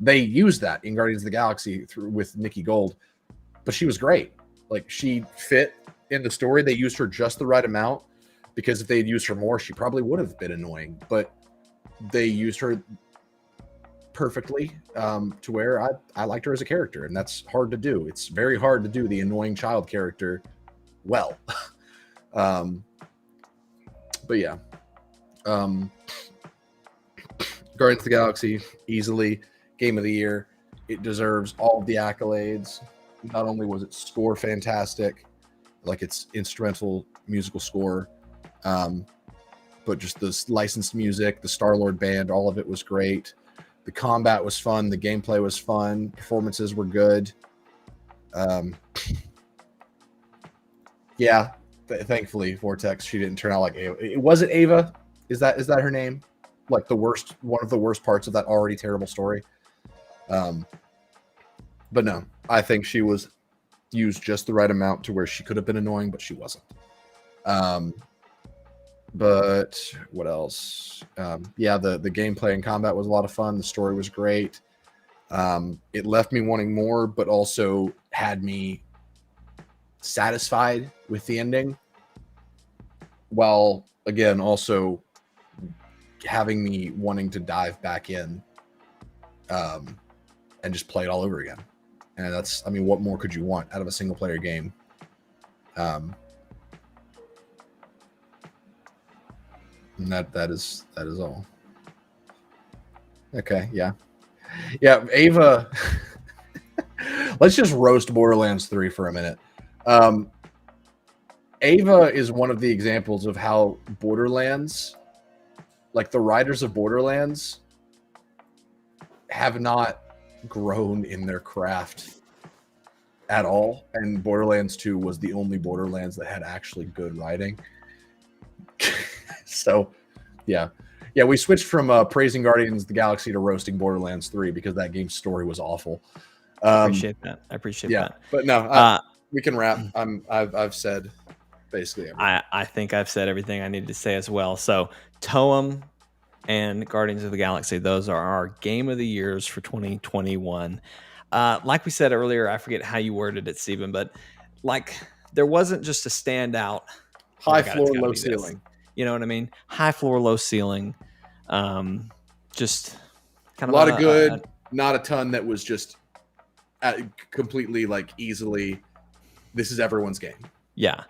[SPEAKER 2] They used that in Guardians of the Galaxy with Nikki Gold, but she was great. Like, she fit in the story. They used her just the right amount, because if they had used her more, she probably would have been annoying. But they used her perfectly to where I liked her as a character, and that's hard to do. It's very hard to do the annoying child character well. But yeah, Guardians of the Galaxy, easily game of the year. It deserves all of the accolades. Not only was it score fantastic, like its instrumental musical score, but just the licensed music, the Star-Lord band, all of it was great. The combat was fun. The gameplay was fun. Performances were good. Yeah, thankfully, Vortex, she didn't turn out like Ava. Was it Ava? Is that her name? Like one of the worst parts of that already terrible story. But no, I think she was used just the right amount to where she could have been annoying, but she wasn't. But what else? Yeah, the gameplay and combat was a lot of fun. The story was great. It left me wanting more, but also had me satisfied with the ending, while again also having me wanting to dive back in and just play it all over again. And that's, I mean, what more could you want out of a single player game? And that is all. Okay, yeah. Ava. Let's just roast Borderlands 3 for a minute. Ava is one of the examples of how Borderlands, like the writers of Borderlands, have not grown in their craft at all. And Borderlands 2 was the only Borderlands that had actually good writing. So, yeah, we switched from praising Guardians of the Galaxy to roasting Borderlands 3 because that game's story was awful.
[SPEAKER 1] I appreciate that.
[SPEAKER 2] But no, we can wrap. I've said basically everything.
[SPEAKER 1] I think I've said everything I needed to say as well. So, Toem and Guardians of the Galaxy, those are our game of the years for 2021. Like we said earlier, I forget how you worded it, Stephen, but like there wasn't just a standout
[SPEAKER 2] high floor, low ceiling.
[SPEAKER 1] You know what I mean? High floor, low ceiling. Just kind of
[SPEAKER 2] a lot of good, not a ton that was just completely like easily. This is everyone's game.
[SPEAKER 1] Yeah,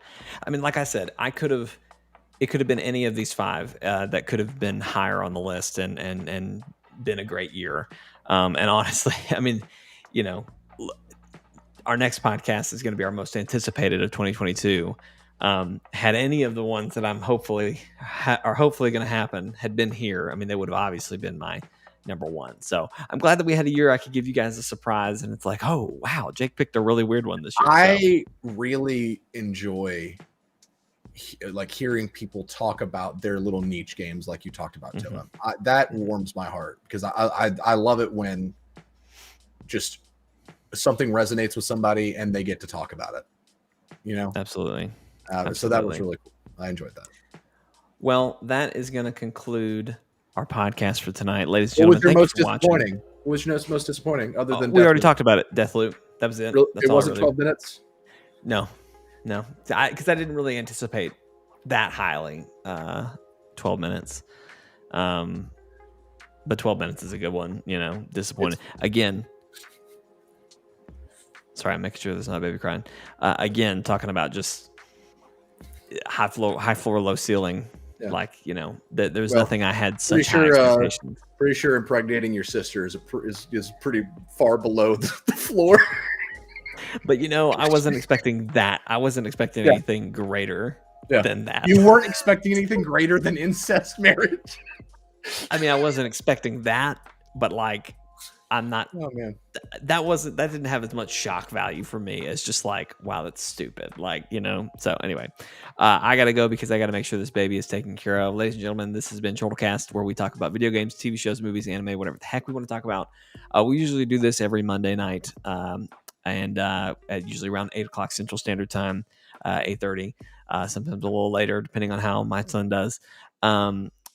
[SPEAKER 1] I mean, like I said, it could have been any of these five that could have been higher on the list and been a great year. And honestly, I mean, you know, our next podcast is going to be our most anticipated of 2022. Had any of the ones that I'm hopefully going to happen had been here, I mean, they would have obviously been my number one. So I'm glad that we had a year I could give you guys a surprise. And it's like, oh, wow, Jake picked a really weird one this year.
[SPEAKER 2] I really enjoy like hearing people talk about their little niche games like you talked about, Toem. That warms my heart because I love it when just something resonates with somebody and they get to talk about it, you know?
[SPEAKER 1] Absolutely.
[SPEAKER 2] So that was really cool. I enjoyed that.
[SPEAKER 1] Well, that is going to conclude our podcast for tonight, ladies and gentlemen. What was your most disappointing?
[SPEAKER 2] What was your most disappointing other than
[SPEAKER 1] we already talked about it, Deathloop. That was it.
[SPEAKER 2] It wasn't 12 minutes?
[SPEAKER 1] No. Because I didn't really anticipate that highly. 12 minutes. But 12 minutes is a good one, you know, disappointing. Again, sorry, I'm making sure there's not a baby crying. Again, talking about just high floor, low ceiling. Yeah. Like, you know, there's nothing I had such high expectations.
[SPEAKER 2] Pretty sure impregnating your sister is pretty far below the floor.
[SPEAKER 1] But, you know, I wasn't expecting that. I wasn't expecting anything greater than that.
[SPEAKER 2] You weren't expecting anything greater than incest marriage?
[SPEAKER 1] I mean, I wasn't expecting that, but like, I'm not.
[SPEAKER 2] Oh man,
[SPEAKER 1] that didn't have as much shock value for me as just like, wow, that's stupid. Like, you know. So anyway, I gotta go because I gotta make sure this baby is taken care of. Ladies and gentlemen, this has been Chortlecast, where we talk about video games, TV shows, movies, anime, whatever the heck we want to talk about. We usually do this every Monday night, and at usually around 8:00 Central Standard Time, 8:30, sometimes a little later, depending on how my son does.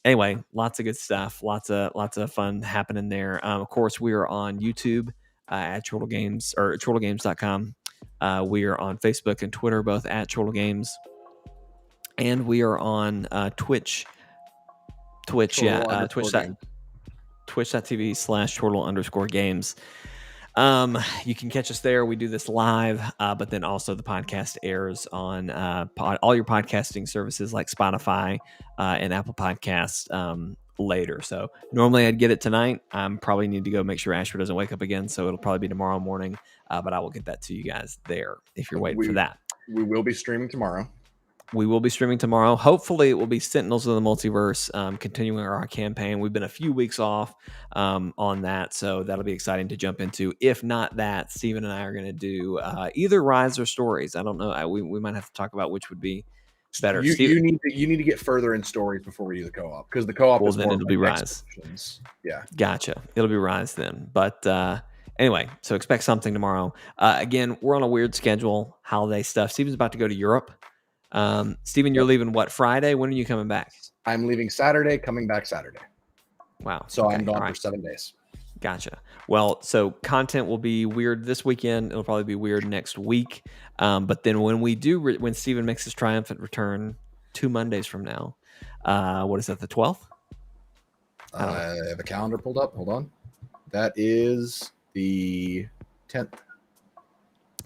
[SPEAKER 1] Anyway, lots of good stuff, lots of fun happening there. Of course, we are on YouTube at Chortle Games or chortlegames.com. We are on Facebook and Twitter, both at Chortle Games, and we are on Twitch. Twitch. twitch.tv/Chortle_games. You can catch us there. We do this live, but then also the podcast airs on all your podcasting services like Spotify and Apple Podcasts later. So normally I'd get it tonight. I probably need to go make sure Asher doesn't wake up again. So it'll probably be tomorrow morning, but I will get that to you guys there if you're waiting for that.
[SPEAKER 2] We will be streaming tomorrow.
[SPEAKER 1] We will be streaming tomorrow. Hopefully, it will be Sentinels of the Multiverse, continuing our campaign. We've been a few weeks off on that, so that'll be exciting to jump into. If not that, Steven and I are going to do either Rise or Stories. I don't know. We might have to talk about which would be better.
[SPEAKER 2] You need to get further in Stories before we do the co-op, because the co-op is
[SPEAKER 1] then
[SPEAKER 2] more
[SPEAKER 1] it'll be Rise.
[SPEAKER 2] Yeah,
[SPEAKER 1] gotcha. It'll be Rise then, but. Anyway, so expect something tomorrow. Again, we're on a weird schedule, holiday stuff. Steven's about to go to Europe. Steven, you're leaving what, Friday? When are you coming back?
[SPEAKER 2] I'm leaving Saturday, coming back Saturday.
[SPEAKER 1] Wow.
[SPEAKER 2] So I'm gone for 7 days.
[SPEAKER 1] Gotcha. Well, so content will be weird this weekend. It'll probably be weird next week. But then when we do, when Steven makes his triumphant return 2 Mondays from now, what is that, the 12th?
[SPEAKER 2] I have a calendar pulled up. Hold on. That is the 10th.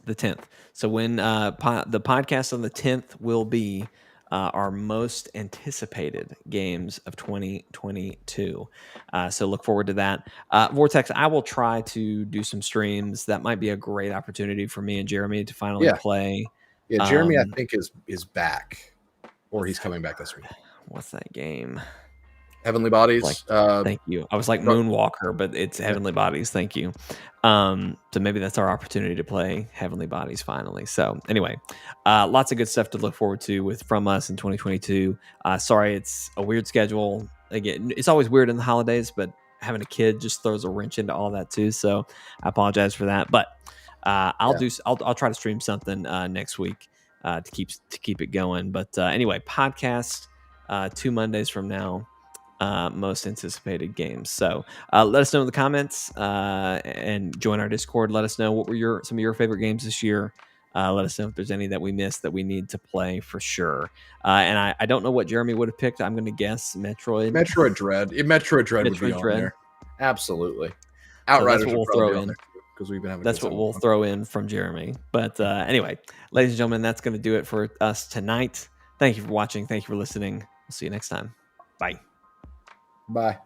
[SPEAKER 1] The 10th. So when the podcast on the 10th will be our most anticipated games of 2022. So look forward to that. Vortex, I will try to do some streams. That might be a great opportunity for me and Jeremy to finally play.
[SPEAKER 2] Yeah, Jeremy, I think is back, or he's coming back this week.
[SPEAKER 1] What's that game?
[SPEAKER 2] Heavenly Bodies.
[SPEAKER 1] Thank you. I was like Moonwalker, but it's Heavenly Bodies. Thank you. So maybe that's our opportunity to play Heavenly Bodies finally. So anyway, lots of good stuff to look forward to from us in 2022. Sorry, it's a weird schedule. Again, it's always weird in the holidays, but having a kid just throws a wrench into all that too. So I apologize for that. But I'll try to stream something next week to keep it going. But anyway, podcast 2 Mondays from now. Most anticipated games. So let us know in the comments and join our Discord. Let us know what were some of your favorite games this year. Let us know if there's any that we missed that we need to play for sure. And I don't know what Jeremy would have picked. I'm going to guess Metroid.
[SPEAKER 2] Metroid Dread. Metroid Dread would be on there. Absolutely. Outriders
[SPEAKER 1] so we'll throw in
[SPEAKER 2] because we've been having.
[SPEAKER 1] That's what we'll throw in from Jeremy. But anyway, ladies and gentlemen, that's going to do it for us tonight. Thank you for watching. Thank you for listening. We'll see you next time. Bye.
[SPEAKER 2] Bye.